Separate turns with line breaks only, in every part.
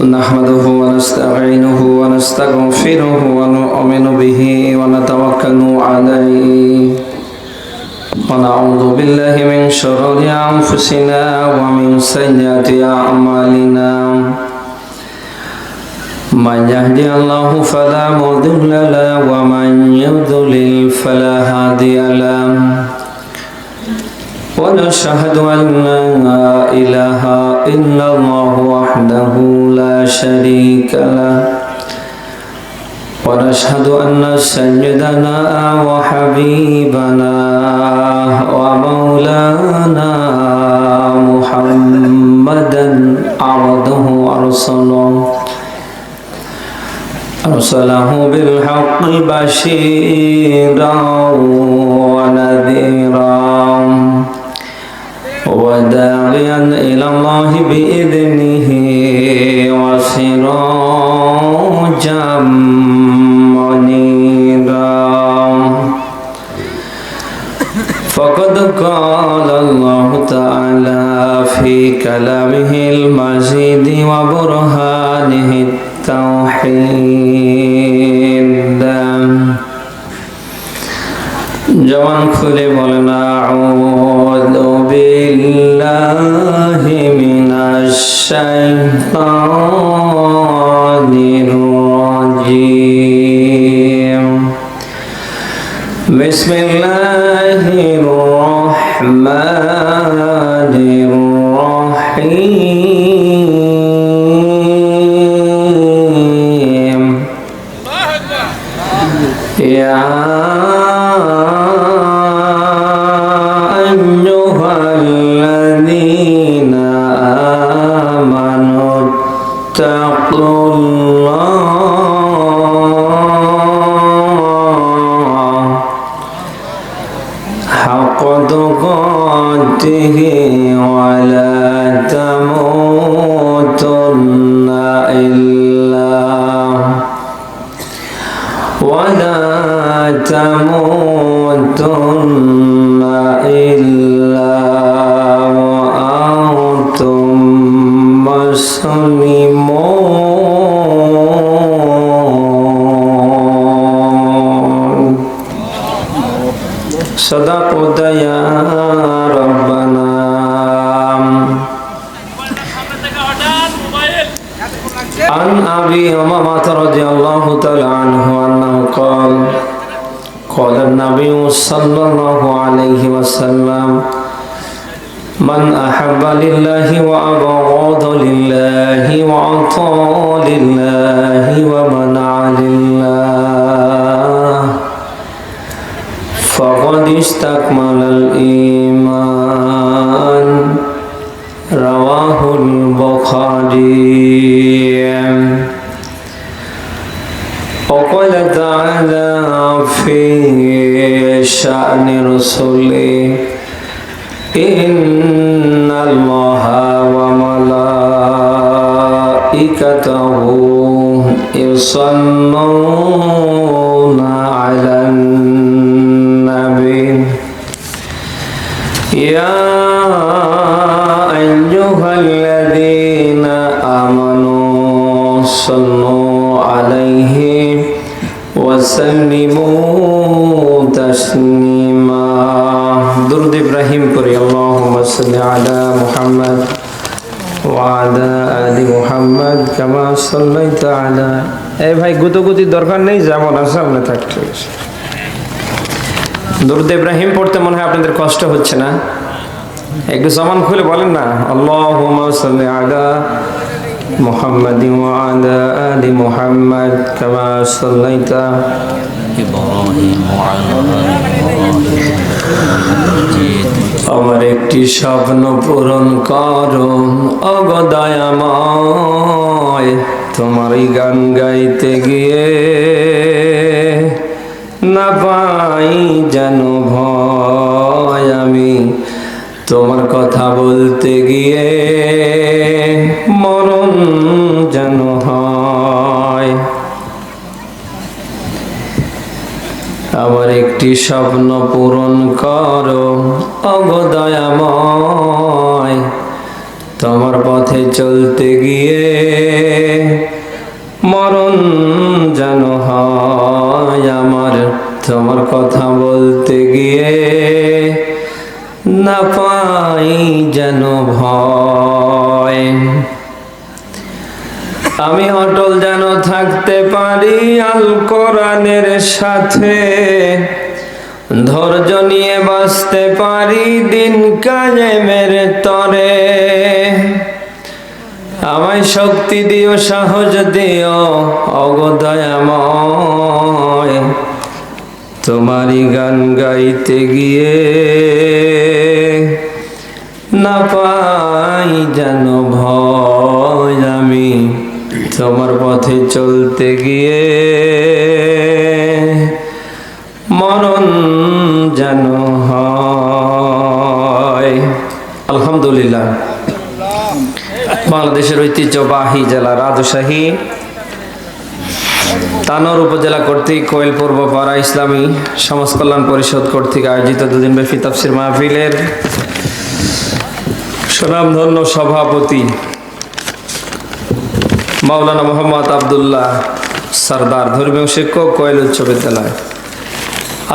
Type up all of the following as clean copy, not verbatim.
نحمده ونستعينه ونستغفره ونؤمن به ونتوكل عليه ونعوذ بالله من شرور أنفسنا ومن سيئات أعمالنا من يهدي الله فلا مضل له ومن يضلل فلا هادي له ونشهد أن لا إله إلا الله وحده لا شريك له ونشهد أن سيدنا وحبيبنا ومولانا محمدا عبده ورسوله أرسله بالحق بشيرا ونذيرا وداعيا إلى الله بإذنه وسراجا منيرا فقد قال الله تعالى في كلامه المجيد وبرهانه التوحيد جوان খুলে বলেন আউযু বিল্লাহি মিনাশ শাইতানির রাজীম বিসমিল্লাহির রহমানির রহিম ইয়া تموتن إلا وأنتم مسلمون صدقت يا ربنا عن أبي أمامة رضي الله تعالى عنه أنه قال قال النبي صلى الله عليه وسلم من أحب لله وأبغض لله وأعطى لله ومنع لله فقد استكمل الإيمان رواه البخاري وقال تعالى في شأن رسوله إن الله وملائكته يصلون على النبي يا أيها الذين آمنوا صلوا عليه وسلموا تسليما درود إبراهيم قري اللهم صل على محمد وعلى آل محمد كما صليت على এই ভাই গুতগুতি দরকার নেই যেমন আছে আপনি থাকতে দুরূদ ইব্রাহিম পড়তে মনে হয় আপনাদের কষ্ট হচ্ছে না একটু জবান খুলে বলেন না আল্লাহুম্মা সাল্লি আলা محمد وعلى آل محمد كما صليت إبراهيم وعلى آل إبراهيم আমার একটি স্বপ্ন পূরণ করো ওগো দয়াময় তোমারই গান গাইতে গিয়ে না পাই যেন ভয় আমি তোমার কথা বলতে গিয়ে মরণ যেন হয় আমার একটি স্বপ্ন পূরণ করো ওগো দয়াময় তোমার পথে চলতে গিয়ে মরণ যেন হয় আমার, তোমার কথা বলতে গিয়ে না পাই যেন ভয়। আমি অটল যেন থাকতে পারি আল কোরআনের সাথে, ধৈর্য নিয়ে বাঁচতে পারি দিন কায়েমের তরে। আমায় শক্তি দিও, সাহস দিও ওগো দয়াময়, তোমারই গান গাইতে গিয়ে না পাই যেন ভয়। আমি তোমার পথে চলতে গিয়ে মরণ যেন হয়। আলহামদুলিল্লাহ, বাংলাদেশের ঐতিহ্যবাহী জেলা রাজশাহী তানোর উপজেলা কর্তৃক কোয়েল পূর্বপাড়া ইসলামী সমাজ কল্যাণ পরিষদ কর্তৃক আয়োজিত দুদিনব্যাপী তাফসির মাহফিলের সুনামধন্য সভাপতি মাওলানা মোহাম্মদ আব্দুল্লাহ সরদার, ধর্মীয় শিক্ষক, কোয়েল উচ্চ বিদ্যালয়।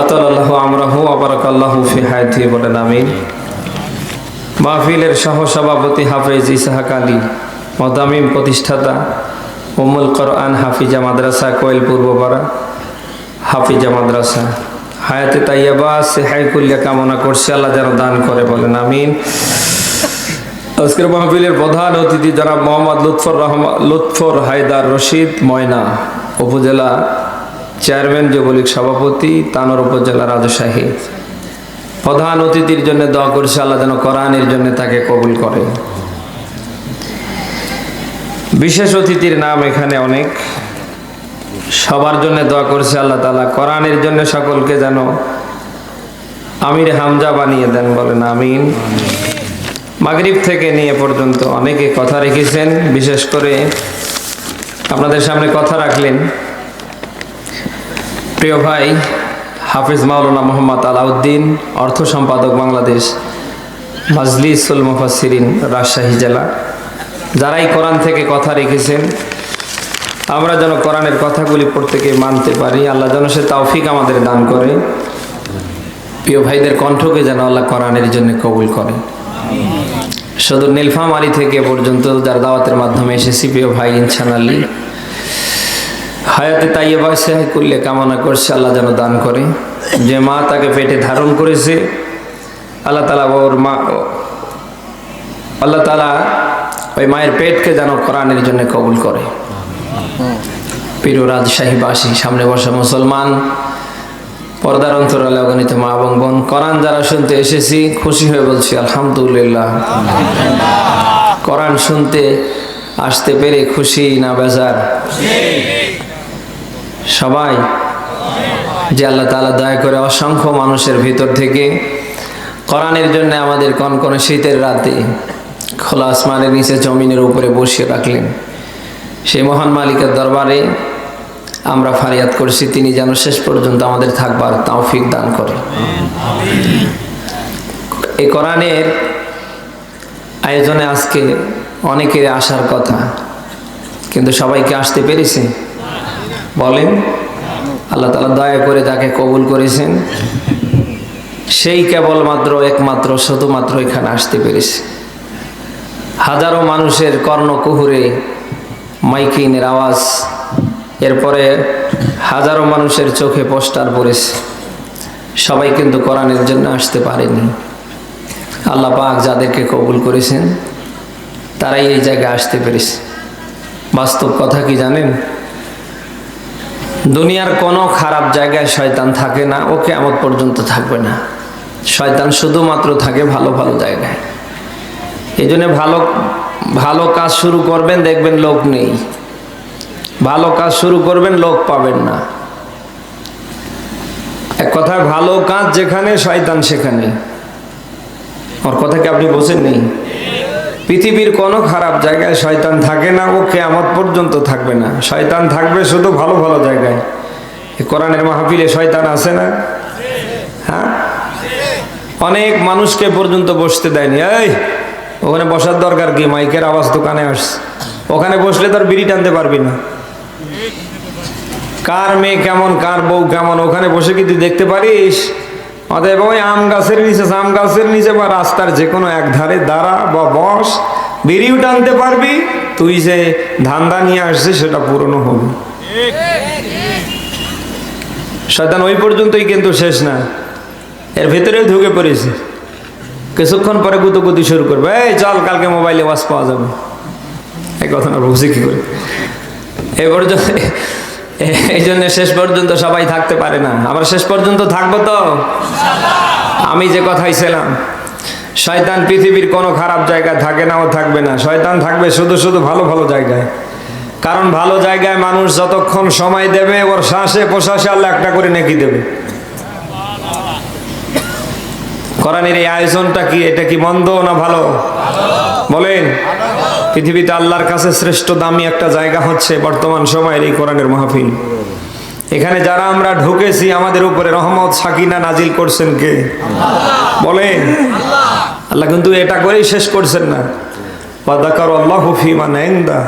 আতাল্লাহু আমরাহু আবারাকাল্লাহু ফি হায়াতি, বলেন আমিন। মাহফিলের সহ সভাপতি হাফেজ ইসহাক আলী মতামিম, প্রতিষ্ঠাতা উম্মুল কোরআন হাফিজা মাদ্রাসা কোয়েল পূর্বপাড়া হাফিজা মাদ্রাসা, হায়াতে তাইয়্যিবা সেহায় কুল্লিয়া কামনা করছি, আল্লাহ যেন দান করে, বলেন আমিন। আজকের মাহফিলের প্রধান অতিথি জনাব মোহাম্মদ লুৎফর হায়দার রশিদ ময়না, উপজেলা চেয়ারম্যান, যুবলীগ সভাপতি, তানোর উপজেলা রাজশাহী। প্রধান অতিথির জন্য দোয়া করছি, আল্লাহ যেন কোরআনের জন্য তাকে কবুল করে। বিশেষ অতিথির নাম এখানে অনেক, সবার জন্য দোয়া করছি, আল্লাহ তাআলা কোরআনের জন্য সকলকে যেন আমির হামজা বানিয়ে দেন, বলেন আমিন। মাগরিব থেকে নিয়ে পর্যন্ত অনেকে কথা রেখেছেন, বিশেষ করে আপনাদের সামনে কথা রাখলেন প্রিয় ভাই হাফিজ মাওলানা মোহাম্মদ আলাউদ্দিন, অর্থ সম্পাদক বাংলাদেশ মাজলিসুল মুফাসসিরিন রাজশাহী জেলা। যারাই কোরআন থেকে কথা রেখেছেন, আমরা যেন কোরআনের কথাগুলি প্রত্যেকে মানতে পারি, আল্লাহ যেন সে তৌফিক আমাদের দান করে। প্রিয় ভাইদের কণ্ঠকে যেন আল্লাহ কোরআনের জন্য কবুল করে। শুধু নীলফামারী থেকে পর্যন্ত যার দাওয়াতের মাধ্যমে এসেছি, প্রিয় ভাই ইনসান আলী হায়াতে তাইয়্যিবা সেহায় কুল্লিয়া কামনা করছে, আল্লাহ যেন দান করে। যে মা তাকে পেটে ধারণ করেছে, আল্লাহ তাআলা ওর মা, আল্লাহ তাআলা ওই মায়ের পেটকে যেন কোরআনের জন্য কবুল করে। প্রিয় রাজশাহীবাসী, সামনে বসা মুসলমান, পর্দার অন্তরালে অগণিত মা এবং বোন, কোরআন যারা শুনতে এসেছি খুশি হয়ে বলছি আলহামদুলিল্লাহ। কোরআন শুনতে আসতে পেরে খুশি না বেজার? সবাই। যে আল্লাহ তাআলা দয়া করে অসংখ্য মানুষের ভিতর থেকে কোরআনের জন্য আমাদের কনকনে শীতের রাতে খোলা আসমানের নিচে জমিনের উপরে বসিয়ে রাখলেন, সেই মহান মালিকের দরবারে আমরা ফারিয়াদ করছি, তিনি যেন শেষ পর্যন্ত আমাদের থাকবার তৌফিক দান করে। এই কোরআনের আয়োজনে আজকে অনেকের আসার কথা, কিন্তু সবাইকে আসতে পেরেছে? বলেন। আল্লাহ তাআলা দয়া করে যাকে কবুল করেছেন সেই কেবলমাত্র একমাত্র শুধুমাত্র এখানে আসতে পেরেছে। হাজারো মানুষের কর্ণকুহুরে মাইকিনের আওয়াজ, এরপরে হাজারো মানুষের চোখে পোস্টার পড়েছে, সবাই কিন্তু কোরআনের জন্য আসতে পারেনি। আল্লাহ পাক যাদেরকে কবুল করেছেন তারাই এই জায়গায় আসতে পেরেছে। বাস্তব কথা কি জানেন? দুনিয়ার কোনো খারাপ জায়গায় শয়তান থাকে না, ও কিয়ামত পর্যন্ত থাকবে না। শয়তান শুধুমাত্র থাকে ভালো ভালো জায়গায়। এই জন্য ভালো ভালো কাজ শুরু করবেন, দেখবেন লোক নেই। ভালো কাজ শুরু করবেন, লোক পাবেন না। এক কথায় ভালো কাজ যেখানে, শয়তান সেখানে। ওর কথা কি আপনি বোঝেন? নেই। পৃথিবীর কোনো খারাপ জায়গায় শয়তান থাকে না, ও কিয়ামত পর্যন্ত থাকবে না। শয়তান থাকবে শুধু ভালো ভালো জায়গায়। কোরআনের মাহফিলে শয়তান আছে না? হ্যাঁ, অনেক মানুষকে পর্যন্ত বসতে দেয়নি। এই ওখানে বসার দরকার কি? মাইকের আওয়াজ তো কানে আসছে, ওখানে বসলে তোর বিড়ি টানতে পারবি না। কার মেয়ে কেমন, কার বউ কেমন, ওখানে বসে কি তুই দেখতে পারিস? অতএব ওই আম গাছের নিচে বা রাস্তার যে কোনো এক ধারে দাঁড়া বা বস, বিড়িও টানতে পারবি, তুই যে ধান্দা নিয়ে আসছিস সেটা পূরণও হবে। শয়তান ওই পর্যন্তই কিন্তু শেষ না, এর ভেতরেও ঢুকে পড়েছে। কিছুক্ষণ পরে গুতোগুতি শুরু করবে, এই চল কালকে মোবাইলে ওয়াজ পাওয়া যাবে। এই কথাটা বুঝি কি করে? এ পর্যন্ত, এই জন্য শেষ পর্যন্ত সবাই থাকতে পারে না। আমরা শেষ পর্যন্ত থাকবো তো? আমি যে কথাই ছিলাম, শয়তান পৃথিবীর কোনো খারাপ জায়গায় থাকে না, ও থাকবে না। শয়তান থাকবে শুধু শুধু ভালো ভালো জায়গায়। কারণ ভালো জায়গায় মানুষ যতক্ষণ সময় দেবে, ওর শ্বাসে প্রশ্বাসে আল্লাহ একটা করে নেকি দেবে। কোরআনের এই আয়োজনটা কি, এটা কি মন্দ না ভালো? বলেন। পৃথিবীতে আল্লাহর কাছে শ্রেষ্ঠ দামি একটা জায়গা হচ্ছে বর্তমান সময়ের এই কোরআনের মাহফিল। এখানে যারা আমরা ঢুকেছি, আমাদের উপরে রহমত সাকিনা নাজিল করছেন কে? বলেন। আল্লাহ কিন্তু এটা করেই শেষ করছেন না। ওয়াযাকারাল্লাহু ফীমান ইনদা,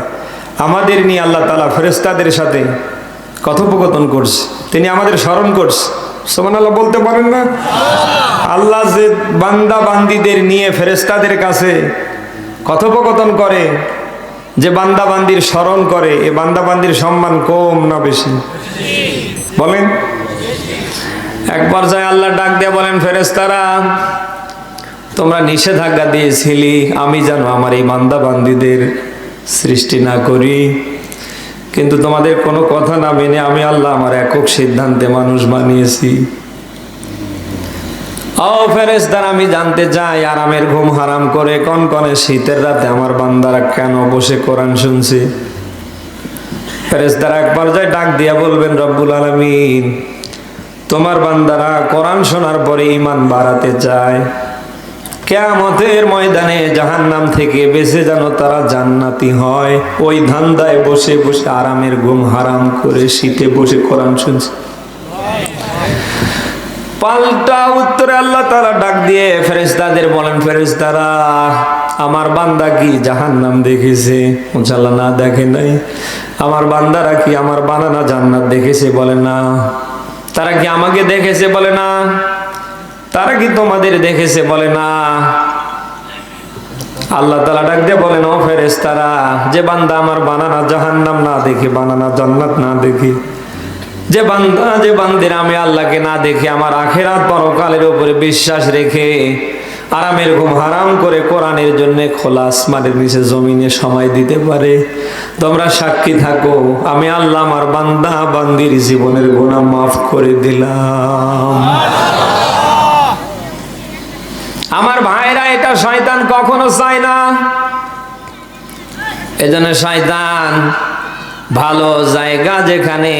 আমাদের নিয়ে আল্লাহ তাআলা ফেরেশতাদের সাথে কথোপকথন করছে, তিনি আমাদের স্মরণ করছে। সুবহানাল্লাহ বলতে পারেন না? আল্লাহ যে বান্দা বান্দীদের নিয়ে ফেরেশতাদের কাছে কথোপকথন করে, যে বান্দা বান্দির স্মরণ করে, এ বান্দা বান্দির সম্মান কম না বেশি? বলেন। এক পর্যায়ে আল্লাহ ডাক দিয়ে বলেন, ফেরেশতারা তোমরা নিষেধাজ্ঞা দিয়েছিলি আমি যেন আমার এই বান্দা বান্দিদের সৃষ্টি না করি, কিন্তু তোমাদের কোনো কথা না মেনে আমি আল্লাহ আমার একক সিদ্ধান্তে মানুষ বানিয়েছি। ও ফেরেশতারা, আমি জানতে চাই আরামের ঘুম হারাম করে কনকনে শীতের রাতে আমার বান্দারা কেন বসে কোরআন শুনছে? ফেরেশতারা এক পর্যায়ে ডাক দিয়া বলবেন, রব্বুল আলামিন, তোমার বান্দারা কোরআন শোনার পরে ঈমান বাড়াতে চায়, কিয়ামতের ময়দানে জাহান্নাম থেকে বেঁচে যেন তারা জান্নাতি হয়, ওই ধান্দায় বসে বসে আরামের ঘুম হারাম করে শীতে বসে কোরআন শুনছে। পাল্টা উত্তরে আল্লাহ তাআলা ডাক দিয়ে ফেরেশতাদের বলেন, ফেরেশতারা আমার বান্দা কি জাহান্নাম দেখেছে? আল্লাহ না, দেখে নাই। আমার বান্দারা কি আমার বানানা জান্নাত দেখেছে? বলে না। তারা কি আমাকে দেখেছে? বলে না। তারা কি তোমাদের দেখেছে? বলে না। আল্লাহ তাআলা ডাক দিয়ে বলেন, ও ফেরেশতারা, যে বান্দা আমার বানানা জাহান্নাম না দেখে, বানানা জান্নাত না দেখে, যে বান্দা যে বান্দির আমি আল্লাহকে না দেখে আমার আখিরাত পরকালের উপরে বিশ্বাস রেখে আরামের ঘুম হারাম করে কোরআনের জন্য খোলা আসমানের নিচে জমিনে সময় দিতে পারে, তোমরা সাক্ষী থাকো আমি আল্লাহ আমার বান্দা বান্দির জীবনের গুনাহ মাফ করে দিলাম। আমার ভাইরা, এটা শয়তান কখনো চায় না। এজন্য শয়তান ভালো জায়গা যেখানে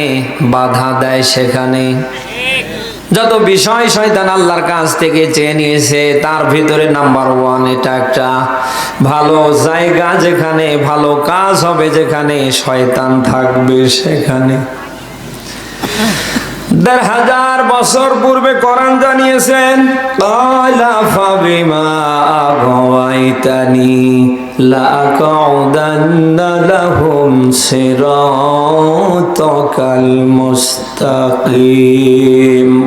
বাধা দেয়, সেখানে যত বিষয় শয়তান আল্লাহর কাছ থেকে চেয়ে নিয়েছে, তার ভিতরে নাম্বার 1 এটা একটা। ভালো জায়গা যেখানে, ভালো কাজ হবে যেখানে, শয়তান থাকবে সেখানে। ১,৫০০ বছর পূর্বে কোরআন জানিয়েছেন, ক্বালা ফাবিমা আগাওয়াইতানি লাআকউদান্না লাহুম সিরাতাকাল মুস্তাকিম।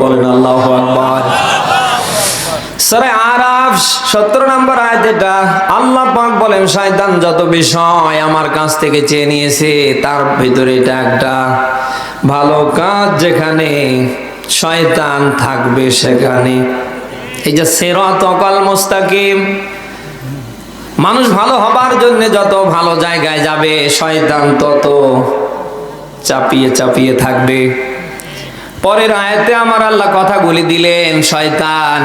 বলেন আল্লাহু আকবার। সূরা আরাফ ১৭ নম্বর আয়াত এটা। আল্লাহ পাক বলেন, শয়তান যত বিষয় আমার কাছ থেকে চেয়ে নিয়েছে, তার ভিতরে এটা একটা। ভালো কাজ যেখানে, শয়তান থাকবে সেখানে। এই যে সিরাতাকাল মুস্তাকিম, মানুষ ভালো হবার জন্য যত ভালো জায়গায় যাবে, শয়তান তত চাপিয়ে চাপিয়ে থাকবে। পরের আয়াতে আমার আল্লাহ কথাগুলি দিলেন, শয়তান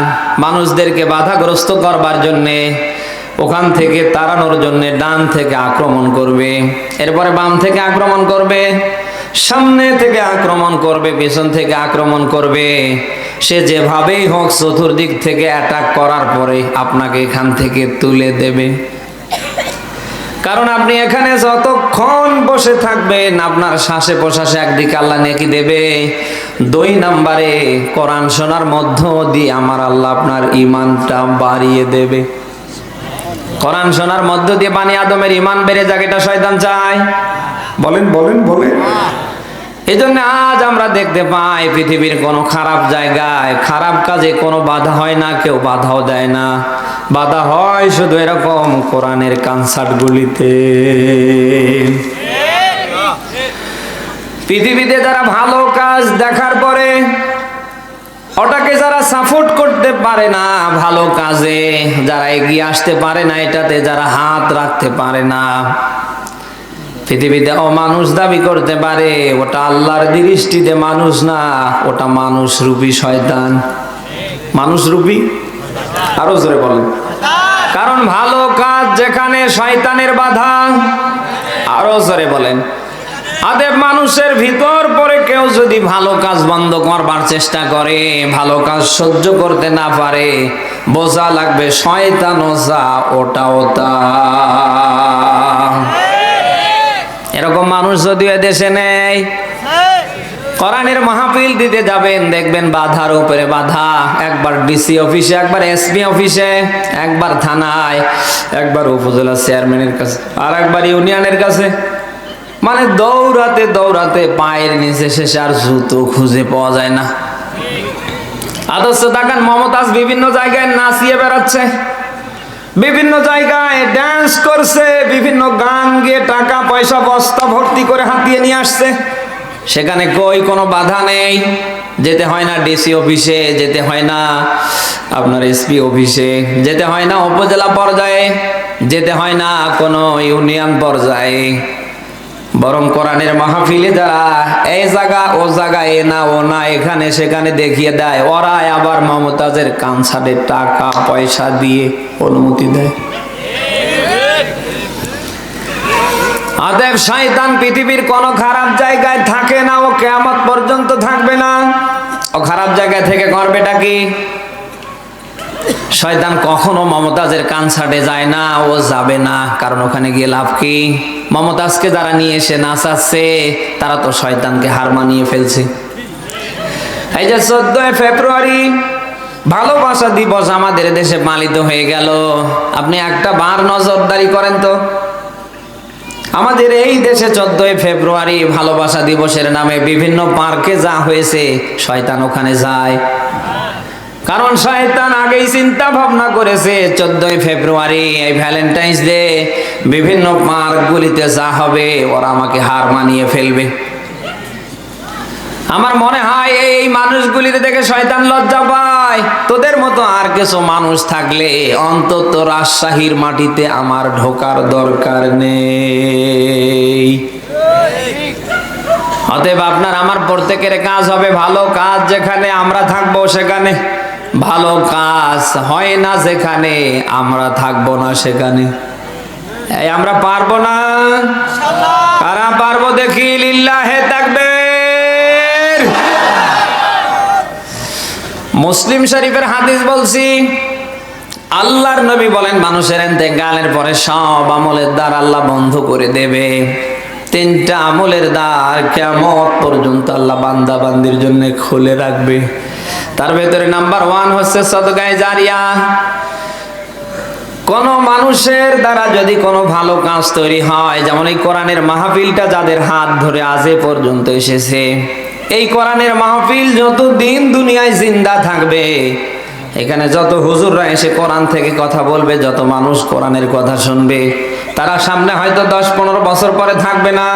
মানুষদেরকে বাধাগ্রস্ত করবার জন্য, ওখান থেকে তাড়ানোর জন্য ডান থেকে আক্রমণ করবে, এরপরে বাম থেকে আক্রমণ করবে, সামনে থেকে আক্রমণ করবে, পেছন থেকে আক্রমণ করবে। সে যেভাবেই হোক চতুর্দিক থেকে অ্যাটাক করার পরে আপনাকে এখান থেকে তুলে দেবে। কারণ আপনি এখানে যতক্ষণ বসে থাকবেন, আপনার শ্বাসে প্রশ্বাসে একদিকে আল্লাহ নেকি দেবে, 2 নম্বরে কোরআন শোনার মধ্য দিয়ে আমার আল্লাহ আপনার ঈমানটা বাড়িয়ে দেবে। কোরআন শোনার মধ্য দিয়ে বানি আদমের ঈমান বেড়ে যাক, এটা শয়তান চায়? বলেন বলেন বলেন। এই জন্য আজ আমরা দেখতে পাই পৃথিবীর কোনো খারাপ জায়গায় খারাপ কাজে কোনো বাধা হয় না, কেউ বাধাও দেয় না। বাধা হয় শুধু এরকম কোরআনের কনসার্ট গুলিতে। পৃথিবীতে যারা ভালো কাজ দেখার পরে ওটাকে যারা সাপোর্ট করতে পারে না, ভালো কাজে যারা এগিয়ে আসতে পারে না, এটাতে যারা হাত রাখতে পারে না, পৃথিবীতে অমানুষ দাবি করতে পারে, ওটা আল্লাহর দৃষ্টিতে মানুষ না, ওটা মানুষ রূপী শয়তান। মানুষ রূপী, আরো জোরে বলেন। কারণ ভালো কাজ যেখানে শয়তানের বাধা, আরো জোরে বলেন। আদেব মানুষের ভিতর পরে কেউ যদি ভালো কাজ বন্ধ করবার চেষ্টা করে, ভালো কাজ সহ্য করতে না পারে, বোঝা লাগবে শয়তান ওজা, ওটা ওটা। এরকম মানুষ যদিও দেশে নেই। কোরআনের মাহফিল দিতে যাবেন, দেখবেন বাধার উপরে বাধা। একবার ডিসি অফিসে, একবার এসপি অফিসে, একবার থানায়, একবার উপজেলা চেয়ারম্যানের কাছে, আর একবার ইউনিয়নের কাছে। মানে দৌড়াতে দৌড়াতে পায়ের নিচে শেষে আর জুতো খুঁজে পাওয়া যায় না। আদর্শ দেখেন মমতাজ বিভিন্ন জায়গায় নাচিয়ে বেড়াচ্ছে, বিভিন্ন জায়গায় ড্যান্স করছে, বিভিন্ন গান গিয়ে টাকা পয়সা বস্তা ভর্তি করে হাতিয়ে নিয়ে আসছে। সেখানে কই কোনো বাধা নেই, যেতে হয় না ডিসি অফিসে, যেতে হয় না আপনার এসপি অফিসে, যেতে হয় না উপজেলা পর্যায়ে, যেতে হয় না কোনো ইউনিয়ন পর্যায়ে। বরং কোরআনের মাহফিলে যারা এই জায়গা ও জায়গা, এ না ও না, এখানে সেখানে দেখিয়ে দেয়, ওরা আবার মমতাজের কানসারে টাকা পয়সা দিয়ে অনুমতি দেয়। অতএব শয়তান পৃথিবীর কোন খারাপ জায়গায় থাকে না, ও কিয়ামত পর্যন্ত থাকবে না। ও খারাপ জায়গায় থেকে করবেটা কি? শয়তান কখনো মমতাজের কনসার্টে যায় না, ও যাবে না। কারণ ওখানে গিয়ে লাভ কি? মমতাজকে যারা নিয়ে এসে নাচাচ্ছে, তারা তো শয়তানকে হার মানিয়ে ফেলছে। এই যে 14 ফেব্রুয়ারি ভালোবাসা দিবস আমাদের দেশে পালিত হয়ে গেল, আপনি একটা বার নজরদারি করেন তো। আমাদের এই দেশে 14 ফেব্রুয়ারি ভালোবাসা দিবসের নামে বিভিন্ন পার্কে যা হয়েছে, শয়তান ওখানে যায়। কারণ শয়তান আগেই চিন্তা ভাবনা করেছে 14 ফেব্রুয়ারি এই ভ্যালেন্টাইন্স ডে বিভিন্ন পার্কগুলিতে যা হবে, ওরা আমাকে হার মানিয়ে ফেলবে। আমার মনে হয় এই মানুষগুলিতে দেখে শয়তান লজ্জা পায়। তোদের মতো আর কিছু মানুষ থাকলে অন্তত রাজশাহীর মাটিতে আমার ঢোকার দরকার নেই। অতএব আপনার আমার প্রত্যেকের কাজ হবে ভালো কাজ, যেখানে আমরা থাকবো সেখানে ভালো কাজ হয় না, যেখানে আমরা থাকবো না সেখানে। এই আমরা পারবো না? কারা পারবো দেখি? লিল্লাহে তাকবীর। মুসলিম শরীফের হাদিস বলছি, আল্লাহর নবী বলেন মানুষের ইন্তেকালের পরে সব আমলের দ্বার আল্লাহ বন্ধ করে দেবে। 3টা আমলের দ্বার কিয়ামত পর্যন্ত আল্লাহ বান্দা বান্দির জন্য খুলে রাখবে। তার ভেতরে নাম্বার 1 হচ্ছে সাদকায়ে জারিয়া। কোন মানুষের দ্বারা যদি কোনো ভালো কাজ তৈরি হয়, যেমন এই কোরআনের মাহফিলটা যাদের হাত ধরে আজ পর্যন্ত এসেছে, এই কোরআনের মাহফিল যতদিন দুনিয়ায় জিন্দা থাকবে, এখানে যত হুজুররা এসে কোরআন থেকে কথা বলবে, যত মানুষ কোরআনের কথা শুনবে, তারা সামনে হয়তো 10-15 বছর পরে থাকবে না।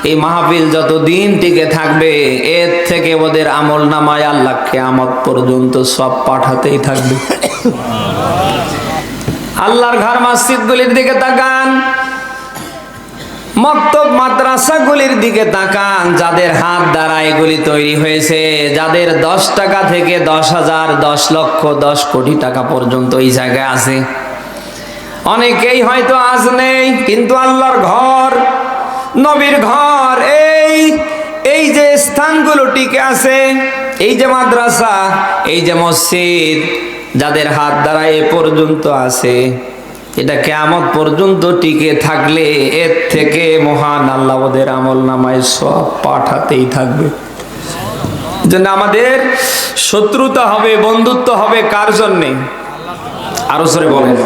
এই মাহফিল যতদিন টিকে থাকবে, এর থেকে ওদের আমল নামায় আল্লাহ কিয়ামত পর্যন্ত সব পাঠাতেই থাকবে। আল্লাহর ঘর মসজিদগুলির দিকে তাকান, মক্তব মাদ্রাসাগুলির দিকে তাকান, যাদের হাত দ্বারা এগুলি তৈরি হয়েছে, যাদের 10 টাকা থেকে 10,000, 10 লক্ষ, 10 কোটি টাকা পর্যন্ত এই জায়গায় আছে। অনেকেই হয়তো আজ নেই, কিন্তু আল্লাহর ঘর, নবীর ঘর, এই যে স্থানগুলো টিকে আছে, এই যে মাদ্রাসা, এই যে মসজিদ, যাদের হাত দ্বারা এ পর্যন্ত আছে, এটা কিয়ামত পর্যন্ত টিকে থাকলে এর থেকে মহান আল্লাহ ওদের আমল নামায় সব পাঠাতেই থাকবে। জন্য আমাদের শত্রুতা হবে, বন্ধুত্ব হবে কার জন্যে? আরো জোরে বলেন।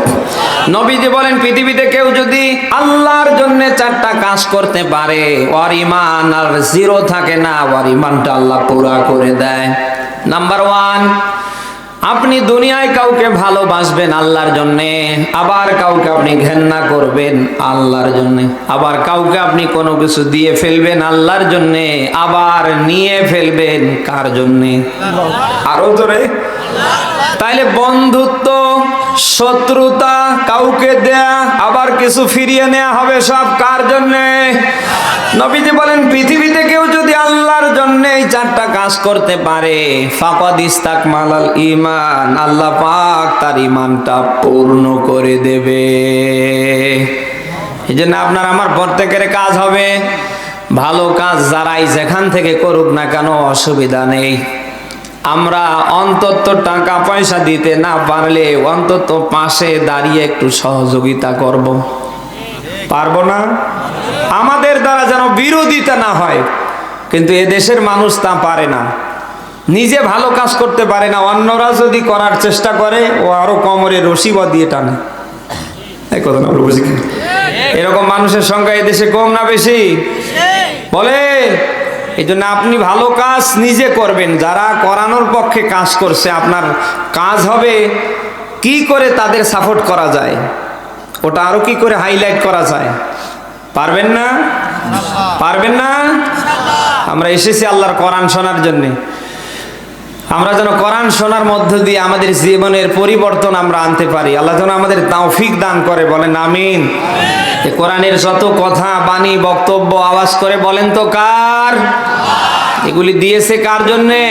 নবীজি বলেন পৃথিবীতে কেউ যদি আল্লাহর জন্য চারটা কাজ করতে পারে, ওর ঈমান আর জিরো থাকে না, ওর ঈমানটা আল্লাহ পুরা করে দেয়। নাম্বার 1, আপনি দুনিয়ায় কাউকে ভালোবাসবেন আল্লাহর জন্যে, আবার কাউকে আপনি ঘেন্না করবেন আল্লাহর জন্যে, আবার কাউকে আপনি কোনো কিছু দিয়ে ফেলবেন আল্লাহর জন্যে, আবার নিয়ে ফেলবেন কার জন্যে? আরো জোরে। তাইলে বন্ধুত্ব, শত্রুতা, কাউকে দেয়া আবার কিছু ফিরিয়ে নেওয়া হবে, সব কার জন্যে? নবীজি বলেন পৃথিবীতে কেউ যদি আল্লাহর জন্য এই চারটা কাজ করতে পারে, ফাকাদ ইস্তাকমালাল ঈমান, আল্লাহ পাক তার ঈমানটা পূর্ণ করে দেবে। এই জন্য আপনার আমার প্রত্যেকের কাজ হবে ভালো কাজ, যারাই যেখান থেকে করুক না কেন অসুবিধা নেই। আমরা অন্তত টাকা পয়সা দিতে না পারলে অন্তত পাশে দাঁড়িয়ে একটু সহযোগিতা করব, পারবো না? আমাদের দ্বারা যেন বিরোধিতা না হয়। কিন্তু এ দেশের মানুষ তা পারে না, নিজে ভালো কাজ করতে পারে না, অন্যরা যদি করার চেষ্টা করে ও আরো কোমরে রশি দিয়ে টানে। এরকম মানুষের সংখ্যা এ দেশে কম না বেশি? বলে এই জন্য আপনি ভালো কাজ নিজে করবেন, যারা করানোর পক্ষে কাজ করছে আপনার কাজ হবে কি করে তাদের সাপোর্ট করা যায়, ওটা আরো কি করে হাইলাইট করা যায়। পারবেন না? পারবেন না? আমরা এসেছি আল্লাহর কোরআন শোনার জন্য, আমরা যেন কোরআন শোনার মধ্য দিয়ে আমাদের জীবনের পরিবর্তন আমরা আনতে পারি। আল্লাহ যেন আমাদের তৌফিক দান করে, বলেন আমিন। কোরআনের যত কথা, বাণী, বক্তব্য আওয়াজ করে বলেন তো কার? এগুলি দিয়েছে কার জন্যে?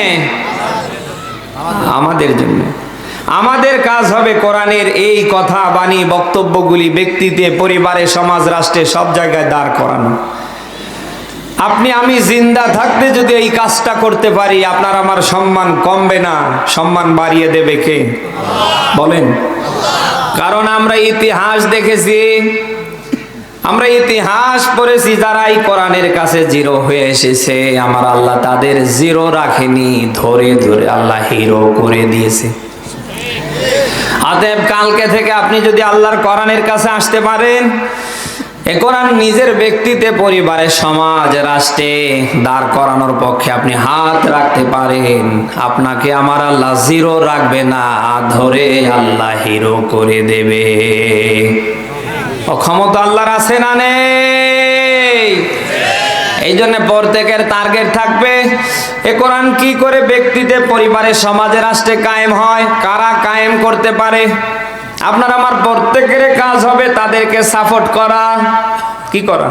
আমাদের জন্য। আমাদের কাজ হবে কোরআনের এই কথা, বাণী, বক্তব্যগুলি ব্যক্তিতে, পরিবারে, সমাজ, রাষ্ট্রে সব জায়গায় দাঁড় করানো। আপনি আমি জিন্দা থাকতে যদি এই কাজটা করতে পারি, আপনার আমার সম্মান কমবে না, সম্মান বাড়িয়ে দেবে কে? বলেন। কারণ আমরা ইতিহাস দেখেছি, আমরা ইতিহাস পড়েছি, যারা এই কোরআনের কাছে জিরো হয়ে এসেছে আমার আল্লাহ তাদের জিরো রাখেনি, ধরে ধরে আল্লাহ হিরো করে দিয়েছে। অতএব কালকে থেকে আপনি যদি আল্লাহর কোরআনের কাছে আসতে পারেন, এ কোরআন নিজের ব্যক্তিতে, পরিবারে, সমাজ, রাষ্ট্রে দাঁড় করানোর পক্ষে আপনি হাত রাখতে পারেন, আপনাকে আমার আল্লাহ জিরো রাখবে না, ধরে আল্লাহ হিরো করে দেবে। ও ক্ষমতা আল্লাহর আছে না নেই? এই জন্য প্রত্যেকের টার্গেট থাকবে এ কোরআন কি করে ব্যক্তিতে, পরিবারে, সমাজে, রাষ্ট্রে কায়েম হয়, কারা কায়েম করতে পারে। আপনার আমার প্রত্যেকের কাজ হবে তাদেরকে সাপোর্ট করা। কি করা?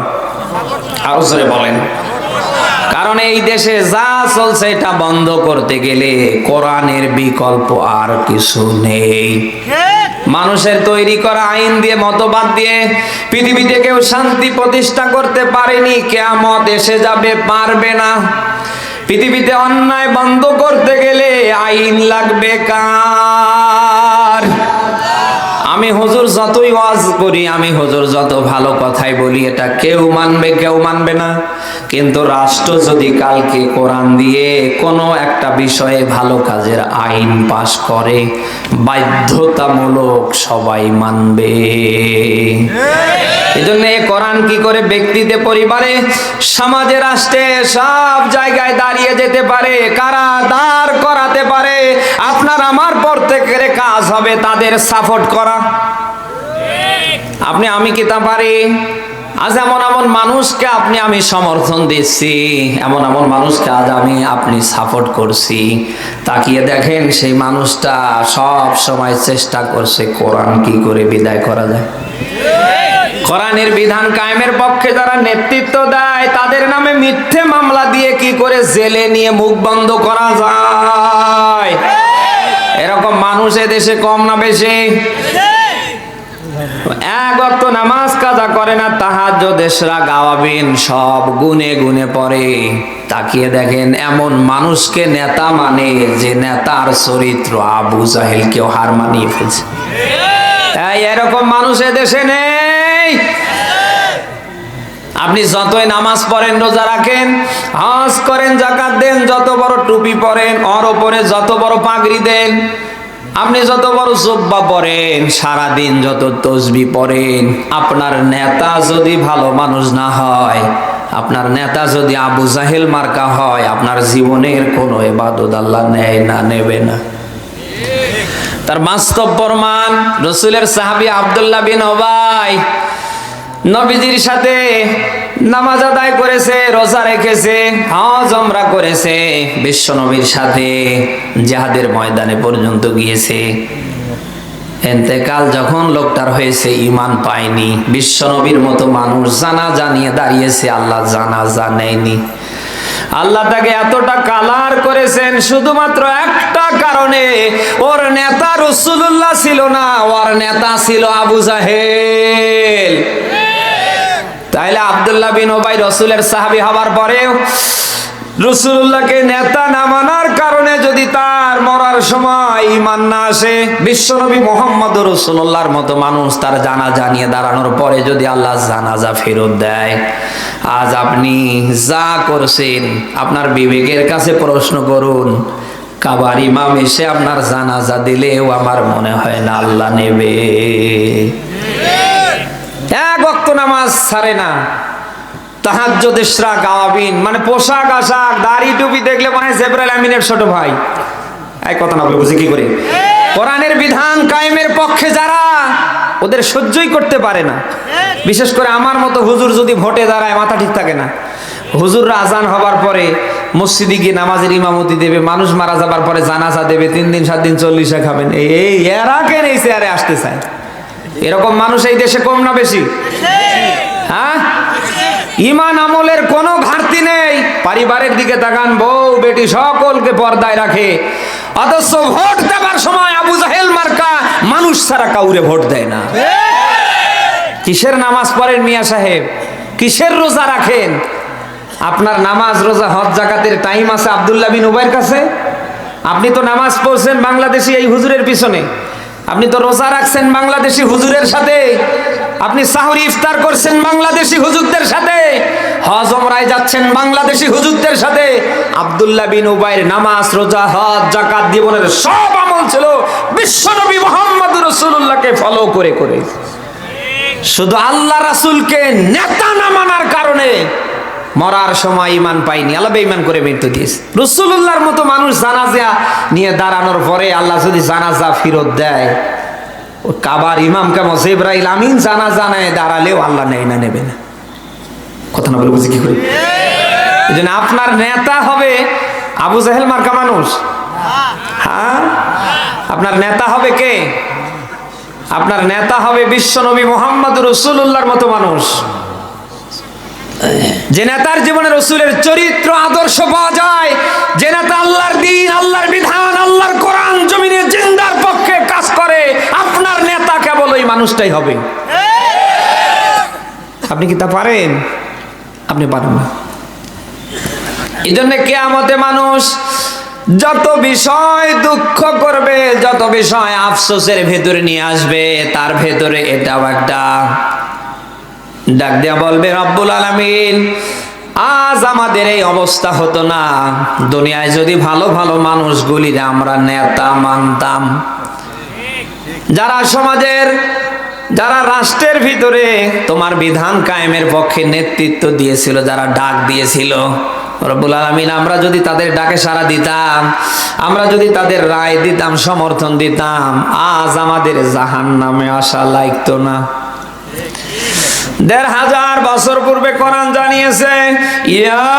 আরো জোরে বলেন। কারণ এই দেশে যা চলছে এটা বন্ধ করতে গেলে কোরআনের বিকল্প আর কিছু নেই। মানুষের তৈরি করা আইন দিয়ে, মতবাদ দিয়ে পৃথিবীতে কেউ শান্তি প্রতিষ্ঠা করতে পারেনি, কিয়ামত এসে যাবে, পারবে না। পৃথিবীতে অন্যায় বন্ধ করতে গেলে আইন লাগবে কার? আমি হুজুর যতই ওয়াজ করি, আমি হুজুর যত ভালো কথাই বলি, এটা কেউ মানবে, কেউ মানবে না। কিন্তু রাষ্ট্র যদি কালকে কোরআন দিয়ে কোনো একটা বিষয়ে ভালো কাজের আইন পাশ করে, বাধ্যতামূলক সবাই মানবে। এজন্য কোরআন কি করে ব্যক্তিতে, পরিবারে, সমাজে, রাষ্ট্রে সব জায়গায় দাঁড়িয়ে যেতে পারে, কারা দাঁড় করাতে পারে, আপনার আমার প্রত্যেকের কাজ হবে তাদের সাপোর্ট করা। আপনি আমি কি তা পারি? আজ এমন এমন মানুষকে আপনি আমি সমর্থন দিচ্ছি, এমন এমন মানুষকে আজ আমি আপনি সাপোর্ট করছি। তাকিয়ে দেখেন সেই মানুষটা সব সময় চেষ্টা করছে কোরআন কি করে বিদায় করা যায়। কোরআনের বিধান কায়েমের পক্ষে যারা নেতৃত্ব দেয়, তাদের নামে মিথ্যে মামলা দিয়ে কি করে জেলে নিয়ে মুখ বন্ধ করা যায়। এরকম মানুষ দেশে কম না বেশি? এক ওয়াক্ত নামাজ কাজা করে না, তাহাজ্জুদ, ইশরা, গাওয়াবিন সব গুনে গুনে পড়ে। তাকিয়ে দেখেন এমন মানুষকে নেতা মানে যে নেতার চরিত্র আবু জাহেলকেও হার মানিয়ে ফেলছে। এরকম মানুষ দেশে নেই। আপনি যতই নামাজ পড়েন, রোজা রাখেন, হজ করেন, যাকাত দেন, যত বড় টুপি পরেন, ওর উপরে যত বড় পাগড়ি দেন, আপনি যত বড় জুব্বা পরেন, সারাদিন যত তসবিহ পড়েন, আপনার নেতা যদি ভালো মানুষ না হয়, আপনার নেতা যদি আবু জাহেল মার্কা হয়, আপনার জীবনের কোনো ইবাদত আল্লাহ নেয় না, নেবে না। তার বাস্তব প্রমাণ রাসূলের সাহাবী আব্দুল্লাহ বিন উবাই নবীজির সাথে নামাজ আদায় করেছে, রোজা রেখেছে, হজ ওমরা করেছে, বিশ্ব নবীর সাথে জিহাদের ময়দানে পর্যন্ত গিয়েছে। ইন্তেকাল যখন লোকটার হয়েছে, ঈমান পায়নি। বিশ্ব নবীর মতো মানুষ জানাজা নিয়ে দাঁড়িয়েছে, আল্লাহ জানাজা নেয়নি। আল্লাহ তাকে এতটা কালার করেছেন শুধুমাত্র একটা কারণে, ওর নেতা রাসূলুল্লাহ ছিল না, ওর নেতা ছিল আবু জাহেল। তাইলে আব্দুল্লাহ বিন উবাই রাসূলের সাহাবী হওয়ার পরেও রাসূলুল্লাহকে নেতা না মানার কারণে যদি তার মরার সময় ঈমান না আসে, বিশ্বনবী মুহাম্মদ রাসূলুল্লাহর মতো মানুষ তার জানাজা নিয়ে দাঁড়ানোর পরে যদি আল্লাহ জানাজা ফেরত দেয়, আজ আপনি যা করছেন আপনার বিবেকের কাছে প্রশ্ন করুন। কাবার ইমাম এসে আপনার জানাজা দিলেও আমার মনে হয় না আল্লাহ নেবে। এক ওয়াক্ত নামাজ ছাড়ে না, তাহাজ্জুদ, ইশরাক, আওয়াবিন, মানে পোশাক আশাক, দাড়ি টুপি দেখলে মনে হয় জিবরাইল আমিনের ছোট ভাই। এই কথা না বলে বুঝি কি করে? কোরআনের বিধান কায়েমের পক্ষে যারা, ওদের সহ্যই করতে পারে না। বিশেষ করে আমার মতো হুজুর যদি ভোটে দাঁড়ায়, মাথা ঠিক থাকে না। হুজুররা আজান হবার পরে মসজিদে গিয়ে নামাজের ইমামতি দেবে, মানুষ মারা যাবার পরে জানাজা দেবে, 3 দিন 7 দিন 40 খাবেন। এই এরা কেন এই চেয়ারে আসতে চায়? এরকম মানুষ এই দেশে কম না বেশি? হ্যাঁ, ঈমান আমলের কোনো ঘাটতি নেই। পরিবারের দিকে তাকান, বউ বেটি সকলকে পর্দায় রাখে, অথচ ভোট দেবার সময় আবু জাহেল মার্কা মানুষ ছাড়া কাউরে ভোট দেয় না। কিসের নামাজ পড়েন মিয়া সাহেব? কিসের রোজা রাখেন? আপনার নামাজ রোজা হজ জাকাতের টাইম আছে আব্দুল্লাহ বিন উবাইয়ের কাছে? আপনি তো নামাজ পড়ছেন বাংলাদেশি এই হুজুরের পিছনে, আপনি তো রোজা রাখছেন বাংলাদেশি হুজুরের সাথে, আপনি সাহরি ইফতার করছেন বাংলাদেশি হুজুরদের সাথে, হজ ওমরায় যাচ্ছেন বাংলাদেশি হুজুরদের সাথে। আব্দুল্লাহ বিন উবাইয়ের নামাজ রোজা হজ জাকাত জীবনের সব আমল ছিল বিশ্বনবী মুহাম্মদ রাসূলুল্লাহকে ফলো করে করে। শুধু আল্লাহ রাসূলকে নেতা না মানার কারণে মরার সময় ঈমান পাইনি, আল্লাহ বেঈমান করে মৃত্যু দিয়েছে। রাসূলুল্লাহর মতো মানুষ জানাজা নিয়ে দাঁড়ানোর পরে আল্লাহ যদি জানাজা ফেরত দেয়, ও কাবার ইমাম কেমন জিবরাইল আমিন জানাজা নেয় দাঁড়ালেও আল্লাহ নেয় না, নেবে না। কথা না বলে বুঝি কি করে? এইজন্য আপনার নেতা হবে আবু জাহেল মার্কা মানুষ? হ্যাঁ, আপনার নেতা হবে কে? আপনার নেতা হবে বিশ্বনবী মুহাম্মদ রাসূলুল্লাহর মতো মানুষ, যে নেতার জীবনে রাসূলের চরিত্র আদর্শ পাওয়া যায়, যে নেতা আল্লাহর দ্বীন, আল্লাহর বিধান, আল্লাহর কোরআন জমিনে জিন্দার পক্ষে কাজ করে। আপনার নেতা কেবল ওই মানুষটাই হবে। আপনি কি তা পারেন? আপনি পারেন না। এই জন্য কিয়ামতে মানুষ যত বিষয় দুঃখ করবে, যত বিষয় আফসোসের ভেতরে নিয়ে আসবে, তার ভেতরে এটাও একটা ডাক দিয়া বলবে, রব্বুল আলামিন আজ আমাদের এই অবস্থা হতো না দুনিয়ায় যদি ভালো ভালো মানুষগুলির আমরা নেতা মানতাম, যারা সমাজের, যারা রাষ্ট্রের ভিতরে তোমার বিধান কায়েমের পক্ষে নেতৃত্ব দিয়েছিল, যারা ডাক দিয়েছিল, রব্বুল আলামিন আমরা যদি তাদের ডাকে সাড়া দিতাম, আমরা যদি তাদের রায় দিতাম, সমর্থন দিতাম, আজ আমাদের জাহান্নামে আসা লাগতো না। ১৫০০ বছর পূর্বে কোরআন জানিয়েছে, ইয়া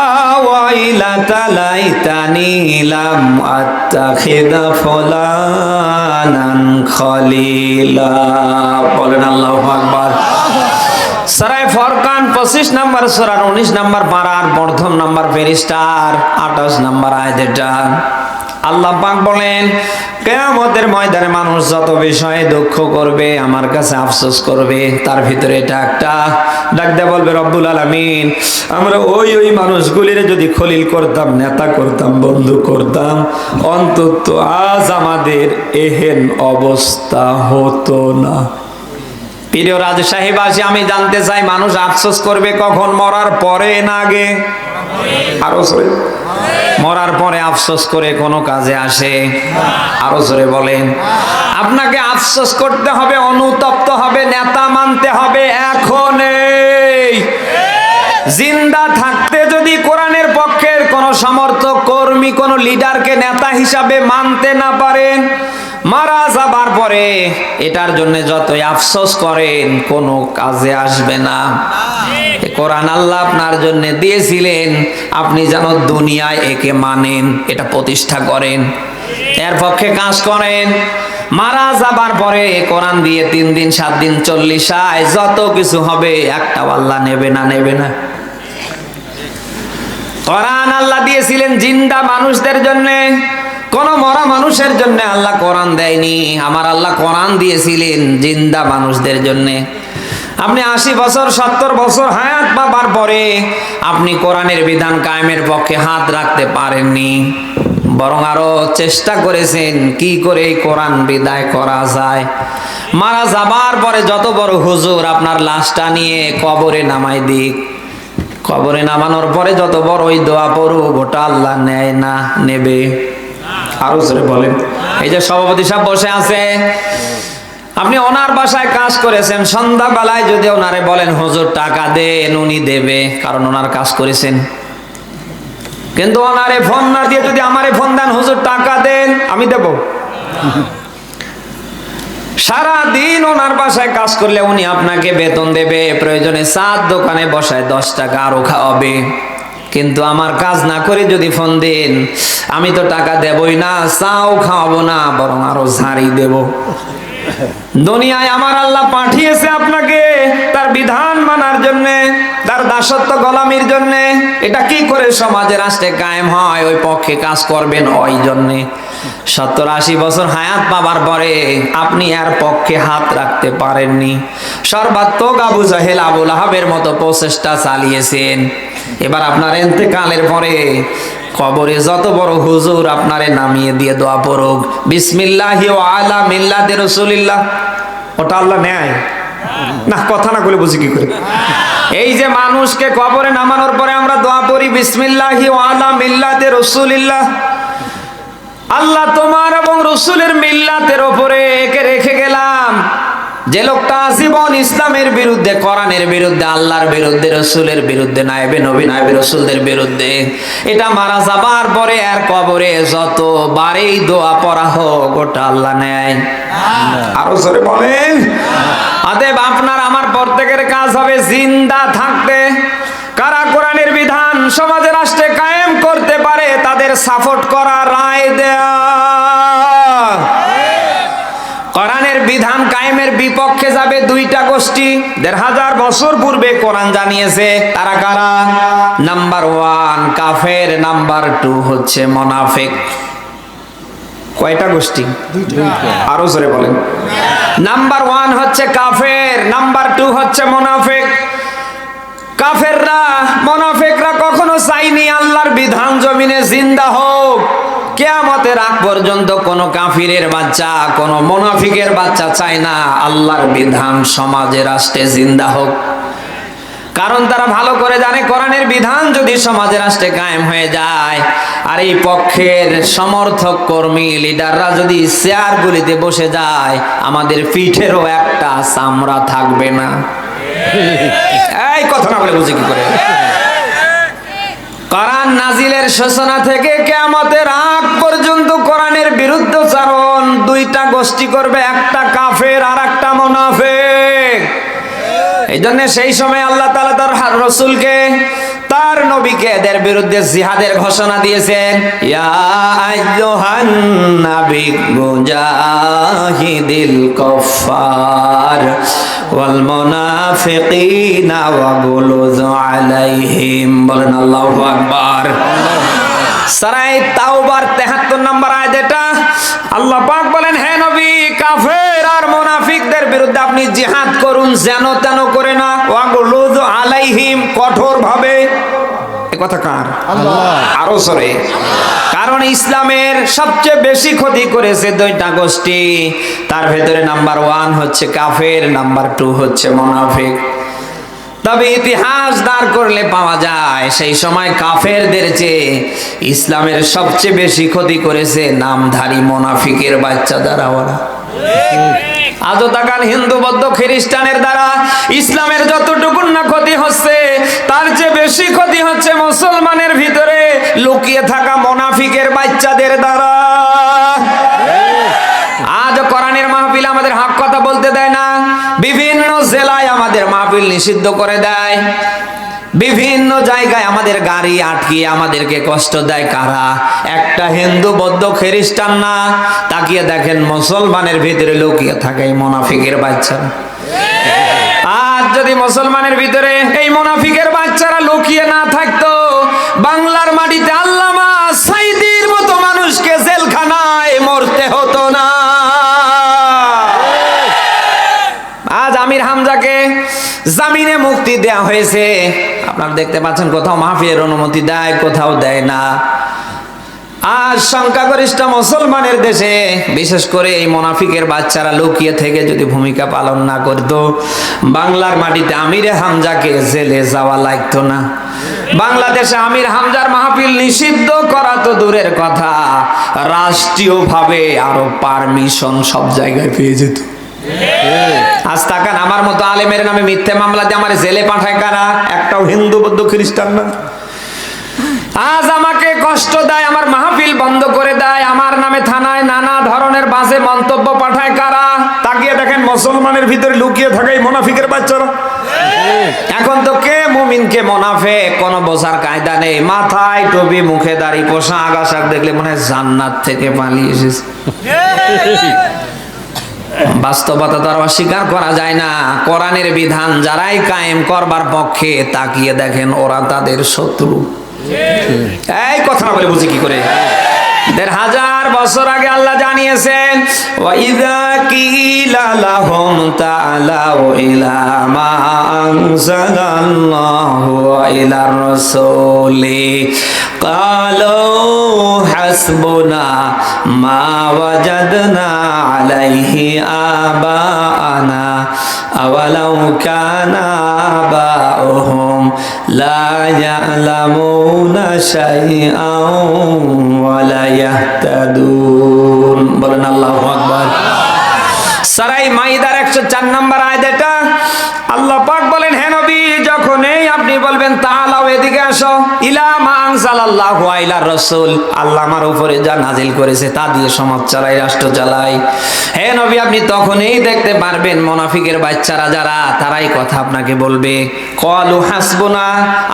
ওয়াইলাতা লাইতানি লাম আত্তাখিযা ফুলানান খলিলা। বলেন আল্লাহু আকবার। সূরা ফুরকান 25 নম্বর সূরার 19 নম্বর পারার প্রথম নম্বর পৃষ্ঠার 28 নম্বর আয়াত। এটা আল্লাহ পাক বলেন, কিয়ামতের ময়দানে মানুষ যত বিষয়ে দুঃখ করবে, আমার কাছে আফসোস করবে, তার ভিতরে এটা একটা ডাক দিয়ে বলবে, রব্বুল আলামিন আমরা ওই মানুষগুলির যদি খলিল করতাম, নেতা করতাম, বন্ধু করতাম, অন্তত আজ আমাদের এহেন অবস্থা হতো না। প্রিয় রাজশাহীবাসী, আমি জানতে চাই মানুষ আফসোস করবে কখন? মরার পরে না আগে? আরো জোরে। মরার পরে আফসোস করে কোনো কাজে আসে? আরো জোরে বলেন। আপনাকে আফসোস করতে হবে, অনুতপ্ত হবে, নেতা মানতে হবে এখনই। জিন্দা থাকতে যদি কোরআনের পক্ষের কোন সমর্থক, কর্মী, কোন লিডারকে নেতা হিসাবে মানতে না পারেন, মারা যাবার পরে এটার জন্য যতই আফসোস করেন কোনো কাজে আসবে না। কোরআন আল্লাহ আপনার জন্য দিয়েছিলেন, আপনি যেন দুনিয়ায় একে মানেন, এটা প্রতিষ্ঠা করেন, এর পক্ষে কাজ করেন। মারা যাবার পরে কোরআন দিয়ে 3 দিন 7 দিন 40 আয় যত কিছু হবে একটা আল্লাহ নেবে না? নেবে না? কোরআন আল্লাহ দিয়েছিলেন জিন্দা মানুষদের জন্য, কোন মরা মানুষের জন্য আল্লাহ কোরআন দেয়নি। আমার আল্লাহ কোরআন দিয়েছিলেন জিন্দা মানুষদের জন্য। আপনি 80 বছর 70 বছর হায়াত পাবার পরে আপনি কোরআনের বিধান কায়েমের পক্ষে হাত রাখতে পারেননি, বরং আরো চেষ্টা করেছেন কি করে এই কোরআন বিদায় করা যায়। মারা যাবার পরে যত বড় হুজুর আপনার লাশটা নিয়ে কবরে নামাই দিক, কবরে নামানোর পরে যত বড় ওই দোয়া পড়ুক, ওটা আল্লাহ নেয় না? নেবে? আরো জোরে বলেন। এই যে সভাপতি সাহেব বসে আছে, আপনি ওনার বাসায় কাজ করেছেন, সন্ধ্যাবেলায় যদি ওনারে বলেন হুজুর টাকা দেন, উনি দেবে, কারণ ওনার কাজ করেছেন। কিন্তু ওনারে ফোন না দিয়ে যদি আমারে ফোন দেন হুজুর টাকা দেন, আমি দেব। সারা দিন ওনার বাসায় কাজ করলে উনি আপনাকে বেতন দেবে, প্রয়োজনে চার দোকানে বসায় 10 টাকা আরো খাওয়াবে। কিন্তু আমার কাজ না করে যদি ফোন দেন, আমি তো টাকা দেবই না, চাও খাওয়াবো না, বরং আরো ঝাড়ি দেব। দুনিয়ায় আমার আল্লাহ পাঠিয়েছে আপনাকে তার বিধান মানার জন্য, তার দাসত্ব গোলামির জন্য। এটা কি করে সমাজে রাষ্ট্রে কায়েম হয়, ওই পক্ষে কাজ করবেন ওই জন্যে। 70-80 বছর হায়াত পাবার পরে আপনি এর পক্ষে হাত রাখতে পারেননি। সর্বাত্মক আবু জাহেল আবুল আহাবের মতো প্রচেষ্টা চালিয়েছেন। এবার আপনার ইন্তেকালের পরে কবরে যত বড় হুজুর আপনারে নামিয়ে দিয়ে দোয়া পড়ুক বিসমিল্লাহি ওয়া আলা মিল্লাতি রাসূলিল্লাহ, ওটা আল্লাহ নেয় না? কথা না বলে বুঝি কি করে? এই যে মানুষকে কবরে নামানোর পরে আমরা দোয়া পড়ি বিসমিল্লাহি ওয়া আলা মিল্লাতি রাসূলিল্লাহ, আল্লাহ তোমার এবং রাসূলের মিল্লাতের উপরে একে রেখে গেলাম। যে লোকটা জীবন ইসলামের বিরুদ্ধে, কোরআনের বিরুদ্ধে, আল্লাহর বিরুদ্ধে, রাসূলের বিরুদ্ধে, নায়েবে নবী নায়েবে রাসূলদের বিরুদ্ধে, এটা মারা যাবার পরে আর কবরে যতবারই দোয়া পড়া হোক ওটা আল্লাহ নেয়। আরো জোরে বলেন। অতএব আপনার আমার প্রত্যেকের কাজ হবে জিন্দা থাকতে কারা কোরআনের বিধান সমাজে রাষ্ট্রে কায়েম করতে পারে তাদের সাপোর্ট করা, রায় দেয়া। কোরআনের বিধান কায়েমের বিপক্ষে যাবে 2টা গোষ্ঠী। 1500 বছর পূর্বে কোরআন জানিয়েছে তারা কারা? নাম্বার 1 কাফের, নাম্বার 2 হচ্ছে মুনাফিক। কয়টা গোষ্ঠী? 2টা। আরো জোরে বলেন। নাম্বার 1 হচ্ছে কাফের, নাম্বার 2 হচ্ছে মুনাফিক। কাফেররা, মুনাফিকরা কখনো চাইনি আল্লাহর বিধান জমিনে জিন্দা হোক। কিয়ামতের আগ পর্যন্ত কোন কাফিরের বাচ্চা, কোন মুনাফিকের বাচ্চা চায় না আল্লাহর বিধান সমাজে রাষ্ট্রে জিন্দা হোক। কারণ তারা ভালো করে জানে কোরআনের বিধান যদি সমাজে রাষ্ট্রে কায়েম হয়ে যায়, আর এই পক্ষের সমর্থক কর্মী লিডাররা যদি চেয়ারগুলিতে বসে যায়, আমাদের পিঠেরও একটা চামড়া থাকবে না। এই কথা না বলে বুঝি কি করে? কোরআন নাজিলের সূচনা থেকে কিয়ামতের আগ পর্যন্ত কোরআনের বিরুদ্ধচারণ 2টা গোষ্ঠী করবে, একটা কাফের আর একটা মুনাফিক। এই জন্য সেই সময় আল্লাহ তাআলা তার রাসূলকে, তার নবীকে এদের বিরুদ্ধে জিহাদের ঘোষণা দিয়েছেন। ইয়া আইয়ুহান নাবিয়্যু জাহিদিল কুফার ওয়াল মুনাফিকিনা ওয়াগলুয আলাইহিম। বলেন আল্লাহু আকবার। সূরা তাওবার 73 নম্বর আয়াত এটা। আল্লাহ পাক বলেন, হে নবী, কাফের আর মুনাফিকদের বিরুদ্ধে আপনি জিহাদ করুন, যেন তেন করে না। ওয়াগলুয আলাইহিম, কঠোর ভাবে। এই কথা কার? আল্লাহ। আরো সরে। কারণ ইসলামের সবচেয়ে বেশি ক্ষতি করেছে 2টা গোষ্ঠী, তার ভেতরে নাম্বার 1 হচ্ছে কাফের, নাম্বার 2 হচ্ছে মুনাফিক।
তবে ইতিহাস দাঁড় করলে পাওয়া যায় সেই সময় কাফেরদের চেয়ে ইসলামের সবচেয়ে বেশি ক্ষতি করেছে নামধারী মুনাফিকের বাচ্চা দ্বারা ওরা। আজও তাকান হিন্দু বৌদ্ধ খ্রিস্টানের দ্বারা ইসলামের যতটুকু না ক্ষতি হচ্ছে তার চেয়ে বেশি ক্ষতি হচ্ছে মুসলমানের ভিতরে লুকিয়ে থাকা মুনাফিকের বাচ্চাদের দ্বারা। আজ কোরআনের মাহফিল আমাদের হক কথা বলতে দেয় না, বিভিন্ন জেলায় আমাদের মাহফিল নিষিদ্ধ করে দেয়, বিভিন্ন জায়গায় আমাদের গাড়ি আটকিয়ে আমাদেরকে কষ্ট দেয়। কারা? একটা হিন্দু বৌদ্ধ খ্রিস্টান না, তাকিয়ে দেখেন মুসলমানের ভিতরে লুকিয়ে থাকে এই মুনাফিকের বাচ্চারা। আজ যদি মুসলমানের ভিতরে এই মুনাফিকের বাচ্চারা লুকিয়ে না থাকতো, বাংলার মাটিতে আল্লামা সাইদির মতো মানুষকে জেলখানায় মরতে হতো না। আজ আমির হামজাকে জামিনে মুক্তি দেয়া হয়েছে, আপনারা দেখতে পাচ্ছেন কোথাও মাহফিলের অনুমতি দেয়, কোথাও দেয় না। আজ সংখ্যাগরিষ্ঠ মুসলমানের দেশে বিশেষ করে এই মুনাফিকের বাচ্চারা লুকিয়ে থেকে যদি ভূমিকা পালন না করত, বাংলার মাটিতে আমিরে হামজাকে জেলে যাওয়া লাগতো না। বাংলাদেশে আমির হামজার মাহফিল নিষিদ্ধ করা তো দূরের কথা, রাষ্ট্রীয়ভাবে আরো পারমিশন সব জায়গায় পেয়ে যেত। আজ তাকান আমার মতো আলেমের নামে মিথ্যে মামলা দিয়ে আমার জেলে পাঠায় কারা? একটাও হিন্দু বৌদ্ধ খ্রিস্টান না। আজ আমাকে কষ্ট দেয়, আমার মাহফিল বন্ধ করে দেয়, আমার নামে থানায় নানা ধরনের বাজে মন্তব্য পাঠায় কারা? তাকিয়ে দেখেন মুসলমানের ভিতরে লুকিয়ে থাকে এই মুনাফিকের বাচ্চারা। এখন তো কে মুমিন কে মুনাফিক কোনো বোঝার কায়দা নেই। মাথায় টুপি, মুখে দাড়ি, পোশাক আশাক দেখলে মনে হয় জান্নাত থেকে পালিয়ে এসেছে। বাস্তবতা তো আর অস্বীকার করা যায় না। কোরআনের বিধান যারাই কায়েম করবার পক্ষে, তাকিয়ে দেখেন ওরা তাদের শত্রু। এই কথা না বলে বুঝি কি করে? ১৫০০ বছর আগে আল্লাহ জানিয়েছেন, ওয়াইযা কিলা লাহুম তাআলাউ ইলা মা আনজালাল্লাহু ওয়া ইলার রাসূলি ক্বালু হাসবুনা মা ওয়াজাদনা আলাইহি আবাআনা আওয়ালাউ কানা আবাউহুম লা ইয়ালামুনা শাইআন ওয়া লা ইয়াহতাদুন। বলেন আল্লাহু আকবার। সূরা মাইদার ১০৪ নম্বর আয়াত এটা। আল্লাহ পাক বলেন, হে নবী, যখনই আপনি বলবেন তাআলাও এদিকে আসো, ইলা মা আনজালাল্লাহু ওয়া ইলার রাসূল, আল্লাহ আমার উপরে যা নাজিল করেছে তা দিয়ে সমাজ চালাই, রাষ্ট্র চালাই। হে নবী, আপনি তখনই দেখতে পারবেন মুনাফিকের বাচ্চারা যারা, তারাই কথা আপনাকে বলবে, ক্বালু হাসবুনা,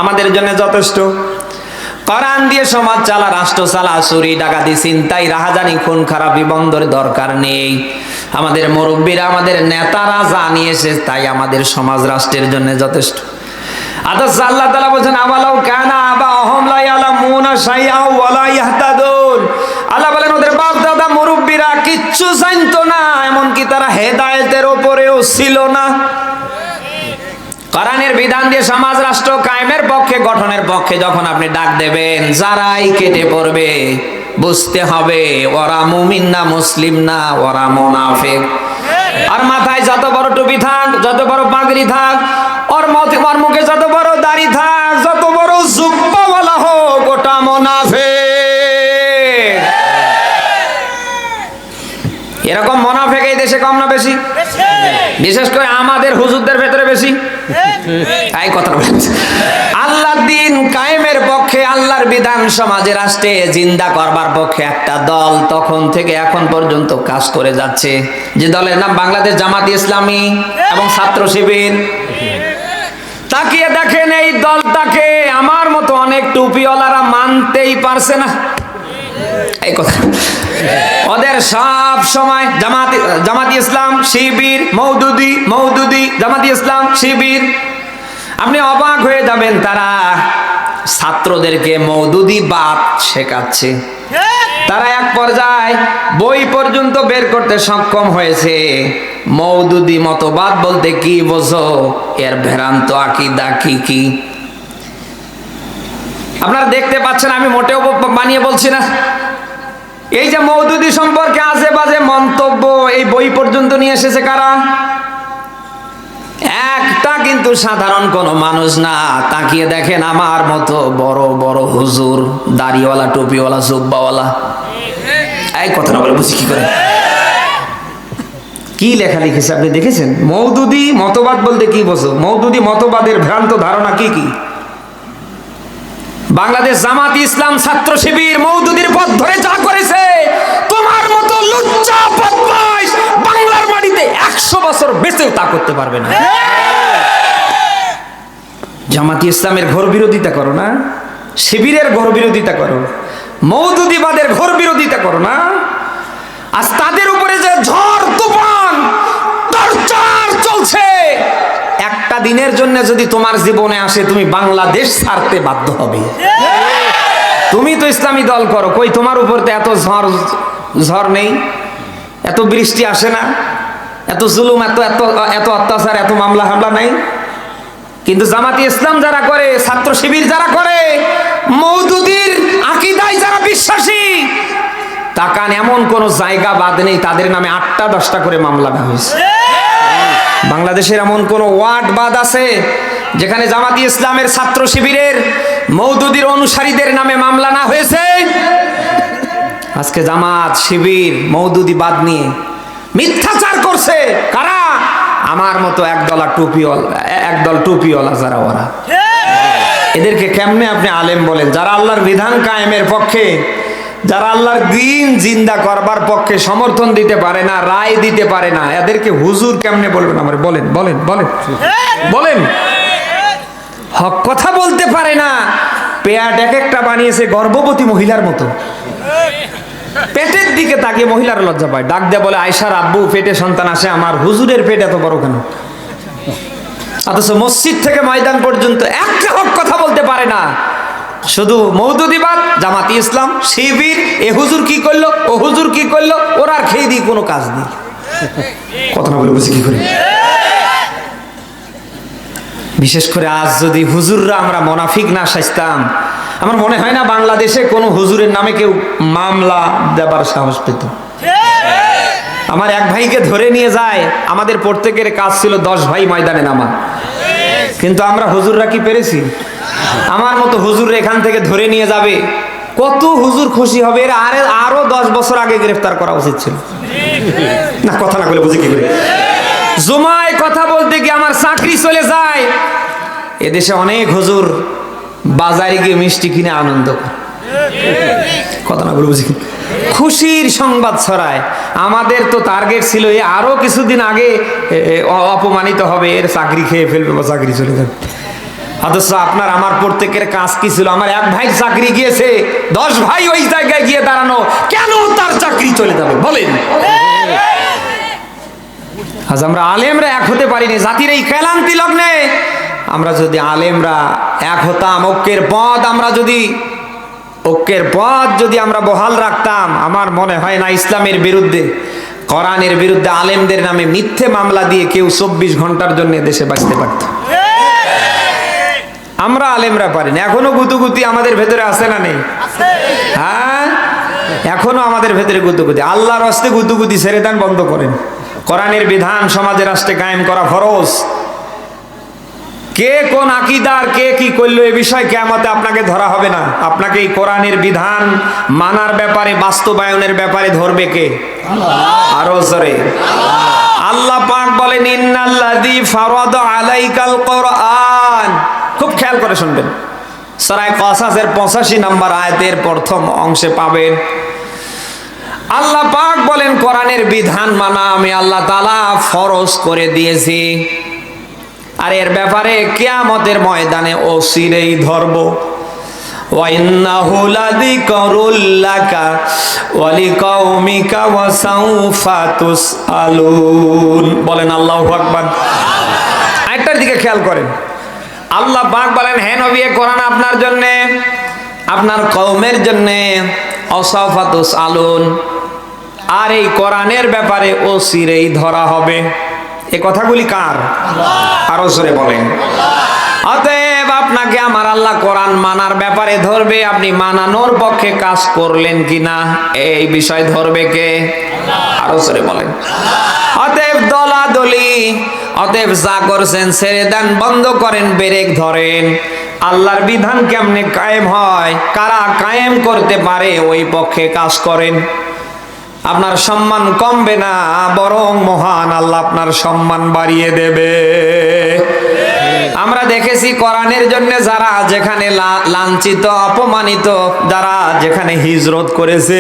আমাদের জন্য যথেষ্ট। কোরআন দিয়ে সমাজ চালা, রাষ্ট্র চালা, চুরি ডাকাতি চিন্তাই রাহাজানি খুন খারাপি বন্ধের দরকার নেই। আমাদের মুরব্বীরা, আমাদের নেতারা যা নিয়েছে তাই আমাদের সমাজ রাষ্ট্রের জন্য যথেষ্ট। অথচ আল্লাহ তাআলা বলেন, আওয়ালাউ কানা আবাহুম লা ইয়ালামুনা শাইআন ওয়া লা ইয়াহতাদুন। আল্লাহ বলেন ওদের বাপ দাদা মুরব্বীরা কিচ্ছু জানতো না, এমনকি তারা হেদায়েতের উপরেও ছিল না। কোরআনের বিধান দিয়ে সমাজ রাষ্ট্র কায়েমের পক্ষে, গঠনের পক্ষে যখন আপনি ডাক দেবেন, যারাই কেটে পড়বে বুঝতে হবে ওরা মুমিন না, মুসলিম না, ওরা মুনাফিক। আর মাথায় যত বড় টুপি থাক, যত বড় পাগড়ি থাক, ওর মুখে যত বড় দাড়ি থাক, যত বড় জুব্বাওয়ালা হোক, ওটা মুনাফিক। এরকম মুনাফিক এই দেশে কম না বেশি? বিশেষ করে আমাদের হুজুরদের ভেতরে বেশি। এই কথা বলছি, আল্লাহর দিন কায়েমের পক্ষে, আল্লাহর বিধান সমাজে রাষ্ট্রে জিন্দা করবার পক্ষে একটা দল তখন থেকে এখন পর্যন্ত কাজ করে যাচ্ছে, যে দলের নাম বাংলাদেশ জামাত ইসলামী এবং ছাত্র শিবির। তাকিয়ে দেখেন এই দলটাকে আমার মতো অনেক টুপিওয়ালারা মানতেই পারছে না। এই কথা ওদের সব সময় জামাত ইসলাম শিবির, মওদুদি জামাত ইসলাম শিবির। আপনি অবাক হয়ে যাবেন, তারা ছাত্রদেরকে মওদুদিবাদ শেখাচ্ছে। তারা এক পর্যায়ে বই পর্যন্ত বের করতে সক্ষম হয়েছে। মওদুদি মতবাদ বলতে কি বোঝো, এর ভ্রান্ত আকীদা কি কি আপনারা দেখতে পাচ্ছেন। আমি মোটেও বানিয়ে বলছি না। এই যে মওদুদি সম্পর্কে আজে বাজে মন্তব্য এই বই পর্যন্ত নিয়ে এসেছে কারা? এক একটা কিন্তু সাধারণ কোনো মানুষ না। তাকিয়ে দেখেন আমার মতো বড় বড় হুজুর, দাড়িওয়ালা, টুপিওয়ালা, জুব্বাওয়ালা। এই কথা না বলে বুঝি কি করে? কি লেখা লিখেছে আপনি দেখেছেন? মওদুদি মতবাদ বলতে কি বোঝো? মওদুদি মতবাদের ভ্রান্ত ধারণা কি কি? বাংলাদেশ জামাত ইসলাম ছাত্র শিবির মওদুদির পথ ধরে যা করেছে, তোমার মতো লুচ্চা বদমাইশ বাংলার মাটিতে 100 বছর বেঁচেও তা করতে পারবে না। জামাত ইসলামের ঘোর বিরোধিতা করো না, শিবিরের ঘোর বিরোধিতা করো, মওদুদিবাদের ঘোর বিরোধিতা করো না। আজ তাদের উপরে যে ঝড় তুফান টর্চার চলছে, একটা দিনের জন্য যদি তোমার জীবনে আসে, তুমি বাংলাদেশ ছাড়তে বাধ্য হবে। তুমি তো ইসলামী দল করো, কই তোমার উপর তো এত ঝড় নেই, এত বৃষ্টি আসে না, এত জুলুম, এত এত এত অত্যাচার, এত মামলা হামলা নাই। কিন্তু জামাতি ইসলাম যারা করে, ছাত্র শিবির যারা করে, মওদুদির আকীদায় যারা বিশ্বাসী, তাকান এমন কোন জায়গা বাদ নেই তাদের নামে 8টা 10টা করে মামলা হয়েছে। বাংলাদেশের এমন কোন ওয়ার্ড বাদ আছে যেখানে জামাতি ইসলামের ছাত্র শিবিরের মওদুদির অনুসারীদের নামে মামলা না হয়েছে? আজকে জামাত শিবির মওদুদি বাদ নিয়ে মিথ্যাচার করছে কারা? আমার মতো একদল টুপিওয়ালা যারা, ওরা। এদেরকে কেমনে আপনি আলেম বলেন? যারা আল্লাহর বিধান কায়েমের পক্ষে, যারা আল্লাহর দ্বীন জিন্দা করবার পক্ষে সমর্থন দিতে পারে না, রায় দিতে পারে না, এদেরকে হুজুর কেমনে বলবেন? আমার বলেন বলেন বলেন বলেন। হক কথা বলতে পারে না, পেট এক একটা বানিয়েছে গর্ভবতী মহিলার মতো। পেটের দিকে তাকিয়ে মহিলার লজ্জা পায়, ডাক দিয়ে বলে, আয়েশার আব্বু পেটে সন্তান আসে, আমার হুজুরের পেট এত বড় কেন? অথচ মসজিদ থেকে ময়দান পর্যন্ত একটা হক কথা বলতে পারে না। শুধু মওদুদিবাদ, জামাতি ইসলাম, শিবির, এ হুজুর কি করলো, ও হুজুর কি করলো, ওরা আর খেয়ে দিয়ে কোনো কাজ নেই। কথা না বলে বুঝি কি করে? বিশেষ করে আজ যদি হুজুররা আমরা মুনাফিক না সাজতাম, আমার মনে হয় না বাংলাদেশে কোনো হুজুরের নামে কেউ মামলা দেবার সাহস পেত। আমার এক ভাইকে ধরে নিয়ে যায়, আমাদের প্রত্যেকের কাজ ছিল 10 ভাই ময়দানে নামা, কিন্তু আমরা হুজুররা কি পেরেছি? আমার মতো হুজুর এখান থেকে ধরে নিয়ে যাবে, কত হুজুর খুশি হবে। এর আরো 10 বছর আগে গ্রেফতার করা উচিত ছিল না। কথা না বলে বুঝি কি করে? জুমায় কথা বলতে গিয়ে আমার চাকরি চলে যায়। এদেশে অনেক হুজুর বাজারে গিয়ে মিষ্টি কিনে আনন্দ করে, কথা না বলে বুঝি খুশির সংবাদ ছড়ায়। আমাদের তো টার্গেট ছিল আরো কিছুদিন আগে অপমানিত হবে, এর চাকরি খেয়ে ফেলবে বা চাকরি চলে যাবে। অথচ আপনার আমার প্রত্যেকের কাজ কি ছিল? আমার এক ভাই চাকরি গিয়েছে, 10 ভাই ওই জায়গায় গিয়ে দাঁড়ানো, কেন তার চাকরি চলে যাবে বলেন? আজ আমরা আলেমরা এক হতে পারিনি। জাতির এই ক্লান্তি লগ্নে আমরা যদি আলেমরা এক হতাম, ঐক্যের পথ যদি আমরা বহাল রাখতাম, আমার মনে হয় না ইসলামের বিরুদ্ধে, কোরআনের বিরুদ্ধে আলেমদের নামে মিথ্যে মামলা দিয়ে কেউ 24 ঘন্টার জন্য দেশে বাঁচতে পারত। আমরা আলেমরা পারি না। এখনো গুতুগুতি আমাদের ভেতরে আছে না নেই? হ্যাঁ, এখনো আমাদের ভেতরে গুতুগুতি। আল্লাহর রাস্তে গুতুগুতি ছেড়ে দেন, বন্ধ করেন। কোরআনের বিধান সমাজের রাষ্ট্রে কায়েম করা ফরজ। কে কোন আকীদার, কে কি করলো, এ বিষয় কিয়ামতে আপনাকে ধরা হবে না। আপনাকে এই কোরআনের বিধান মানার ব্যাপারে, বাস্তবায়নের ব্যাপারে ধরবে কে? আরো জোরে আল্লাহ পাক বলেন, ইন্নাল্লাযী ফারাদা আলাইকাল কোরআন। খুব খেয়াল করে শুনবেন, সূরা কসাসের 85 নম্বর আয়াতের প্রথম অংশে পাবেন। আল্লাহ পাক বলেন, কোরআনের বিধান মানা আমি আল্লাহ তাআলা ফরজ করে দিয়েছি, আর এর ব্যাপারে কিয়ামতের ময়দানে অচিরেই ধরব। ওয়া ইন্নাহু লাযিকরুল লাকা ওয়া লিকাওমিকা ওয়া সাউফা তুসআলুন। বলেন আল্লাহু আকবার। আয়াতটার দিকে খেয়াল করেন। আল্লাহ পাক বলেন, হে নবী, কোরআন আপনার জন্য, আপনার কওমের জন্য, ওয়াসাউফা তুসআলুন, আর এই কোরআনের ব্যাপারে অচিরেই ধরা হবে। এই কথাগুলি কার? আরো জোরে বলেন। অতএব আপনাকে আমার আল্লাহ কোরআন মানার ব্যাপারে ধরবে, আপনি মানানোর পক্ষে কাজ করলেন কিনা এই বিষয় ধরবে কে? আরো জোরে বলেন। অতএব দলাদলি, অতএব যা করছেন ছেড়ে দেন, বন্ধ করেন, ব্রেক ধরেন। আল্লাহর বিধান কেমনে কায়েম হয়, কারা কায়েম করতে পারে, ওই পক্ষে কাজ করেন। আপনার সম্মান কমবে না, বরং মহান আল্লাহ আপনার সম্মান বাড়িয়ে দেবে। আমরা দেখেছি কোরআনের জন্য যারা যেখানে লাঞ্ছিত, অপমানিত, যারা যেখানে হিজরত করেছে,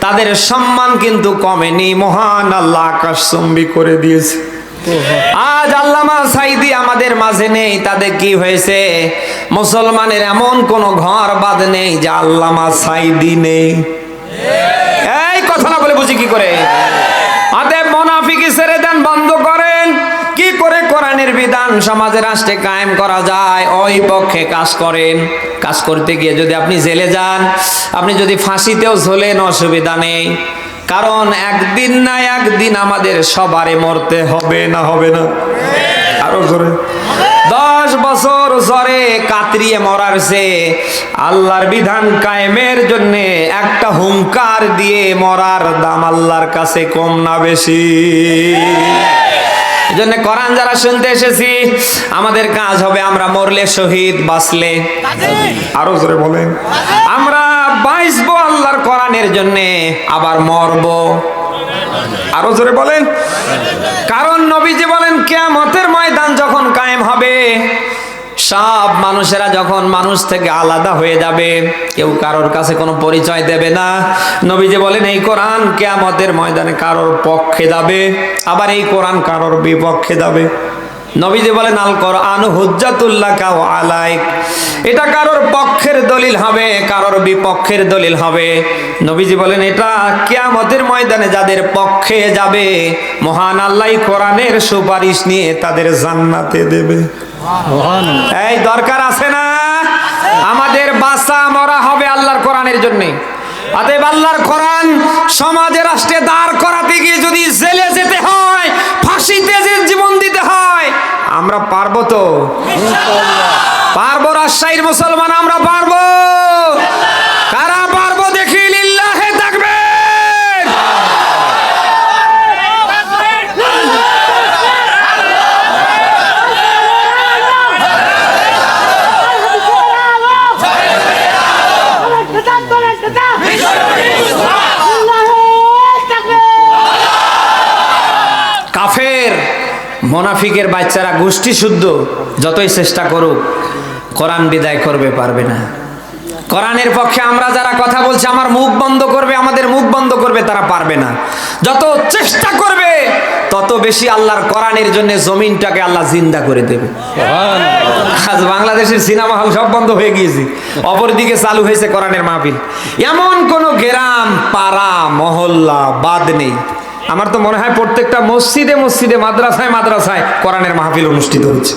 তাদের সম্মান কিন্তু কমেনি, মহান আল্লাহ আকাশচুম্বী করে দিয়েছে। আজ আল্লামা সাঈদী আমাদের মাঝে নেই, তাদের কি হয়েছে? মুসলমানের এমন কোন ঘর বাদ নেই যে আল্লামা সাঈদী নেই। এই কথা না বলে বুঝি কি করে? অতএব মুনাফিকি ছেড়ে দেন, বন্ধ করেন। কি করে কোরআনের বিধান সমাজে রাষ্ট্রে কায়েম করা যায়, ওই পক্ষে কাজ করেন। কাজ করতে গিয়ে যদি আপনি জেলে যান, আপনি যদি ফাঁসিতেও ঝোলেন, অসুবিধা নেই, কারণ একদিন না একদিন আমাদের সবারে মরতে হবে, না হবে না? আরো জোরে। 10 বছর জ্বরে কাতরিয়ে মরার চেয়ে আল্লাহর বিধান কায়েমের জন্য একটা হুঙ্কার দিয়ে মরার দাম আল্লাহর কাছে কম না বেশি? এজন্য কোরআন যারা শুনতে এসেছি, আমাদের কাজ হবে আমরা মরলে শহীদ, বাঁচলে আরো জোরে বলেন, আমরা বাঁচবো আল্লাহর কোরআনের জন্য, আবার মরবো আরো জোরে বলেন। কারণ নবীজি বলেন কিয়ামতের ময়দান যখন কায়েম হবে, সব মানুষেরা যখন মানুষ থেকে আলাদা হয়ে যাবে, কেউ কারোর কাছে কোনো পরিচয় দেবে না। নবীজি বলেন এই কোরআন কিয়ামতের ময়দানে কারোর পক্ষে যাবে, আবার এই কোরআন কারোর বিপক্ষে যাবে। নবীজি বলেন আল কোরআন হুজ্জাতুল লাকা ওয়া আলাইক, এটা কারোর পক্ষের দলিল হবে, কারোর বিপক্ষের দলিল হবে। নবীজি বলেন এটা কিয়ামতের ময়দানে যাদের পক্ষে যাবে, মহান আল্লাহ কোরআনের সুপারিশ নিয়ে তাদের জান্নাতে দেবে। এই দরকার আছে না? আমাদের বাঁচা মরা হবে আল্লাহর কোরআনের জন্য। অতএব আল্লাহর কোরআন সমাজে রাষ্ট্রে দাঁড় করাতে গিয়ে যদি জেলে যেতে হয়, ফাঁসিতে যে জীবন দিতে হয়, আমরা পারবো তো? পারবো। রাজশাহীর মুসলমান আমরা পারবো। কারা পারবো দেখি লিল্লাহে তাকবীর। কাফের মুনাফিকের বাচ্চারা গোষ্ঠী শুদ্ধ যতই চেষ্টা করুক, কোরআন বিদায় করবে পারবে না। কোরআনের পক্ষে আমরা যারা কথা বলছি, আমার মুখ বন্ধ করবে, আমাদের মুখ বন্ধ করবে, তারা পারবে না। যত চেষ্টা করবে তত বেশি আল্লাহর কোরআনের জন্য জমিনটাকে আল্লাহ জিন্দা করে দেবে। আজ বাংলাদেশের সিনেমা হল সব বন্ধ হয়ে গিয়েছে, অপরদিকে চালু হয়েছে কোরআনের মাহফিল। এমন কোন গ্রাম, পাড়া, মহল্লা বাদ নেই। আমার তো মনে হয় প্রত্যেকটা মসজিদে মসজিদে, মাদ্রাসায় মাদ্রাসায় কোরআনের মাহফিল অনুষ্ঠিত হচ্ছে।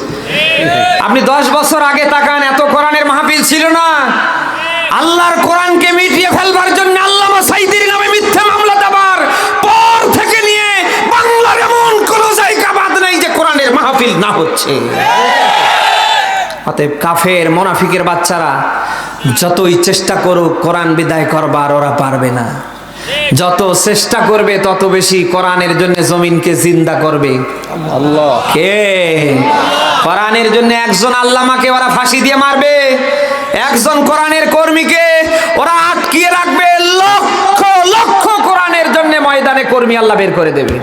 আপনি 10 বছর আগে তাকান, এত কোরআনের মাহফিল ছিল না। আল্লাহর কোরআনকে মিটিয়ে ফেলবার জন্য আল্লামা সাঈদীর নামে মিথ্যা মামলা দেবার পর থেকে নিয়ে বাংলার এমন কোন জায়গা বাদ নেই যে কোরআনের মাহফিল না হচ্ছে। অতএব কাফের মুনাফিকের বাচ্চারা যতই চেষ্টা করুক কোরআন বিদায় করবার, ওরা পারবে না। যত চেষ্টা করবে তত বেশি কোরআনের জন্য জমিনকে জিন্দা করবে আল্লাহ। কে? কোরআনের জন্য একজন আল্লামাকে ওরা ফাঁসি দিয়ে মারবে, একজন কোরআনের কর্মীকে ওরা আটকিয়ে রাখবে, লক্ষ লক্ষ কোরআনের জন্য ময়দানে কর্মী আল্লাহ বের করে দেবে।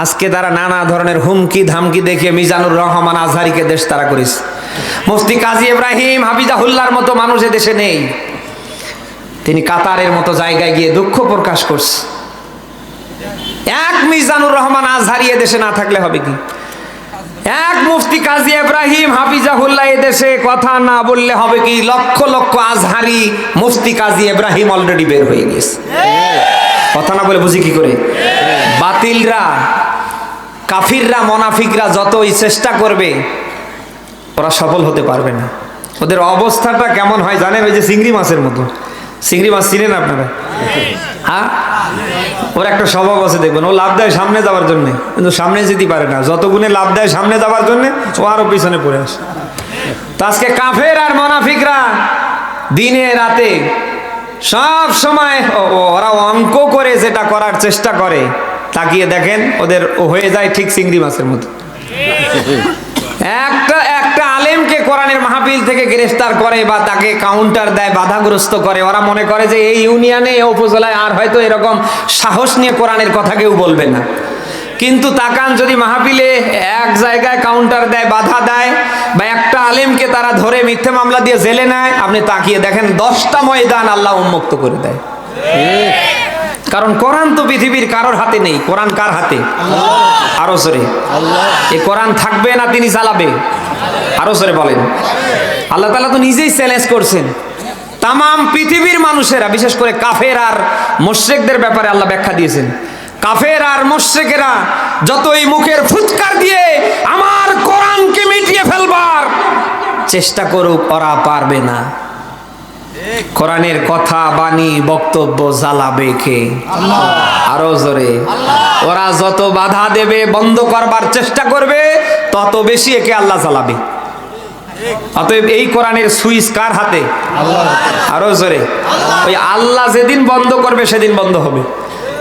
আজকে তারা নানা ধরনের হুমকি ধামকি দেখে মিজানুর রহমান আজহারিকে দেশ তারা করেছে। মুফতি কাজী ইব্রাহিম হাফিজাহুল্লাহর মতো মানুষ দেশে নেই। তিনি কাতারের মতো জায়গায় গিয়ে দুঃখ প্রকাশ করছে। এক মিজানুর রহমান আজহারি দেশে না থাকলে হবে কি? এক মুফতি কাজী ইব্রাহিম হাফিজাহুল্লাহ দেশে কথা না বললে হবে কি? লক্ষ লক্ষ আজহারি মুফতি কাজী ইব্রাহিম অলরেডি বের হয়ে গেছে। কথা না বলে বুঝি কি করে? বাতিলরা, কাফিররা, মুনাফিকরা যতই চেষ্টা করবে ওরা সফল হতে পারবে না। ওদের অবস্থাটা কেমন হয় জানেন? ওই যে চিংড়ি মাছের মতো। চিংড়ি মাছ চিনেন আপনারা? হ্যাঁ, ওর একটা স্বভাব আছে, দেখবেন ও লাভ দেয় সামনে যাওয়ার জন্য, কিন্তু সামনে যেতে পারে না। যত গুণে লাভ দেয় সামনে যাওয়ার জন্য, ও আরো পিছনে পড়ে আসে। তো আজকে কাফের আর মুনাফিকরা দিনে রাতে সব সময় ওরা অঙ্ক করে যেটা করার চেষ্টা করে, তাকিয়ে দেখেন ওদের হয়ে যায় ঠিক চিংড়ি মাছের মতো। একটা আলেমকে কোরআনের মাহফিল থেকে গ্রেফতার করে বা তাকে কাউন্টার দেয়, বাধাগ্রস্ত করে, ওরা মনে করে যে এই ইউনিয়নে উপজেলায় আর হয়তো এরকম সাহস নিয়ে কোরআনের কথা কেউ বলবে না। কিন্তু তাকান, যদি মাহফিলে এক জায়গায় কাউন্টার দেয়, বাধা দেয়, বা একটা আলেমকে তারা ধরে মিথ্যে মামলা দিয়ে জেলে নেয়, আপনি তাকিয়ে দেখেন 10টা ময়দান আল্লাহ উন্মুক্ত করে দেয়। কারণ কোরআন তো পৃথিবীর কারোর হাতে নেই। কোরআন কার হাতে? আরো জোরে। এই কোরআন থাকবে না তিনি চালাবে? আরো জোরে বলেন। আল্লাহ তাআলা তো নিজেই চ্যালেঞ্জ করছেন। তাম পৃথিবীর মানুষেরা, বিশেষ করে কাফের আর মুশরিকদের ব্যাপারে আল্লাহ ব্যাখ্যা দিয়েছেন। কাফের আর মুশরিকেরা যতই মুখের ফুৎকার দিয়ে আমার কোরআনকে মিটিয়ে ফেলবার চেষ্টা করুক, ওরা পারবে না। কোরআনের কথা, বাণী, বক্তব্য জ্বালাবে কে? আরো জোরে। ওরা যত বাধা দেবে, বন্ধ করবার চেষ্টা করবে, তত বেশি একে আল্লাহ জ্বালাবে। অতএব এই কোরআনের সুইচ কার হাতে? আরো জোরে। ওই আল্লাহ যেদিন বন্ধ করবে সেদিন বন্ধ হবে।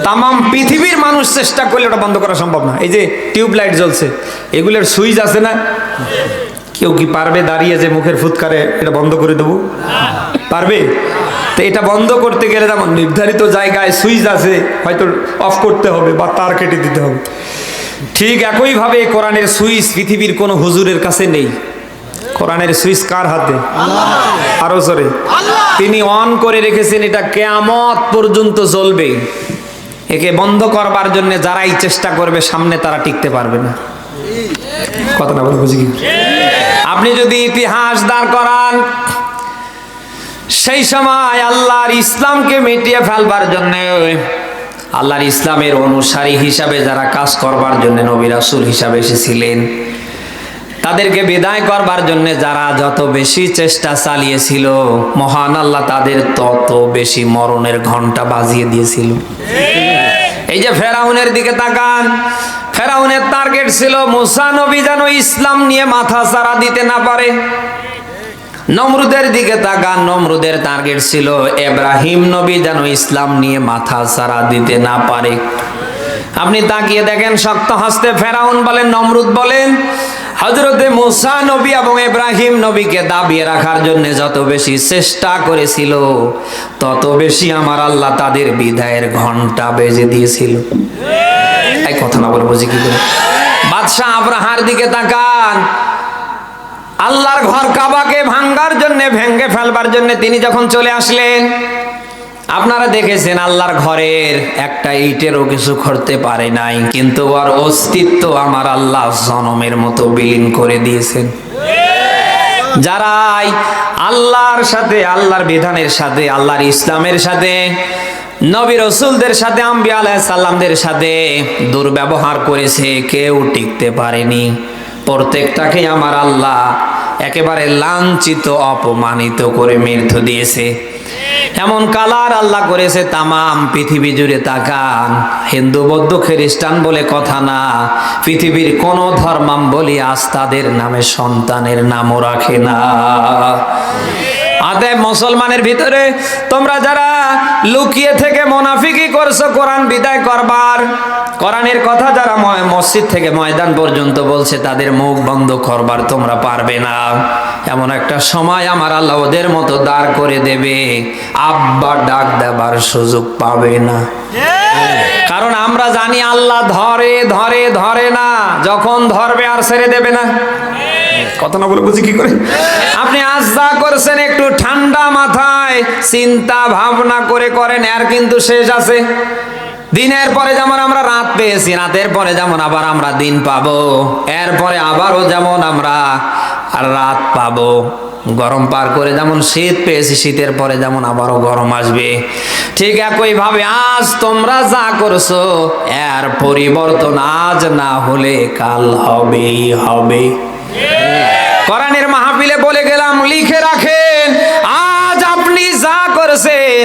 তাম পৃথিবীর মানুষ চেষ্টা করলে ওটা বন্ধ করা সম্ভব না। এই যে টিউবলাইট জ্বলছে, এগুলোর সুইচ আছে না? কেউ কি পারবে দাঁড়িয়ে যে মুখের ফুৎকারে এটা বন্ধ করে দেবো? পারবে? তো এটা বন্ধ করতে গেলে যেমন নির্ধারিত জায়গায় সুইচ আছে, হয়তো অফ করতে হবে বা তার কেটে দিতে হবে, ঠিক একইভাবে কোরআনের সুইচ পৃথিবীর কোনো হুজুরের কাছে নেই। কোরআনের সুইচ কার হাতে? আরো জোরে। তিনি অন করে রেখেছেন, এটা কিয়ামত পর্যন্ত জ্বলবে। একে বন্ধ করবার জন্য যারাই চেষ্টা করবে সামনে, তারা টিকতে পারবে না। কথা না বলে বুঝি কি? আপনি যদি ইতিহাস দাঁড় করান, সেই সময় আল্লাহর ইসলামকে মিটিয়ে ফেলবার জন্য, আল্লাহর ইসলামের অনুসারী হিসাবে যারা কাজ করবার জন্য নবী রাসূল হিসাবে এসেছিলেন, তাদেরকে বিদায় করবার জন্য যারা যত বেশি চেষ্টা চালিয়েছিল, মহান আল্লাহ তাদের তত বেশি মরণের ঘন্টা বাজিয়ে দিয়েছিল। এই যে ফেরাউনের দিকে তাকান, ফেরাউনের টার্গেট ছিল মুসা নবী যেন ইসলাম নিয়ে মাথা চাড়া দিতে না পারে। নমরুদের দিকে তাকান, নমরুদের টার্গেট ছিল ইব্রাহিম নবী যেন ইসলাম নিয়ে মাথা চাড়া দিতে না পারে। আপনি তাকিয়ে দেখেন, শক্ত হস্তে ফেরাউন বলেন, নমরুদ বলেন, হযরতে মুসা নবী এবং ইব্রাহিম নবীকে দাবিয়ে রাখার জন্য যত বেশি চেষ্টা করেছিল, তত বেশি আমার আল্লাহ তাদের বিদায়ের ঘন্টা বেজে দিয়েছিল। এই কথা না বলে বুঝি কি করে? বাদশাহ আব্রাহার দিকে তাকান, আল্লাহর ঘর কাবাকে ভাঙার জন্য, ভেঙে ফেলবার জন্য তিনি যখন চলে আসলেন, আপনারা দেখেছেন আল্লাহর ঘরের একটা ইটেরও কিছু করতে পারে নাই, কিন্তু ওর অস্তিত্ব আমার আল্লাহ জনমের মতো বিলীন করে দিয়েছেন। যারাই আল্লাহর সাথে, আল্লাহর বিধানের সাথে, আল্লাহর ইসলামের সাথে, নবী রাসূলদের সাথে, আম্বিয়া আলাইহিস সালামদের সাথে দুর্ব্যবহার করেছে, কেউ টিকতে পারেনি। প্রত্যেকটাকে আমার আল্লাহ একেবারে লাঞ্ছিত, অপমানিত করে মৃত্যু দিয়েছে। এমন কালার আল্লাহ করেছে তামাম পৃথিবী জুড়ে। তাকান, হিন্দু, বৌদ্ধ, খ্রিস্টান বলে কথা না, পৃথিবীর কোন ধর্মাবলম্বী আজ তাদের নামে সন্তানের নামও রাখে না। অতএব মুসলমানের ভিতরে তোমরা যারা লুকিয়ে থেকে মুনাফিকি করছো কোরআন বিদায় করবার, কোরআনের কথা যারা মসজিদ থেকে ময়দান পর্যন্ত বলছে, তাদের মুখ বন্ধ করবার তোমরা পারবে না। এমন একটা সময় আমার আল্লাহ ওদের মতো দাঁড় করে দেবে, আব্বা ডাক দেবার সুযোগ পাবে না। কারণ আমরা জানি আল্লাহ ধরে ধরে ধরে না, যখন ধরবে আর ছেড়ে দেবে না। কথা না বলে বুঝি কি করে? আপনি আজ যা করছেন একটু ঠান্ডা মাথায় চিন্তা ভাবনা করে করেন, এর কিন্তু শেষ আছে। দিনের পরে যেমন আমরা রাত পেয়েছি, রাতের পরে যেমন আবার আমরা দিন পাবো, এরপরে আবারও যেমন আমরা রাত পাবো। গরম পার করে যেমন শীত পেয়েছি, শীতের পরে যেমন আবারও গরম আসবে, ঠিক একই ভাবে আজ তোমরা যা করছো এর পরিবর্তন আজ না হলে কাল হবেই হবে। কোরআনের মাহফিলে বলে গেলাম, লিখে রাখেন, আজ আপনি যা করেছেন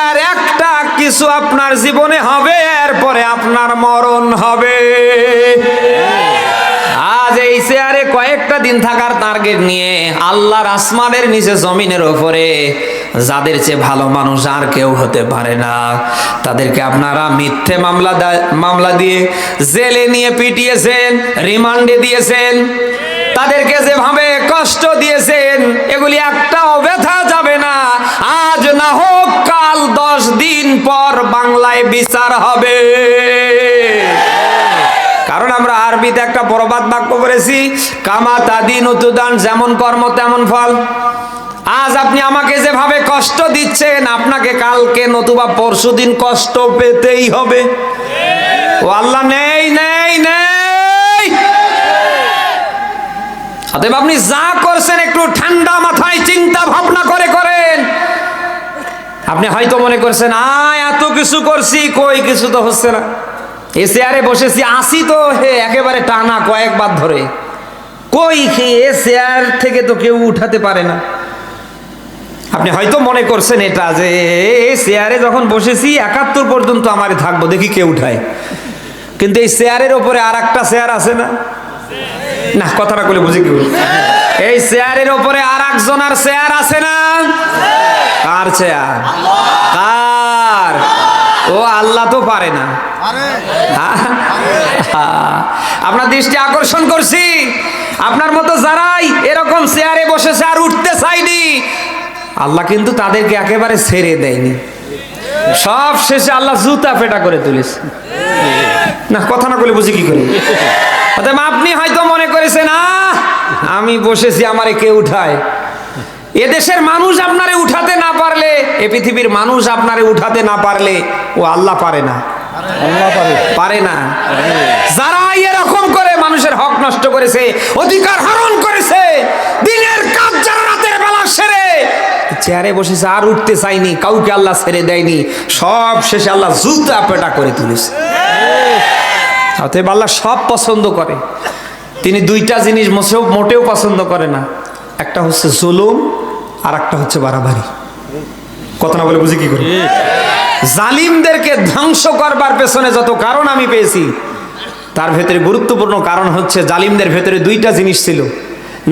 এর একটা কিছু আপনার জীবনে হবে, এরপরে আপনার মরণ হবে। আজ এই চেয়ারে কয়েকটা দিন থাকার টার্গেট নিয়ে আল্লাহর আসমানের নিচে জমিনের উপরে যাদের চেয়ে ভালো মানুষ আর কেউ হতে পারে না। তাদেরকে আপনারা মিথ্যে মামলা দিয়ে জেলে নিয়ে পিটিয়েছেন, রিমান্ডে দিয়েছেন, তাদেরকে যেভাবে কষ্ট দিয়েছেন এগুলি একটাও ব্যথা যাবে না। আজ না হোক কাল 10 দিন পর বাংলায় বিচার হবে। কারণ আমরা আরবিতে একটা প্রবাদ বাক্য করেছি, কামা তাদিন উতুদান, যেমন কর্ম তেমন ফল। আজ আপনি আমাকে যেভাবে কষ্ট দিচ্ছেন, আপনাকে কালকে নতুবা পরশুদিন কষ্ট পেতেই হবে। ও আল্লাহ, নেই নেই নেই। অতএব আপনি যা করছেন একটু ঠান্ডা মাথায় চিন্তা ভাবনা করে করেন। আপনি হয়তো মনে করছেন এত কিছু করছি, কই কিছু তো হচ্ছে না। এ চেয়ারে বসেছি, আসি তো একেবারে টানা কয়েকবার ধরে, কই এ চেয়ার থেকে তো কেউ উঠাতে পারে না। আপনি হয়তো মনে করছেন এটা যে এই চেয়ারে যখন বসেছি 71 পর্যন্ত আমারে থাকবো, দেখি কে উঠায়। কিন্তু এই চেয়ারের ওপরে আর একটা চেয়ার আছে না? না, কথাটা বলে বুঝে কি? এই চেয়ারের ওপরে আর একজনের চেয়ার আছে না? কার চেয়ার? কার? ও আল্লাহ তো পারে না। আপনার দৃষ্টি আকর্ষণ করছি, আপনার মতো যারাই এরকম চেয়ারে বসেছে আর উঠতে চাইনি, আল্লাহ কিন্তু তাদেরকে একেবারে ছেড়ে দেয়নি। সব শেষে আল্লাহ জুতা পেটা করে তুলেছে। না, কথা না বলে বুঝি কি করে? আপনি হয়তো মনে করেছেন আমি বসেছি, আমারে কে উঠায়। এদেশের মানুষ আপনারে উঠাতে না পারলে, এ পৃথিবীর মানুষ আপনারে উঠাতে না পারলে, ও আল্লাহ পারে না? পারে না। যারা এরকম করে মানুষের হক নষ্ট করেছে, অধিকার হরণ করেছে, দিনের কাজ যারা রাতের বেলা সেরে চেয়ারে বসেছে আর উঠতে চাইনি, কাউকে আল্লাহ ছেড়ে দেয়নি, সব শেষে আল্লাহ জুতা পেটা করে তুলেছে। অতএব আল্লাহ সব পছন্দ করে। তিনি দুইটা জিনিস মোটেও পছন্দ করে না, একটা হচ্ছে জুলুম আর একটা হচ্ছে বাড়াবাড়ি। কথা না বলে বুঝি কি করে? জালিমদেরকে ধ্বংস করবার পেছনে যত কারণ আমি পেয়েছি, তার ভেতরে গুরুত্বপূর্ণ কারণ হচ্ছে জালিমদের ভেতরে দুইটা জিনিস ছিল।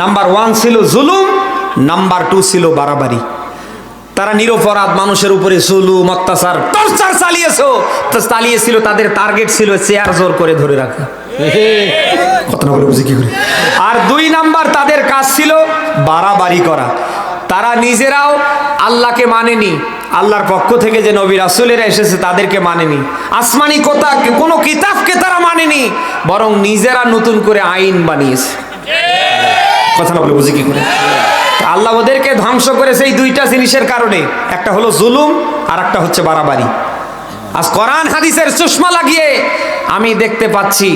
নাম্বার 1 ছিল জুলুম, নাম্বার 2 ছিল বাড়াবাড়ি। তারা নিরপরাধ মানুষের উপরে জুলুম, অত্যাচার, টর্চার চালিয়েছিল। তাদের টার্গেট ছিল চেয়ার জোর করে ধরে রাখা। কথা না বলে বুঝি কি করে? আর 2 নাম্বার তাদের কাজ ছিল বাড়াবাড়ি করা। তারা নিজেরাও আল্লাহকে মানেনি, আল্লাহর পক্ষ থেকে যে নবী রাসূলেরা এসেছে তাদেরকে মানেনি, আসমানি কোনো কিতাবকে তারা মানেনি, বরং নিজেরা নতুন করে আইন বানিয়েছে। কথা না বলে বুঝি কি করে? আল্লাহ ওদেরকে ধ্বংস করেছে এই দুইটা জিনিসের কারণে, একটা হলো জুলুম আর একটা হচ্ছে বাড়াবাড়ি। আজ কোরআন হাদিসের চশমা লাগিয়ে আমি দেখতে পাচ্ছি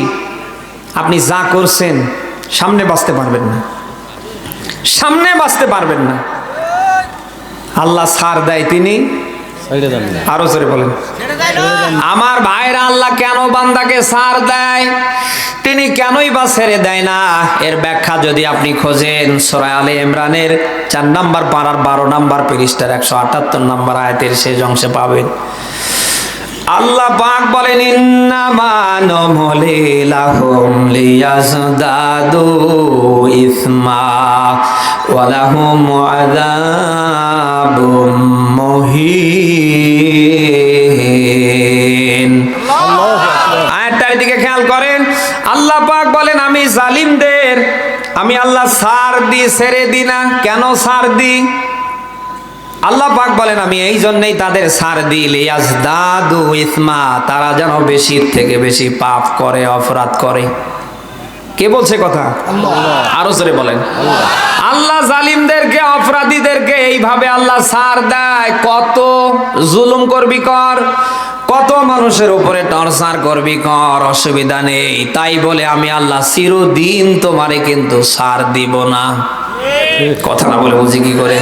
আপনি যা করছেন সামনে বাঁচতে পারবেন না, সামনে বাঁচতে পারবেন না। আল্লাহ ছাড় দেয়, তিনি আরো জোরে বলেন। আমার ভাইরা, আল্লাহ কেন বান্দাকে ছাড় দেয়, তিনি কেনই বা ছেড়ে দেয় না, এর ব্যাখ্যা যদি আপনি খোঁজেন সূরা আলে ইমরানের 4 নম্বর পারার 12 নম্বর পৃষ্ঠার 178 নম্বর আয়াতের শেষ অংশে পাবেন। আল্লাহ পাক বলেন, ইন্নামা নুমলিলাহুম লিয়াজদাদু ইসমা ওয়া লাহুম আযাবুম মুহিন। আয়াতটার দিকে খেয়াল করেন। আল্লাহ পাক বলেন, আমি জালিমদের আমি আল্লাহ ছাড় দিই, ছেড়ে দিই না। কেন ছাড় দিই? আল্লাহ পাক বলেন, আমি এই জন্যই তাদের ছাড় দিই, লিয়াজদাদু ইসমা, তারা যেন বেশি থেকে বেশি পাপ করে, অপরাধ করে। কে বলছে কথা? আরো জোরে বলেন। আল্লাহ জালিমদেরকে, অপরাধীদেরকে এইভাবে আল্লাহ ছাড় দেয়। কত জুলুম করবি কর, কত মানুষের উপরে টর্চার করবি কর, অসুবিধা নেই। তাই বলে আমি আল্লাহ চিরদিন তোমারে কিন্তু ছাড় দিব না। কথা না বলে বুঝি কি করে?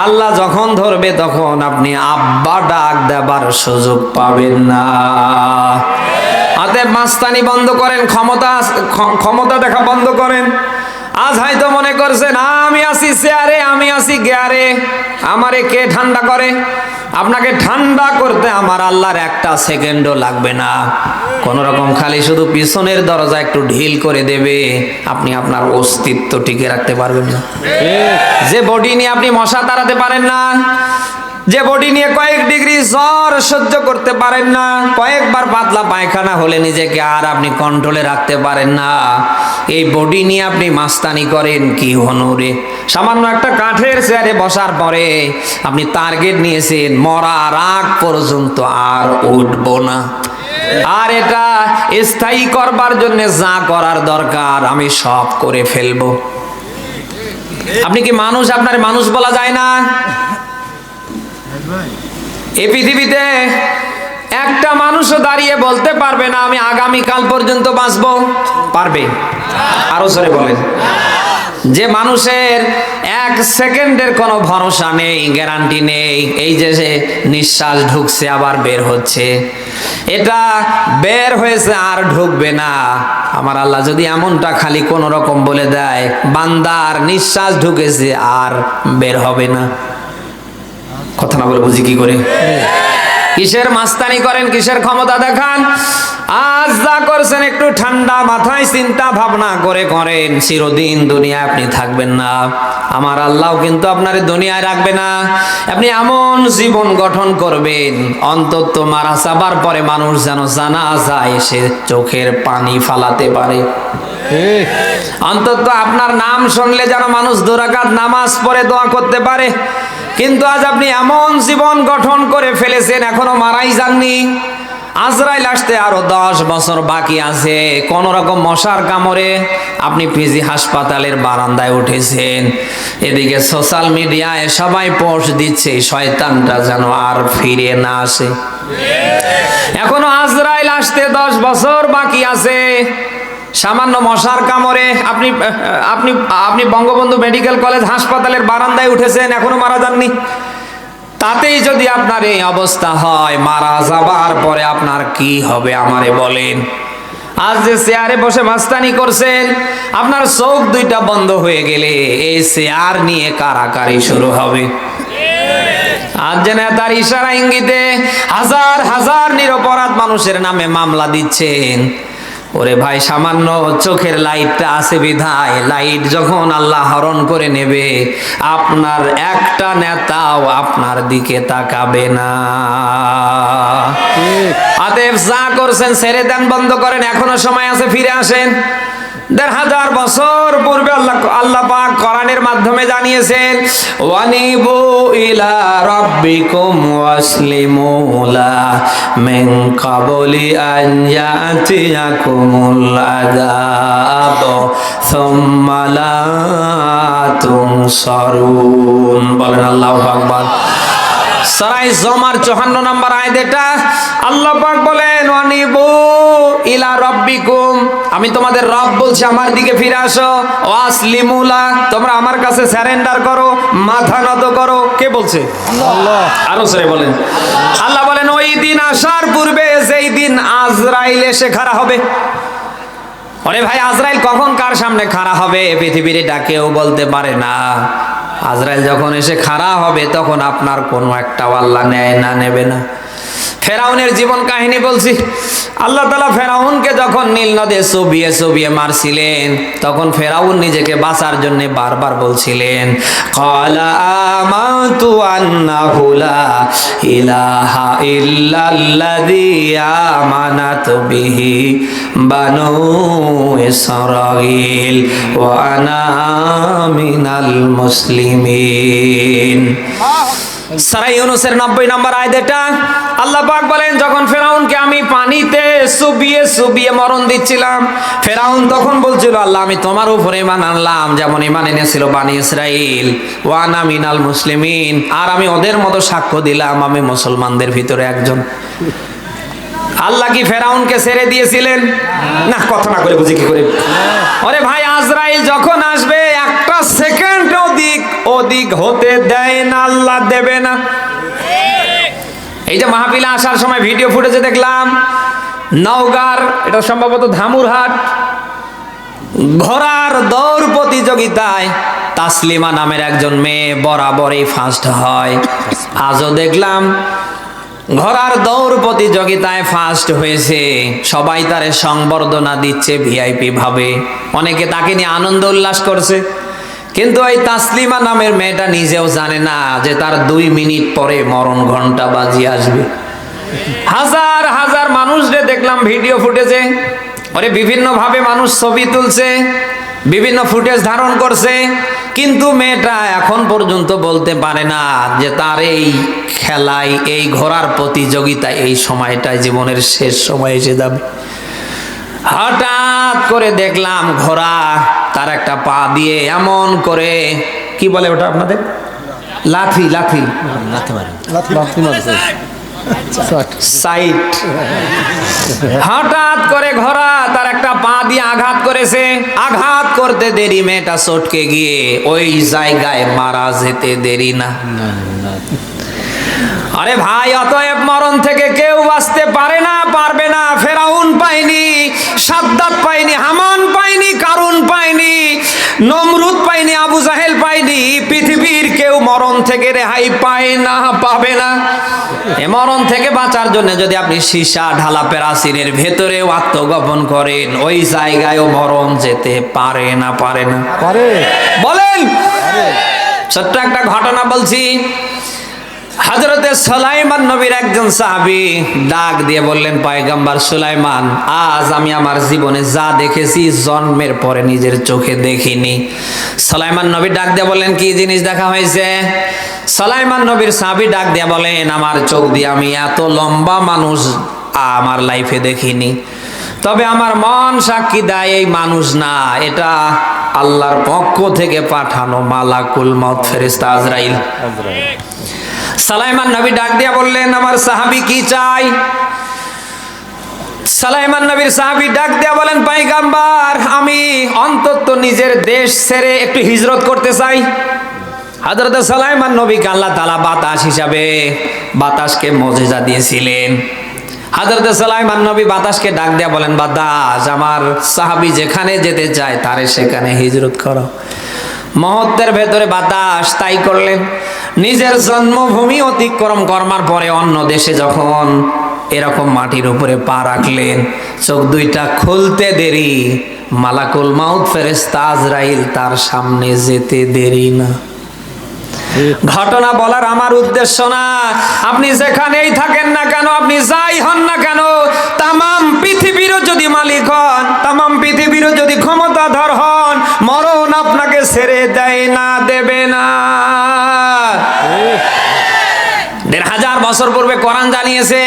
আল্লাহ যখন ধরবে তখন আপনি আব্বা ডাক দেবার সুযোগ পাবেন না। অতএব মাস্তানি বন্ধ করেন, ক্ষমতা দেখা বন্ধ করেন। আজ হয়তো মনে করছেন আমি আছি চেয়ারে, আমি আছি গিয়ারে, আমারে কে ঠান্ডা করে? আপনাকে ঠান্ডা করতে আমার আল্লাহর একটা সেকেন্ডও লাগবে না। কোন রকম খালি শুধু পিছনের দরজা একটু ঢিল করে দেবে, আপনি আপনার অস্তিত্ব টিকে রাখতে পারবেন না। যে বডি নিয়ে আপনি মশা তাড়াতে পারেন না, যে বডি নিয়ে কয়েক ডিগ্রি জ্বর সহ্য করতে পারেন না, কয়েকবার পাতলা পায়খানা হলে নিজেকে আর আপনি কন্ট্রোলে রাখতে পারেন না, এই বডি নিয়ে আপনি মাস্তানি করেন কি হনুরে? সামান্য একটা কাঠের চেয়ারে বসার পরে আপনি টার্গেট নিয়েছেন মরার আগ পর্যন্ত আর উঠবো না, আর এটা স্থায়ী করবার জন্য যা করার দরকার আমি সব করে ফেলবো। আপনি কি মানুষ? আপনার মানুষ বলা যায় না? এই পৃথিবীতে একটা মানুষও দাঁড়িয়ে বলতে পারবে না আমি আগামীকাল পর্যন্ত বাঁচবো। পারবে? আরো জোরে বলেন। যে মানুষের এক সেকেন্ডের কোনো ভরসা নেই, গ্যারান্টি নেই, এই যে নিঃশ্বাস ঢুকছে আবার বের হচ্ছে, এটা বের হয়েছে আর ঢুকবে না, আমার আল্লাহ যদি এমনটা খালি কোন রকম বলে দেয় বান্দার নিঃশ্বাস ঢুকেছে আর বের হবে না, কথা না বলে বুঝি কি করে? কিসের মাস্তানি করেন, কিসের ক্ষমতা দেখান? আজ যা করছেন একটু ঠান্ডা মাথায় চিন্তা ভাবনা করে করেন, চিরদিন দুনিয়ায় আপনি থাকবেন না, আমার আল্লাহ কিন্তু আপনার দুনিয়ায় রাখবে না। আপনি এমন জীবন গঠন করবেন অন্তত মারা যাবার পরে মানুষ যেন জানাজা এসে চোখের পানি ফালাতে পারে, অন্তত আপনার নাম শুনলে যেন মানুষ 2 রাকাত নামাজ পড়ে দোয়া করতে পারে। কিন্তু আজ আপনি এমন জীবন গঠন করে ফেলেছেন এখনো মারাই যাননি, আজরাইল আসতে আরো 10 বছর বাকি আছে, কোন রকম মশার কামড়ে আপনি পিজি হাসপাতালের বারান্দায় উঠেছেন, এদিকে সোশ্যাল মিডিয়ায় সবাই পোস্ট দিচ্ছে শয়তানটা যেন আর ফিরে না আসে। এখনো আজরাইল আসতে 10 বছর বাকি আছে, সামান্য মশার কামড়ে আপনি আপনি আপনি বঙ্গবন্ধু মেডিকেল কলেজ হাসপাতালের বারান্দায় উঠেছেন, এখনো মারা যাননি। তাতেই যদি আপনার এই অবস্থা হয়, মারা যাবার পরে আপনার কি হবে আমারে বলেন? আজ যে চেয়ারে বসে মাস্তানি করছেন, আপনার চোখ 2টা বন্ধ হয়ে গেলে এই চেয়ার নিয়ে কারাকারি শুরু হবে। আজ যে নেতার ইশারা ইঙ্গিতে হাজার হাজার নিরপরাধ মানুষের নামে মামলা দিচ্ছেন, ওরে ভাই সামান্য চোখের লাইটটা আছে বিধায় লাইট যখন আল্লাহ হরণ করে নেবে, আপনার একটা নেতাও আপনার দিকে তাকাবে না। অতএব যা করছেন ছেড়ে দেন, বন্ধ করেন, এখনো সময় আছে, ফিরে আসেন। 1500 বছর পূর্বে আল্লাহ পাক কোরআনের মাধ্যমে জানিয়েছেন ওয়ানিবু ইলা রাব্বিকুম ওয়াসলিমু লা মিন ক্বাবলি আন ইয়াতিয়াকুমুল আযাব সুম্মা লা তুনসারুন। বলেন আল্লাহু আকবার। সূরা জুমার 54 নম্বর আয়াত এটা। আল্লাহ পাক বলেন ওয়ানিবু ইলা রাব্বিকুম, আমি তোমাদের রব বলছি, আমার দিকে ফিরে আসো। ওয়াসলিমুলা, তোমরা আমার কাছে সারেন্ডার করো, মাথা নত করো। কে বলছে? আল্লাহ। আরো জোরে বলেন। আল্লাহ বলেন ওই দিন আসার পূর্বে, যেই দিন আজরাইল এসে খাড়া হবে। ওরে ভাই, আজরাইল কখন কার সামনে খাড়া হবে পৃথিবীর এটা কেউ বলতে পারে না। আজরাইল যখন এসে খাড়া হবে তখন আপনার কোনো একটা আল্লাহ নেয় না, নেবে না। ফেরাউনের জীবন কাহিনী বলছি। আল্লাহ তাআলা ফেরাউনকে যখন নীল নদে চুবিয়ে চুবিয়ে মারছিলেন, তখন ফেরাউন নিজেকে বাঁচার জন্য বারবার বলছিলেন ক্বালা আমানতু আন্নাহু লা ইলাহা ইল্লাল্লাযী আমানাত বিহি বানু ইসরাঈল ওয়া আনা মিনাল মুসলিমিন। সূরা ইউনূসের 90 নম্বর আয়াত এটা। আল্লাহ পাক বলেন যখন ফেরাউনকে আমি পানিতে চুবিয়ে চুবিয়ে মরণ দিচ্ছিলাম, ফেরাউন তখন বলছিল আল্লাহ আমি তোমার উপরে ঈমান আনলাম যেমন ঈমান এনেছিল বনি ইসরাঈল, ওয়া আনা মিনাল মুসলিমিন, আর আমি ওদের মতো সাক্ষ্য দিলাম আমি মুসলমানদের ভিতরে একজন। আল্লাহ কি ফেরাউনকে ছেড়ে দিয়েছিলেন? না, কথা না করে বুঝি কি করে? ওরে ভাই, আজরাইল যখন আসবে একটা সেকেন্ড ওদিক হতে দেয় না, আল্লাহ দেবে না। এই যে মাহফিলে আসার সময় ভিডিও ফুটেজে দেখলাম নওগাঁর, এটা সম্ভবত ধামুরহাট, ঘোড়ার দৌড় প্রতিযোগিতায় তাসলিমা নামের একজন মেয়ে বরাবরই ফার্স্ট হয়। আজও দেখলাম ঘোড়ার দৌড় প্রতিযোগিতায় ফার্স্ট হয়েছে, সবাই তারে সংবর্ধনা দিচ্ছে ভিআইপি ভাবে, অনেকে তাকে নিয়ে আনন্দ উল্লাস করছে। কিন্তু এই তাসলিমা নামের মেয়েটা নিজেও জানে না যে তার 2 মিনিট পরে মরণ ঘন্টা বাজিয়ে আসবে। হাজার হাজার মানুষদের দেখলাম ভিডিও ফুটেজে, ওরে বিভিন্ন ভাবে মানুষ ছবি তুলছে, বিভিন্ন ফুটেজ ধারণ করছে, কিন্তু মেয়েটা এখন পর্যন্ত বলতে পারে না যে তার এই খেলায়, এই ঘোড়ার প্রতিযোগিতায় এই সময়টায় জীবনের শেষ সময় এসে যাবে। হঠাৎ করে দেখলাম ঘোড়া তার একটা পা দিয়ে এমন করে, কি বলে ওটা আপনাদের, লাথি লাথি সাইড, হঠাৎ করে ঘোড়া তার একটা পা দিয়ে আঘাত করেছে। আঘাত করতে দেরি, মেয়েটা চটকে গিয়ে ওই জায়গায় মারা যেতে দেরি না। আরে ভাই, অতএব মরণ থেকে কেউ বাঁচতে পারে না, পারবে না। ফেরাউন পায়নি, সাদ্দাত পায়নি, হামান পায়নি, কারুন পায়নি, নমরুদ পায়নি, আবু জাহেল পায়নি। পৃথিবীর কেউ মরণ থেকে রেহাই পায় না, পাবে না। এ মরণ থেকে বাঁচার জন্য যদি আপনি সীসা ঢালা প্রাচীরের ভেতরেও আত্মগোপন করেন, ওই জায়গায়ও মরণ যেতে পারে না, পারে না, পারে। বলেন, ছোট্ট একটা ঘটনা বলছি। হযরতে সুলাইমান নবীর একজন সাহাবী ডাক দিয়ে বললেন, পয়গম্বর সুলাইমান, আজ আমি আমার জীবনে যা দেখেছি জন্মের পরে নিজের চোখে দেখিনি। সুলাইমান নবী ডাক দিয়ে বললেন, কি জিনিস দেখা হয়েছে? সুলাইমান নবীর সাহাবী ডাক দিয়ে বলেন, আমার চোখ দিয়ে আমি এত লম্বা মানুষ আমার লাইফে দেখিনি, তবে আমার মন সাক্ষী দেয় এই মানুষ না, এটা আল্লাহর পক্ষ থেকে পাঠানো মালাকুল মউত ফেরেশতা আজরাইল। সুলাইমান নবী ডাক দিয়া বললেন, আমার সাহাবী কি চাই? সুলাইমান নবীর সাহাবী ডাক দিয়া বলেন, পয়গম্বর, আমি অন্তত নিজের দেশ ছেড়ে একটু হিজরত করতে চাই। হযরত সুলাইমান নবীকে আল্লাহ তাআলা বাতাস হিসাবে বাতাসকে মুজিজা দিয়েছিলেন। হযরত সুলাইমান নবী বাতাসকে ডাক দিয়া বলেন, বাতাস, আমার সাহাবী যেখানে যেতে চায় তারে সেখানে হিজরত করো। মুহূর্তের ভেতরে বাতাস তাই করলেন। নিজের জন্মভূমি অতিক্রম করবার পরে অন্য দেশে যখন এরকম মাটির উপরে পা রাখলেন, চোখ দুইটা খুলতে দেরি, মালাকুল মউত ফেরেশতা আজরাইল তার সামনে যেতে দেরি না। ঘটনা বলার আমার উদ্দেশ্য না, আপনি যেখানেই থাকেন না কেন, আপনি যাই হন না কেন, তামাম পৃথিবীরও যদি মালিক হন, তামাম পৃথিবীরও যদি ক্ষমতাধর হন, মরণ আপনাকে ছেড়ে দেয় না, দেবে না। ১৫০০ বছর পূর্বে কোরআন জানিয়েছে,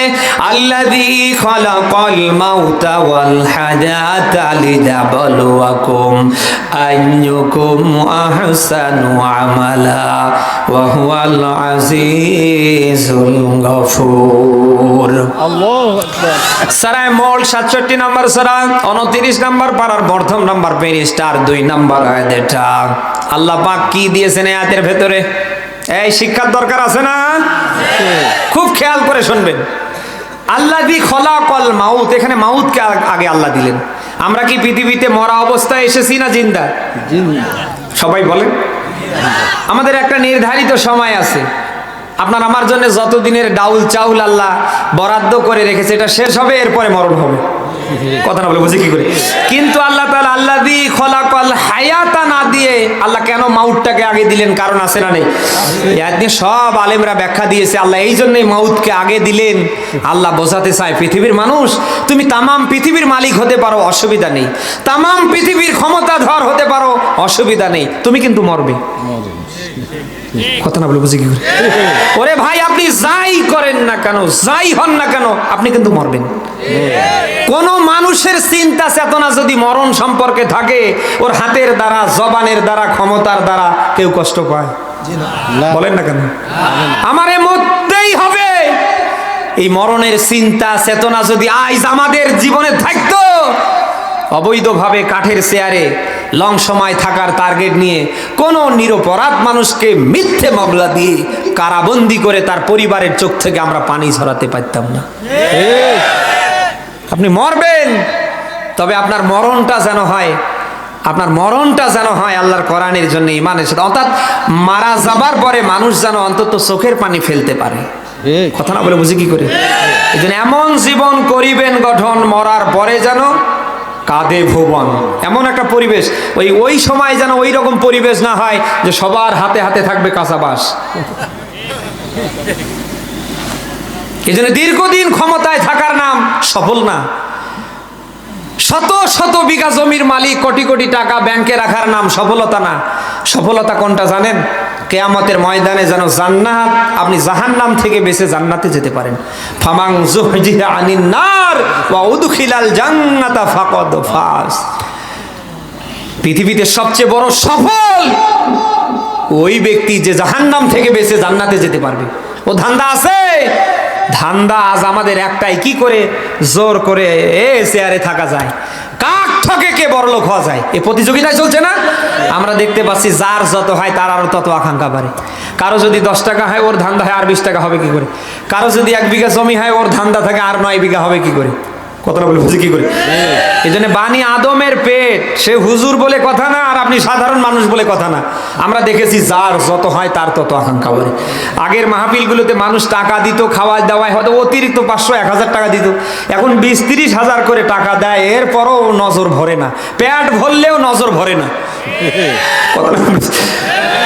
আল্লাযী খালাকাল মাউতা ওয়াল হায়াতা লিয়াবলুয়াকুম আইয়ুকুম আহসানু আমালা ওয়া হুয়াল আজিজুল গফুর। আল্লাহু আকবার। সূরা মুল ৬৭ নম্বর সূরা ২৯ নম্বর পারার প্রথম নম্বর পৃষ্ঠার ২ নম্বর আয়াত। এটা আল্লাহ পাক কি দিয়েছেন এই আয়াতের ভেতরে? এই শিক্ষার দরকার আছে না? খুব খেয়াল করে শুনবেন। আল্লাযী খলাকাল মাউত, এখানে মাউতকে আগে আল্লাহ দিলেন। আমরা কি পৃথিবীতে মরা অবস্থায় এসেছি না জিন্দা? সবাই বলেন। আমাদের একটা নির্ধারিত সময় আছে। আপনার আমার জন্য যতদিনের ডাউল চাউল আল্লাহ বরাদ্দ করে রেখেছে, এটা শেষ হবে, এরপরে মরণ হবে। কথা না বলে বুঝি কি করে? কিন্তু আল্লাহ তাআলা আল্লাযী খলাকাল হায়াতা না দিয়ে আল্লাহ কেন মাউতটাকে আগে দিলেন? কারণ আছে না নেই? এদিন সব আলেমরা ব্যাখ্যা দিয়েছে, আল্লাহ এই জন্যই মাউতকে আগে দিলেন। আল্লাহ বোঝাতে চায়, পৃথিবীর মানুষ, তুমি তামাম পৃথিবীর মালিক হতে পারো, অসুবিধা নেই, তামাম পৃথিবীর ক্ষমতাধর হতে পারো, অসুবিধা নেই, তুমি কিন্তু মরবে। কথা না বলে বুঝি কি করে? ওরে ভাই, আপনি যাই করেন না কেন, যাই হন না কেন, আপনি কিন্তু মরবেন। কোন মানুষের চিন্তা চেতনা যদি মরণ সম্পর্কে থাকে, ওর হাতের দ্বারা, জবানের দ্বারা, ক্ষমতার দ্বারা কেউ কষ্ট পায়? বলেন না কেন? আমারে মরতেই হবে, এই মরণের চিন্তা চেতনা যদি আজ আমাদের জীবনে থাকতো, অবৈধভাবে কাঠের চেয়ারে লং সময় থাকার টার্গেট নিয়ে কোন নিরপরাধ মানুষকে মিথ্যে মামলা দিয়ে কারাবন্দী করে তার পরিবারের চোখ থেকে আমরা পানি ঝরাতে পারতাম না। আপনি মরবেন, তবে আপনার মরণটা যেন হয় আপনার মরণটা যেন হয় আল্লাহর কোরআনের জন্য, ইমানের সাথে, অর্থাৎ মারা যাবার পরে মানুষ যেন অন্তত চোখের পানি ফেলতে পারে। কথা না বলে বুঝি কি করে? এই জন্য এমন জীবন করিবেন গঠন, মরার পরে যেন কাঁদে ভুবন, এমন একটা পরিবেশ। ওই সময় যেন ওই রকম পরিবেশ না হয় যে সবার হাতে হাতে থাকবে কাঁচা বাঁশ। এই জন্য দীর্ঘদিন ক্ষমতায় থাকার নাম সফল না। শত শত বিঘা জমির মালিক, কোটি কোটি টাকা ব্যাংকে রাখার নাম সফলতা না। সফলতা কোনটা জানেন? কিয়ামতের ময়দানে যেন জান্নাত, আপনি জাহান্নাম থেকে বেঁচে জান্নাতে যেতে পারেন। ফামাং যুহজিহা আনিন নার ওয়া উদখিলাল জান্নাতা ফাকাদ ফাজ। পৃথিবীতে সবচেয়ে বড় সফল ওই ব্যক্তি যে জাহান্নাম থেকে বেঁচে জান্নাতে যেতে পারবে। ও ধান্দা আছে? ধান্দা আজ আমাদের একটাই, কি করে জোর করে চেয়ারে থাকা যায়, কাক ঠকে কে বড়লোক হওয়া যায়, এই প্রতিযোগিতায় চলছে না? আমরা দেখতে পাচ্ছি যার যত হয় তার আরো তত আকাঙ্ক্ষা বাড়ে। কারো যদি 10 টাকা হয় ওর ধান্দা হয় আর 20 টাকা হবে কি করে? কারো যদি 1 বিঘা জমি হয় ওর ধান্দা থাকে আর 9 বিঘা হবে কি করে? কথাটা বলে বুঝি কি করে? এই জন্য বানি আদমের পেট, সে হুজুর বলে কথা না, আর আপনি সাধারণ মানুষ বলে কথা না। আমরা দেখেছি যার যত হয় তার তত আকাঙ্ক্ষা বাড়ে। আগের মাহফিলগুলোতে মানুষ টাকা দিত, খাওয়া দাওয়ায় হয়তো অতিরিক্ত 500-1000 টাকা দিত, এখন 20-30 হাজার করে টাকা দেয়, এরপরও নজর ভরে না। পেট ভরলেও নজর ভরে না।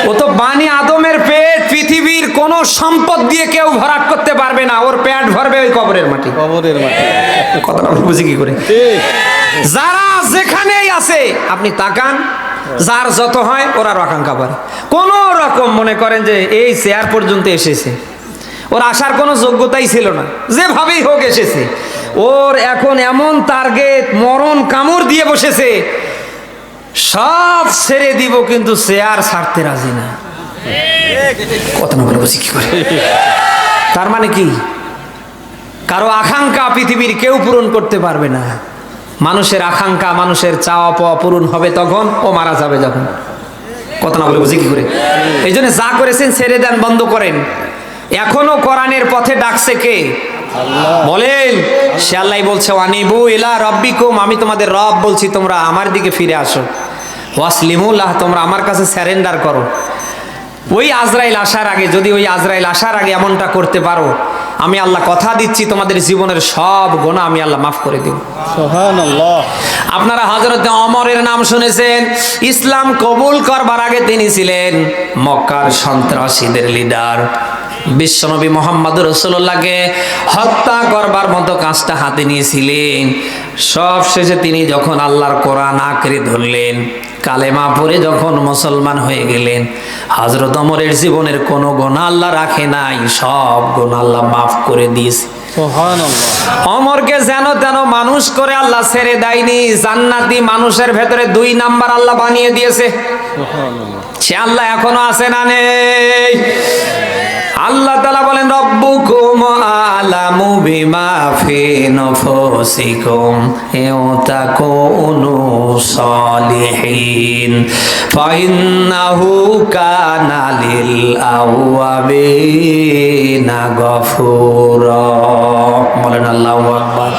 ও তো বানি আদমের পেট, পৃথিবীর কোন সম্পদ দিয়ে কেউ ভরাট করতে পারবে না, ওর পেট ভরবে ওই কবরের মাটি। কথাটা বুঝি কি করে? যারা যেখানেই আছে আপনি তাকান, যার যত হয় ওর আরো আকাঙ্ক্ষা বাড়ে। কোন রকম মনে করেন যে এই চেয়ার পর্যন্ত এসেছে, ওর আসার কোনো যোগ্যতাই ছিল না, যেভাবেই হোক এসেছে। ওর এখন এমন টার্গেট, মরণ কামড় দিয়ে বসেছে, সব ছেড়ে দিব কিন্তু চেয়ার ছাড়তে রাজি না। কথা না বলে বুঝি কি করে? তার মানে কি? কারো আকাঙ্ক্ষা পৃথিবীর কেউ পূরণ করতে পারবে না। মানুষের আকাঙ্ক্ষা, মানুষের চাওয়া পাওয়া পূরণ হবে তখন ও মারা যাবে যখন। কথা না বলে বুঝি কি করে? এই জন্য যা করেছেন ছেড়ে দেন, বন্ধ করেন। এখনো কোরআনের পথে ডাকছে কে? বলেন। সে আল্লাহ বলছে ওয়ানিবু ইলা রাব্বিকুম, আমি তোমাদের রব বলছি, তোমরা আমার দিকে ফিরে আসো। ওয়াসলিমু লাহ, তোমরা আমার কাছে সারেন্ডার করো। ওই আজরাইল আসার আগে, যদি ওই আজরাইল আসার আগে এমনটা করতে পারো, আমি আল্লাহ কথা দিচ্ছি তোমাদের জীবনের সব গুনাহ আমি আল্লাহ মাফ করে দেব। সুবহানাল্লাহ। আপনারা হযরত ওমরের নাম শুনেছেন। ইসলাম কবুল করবার আগে তিনি ছিলেন মক্কার সন্ত্রাসীদের লিডার। বিশ্বনবী মুহাম্মদ রাসূলুল্লাহকে হত্যা করবার মতো কাজটা হাতে নিয়েছিলেন। সব শেষে তিনি যখন আল্লাহর কোরআন আঁকড়ে ধরলেন, কালেমা পড়ে যখন মুসলমান হয়ে গেলেন, হযরত ওমরের জীবনের কোনো গুনাহ আল্লাহ রাখে নাই, সব গুনাহ আল্লাহ মাফ করে দিয়েছে। সুবহানাল্লাহ। ওমরকে যেন তেন মানুষ করে আল্লাহ ছেড়ে দেয়নি, জান্নাতি মানুষের ভেতরে 2 নাম্বার আল্লাহ বানিয়ে দিয়েছে। সুবহানাল্লাহ। সে আল্লাহ এখনো আছে না নেই? আল্লাহ তাআলা বলেন রব্বুকুম আলামু বিমা ফি নুফুসিকুম ইউতাকুনু সালিহিন ফাইন্নাহু কানা লিল আওয়াবিনা গফুরা। বলেন আল্লাহু আকবার।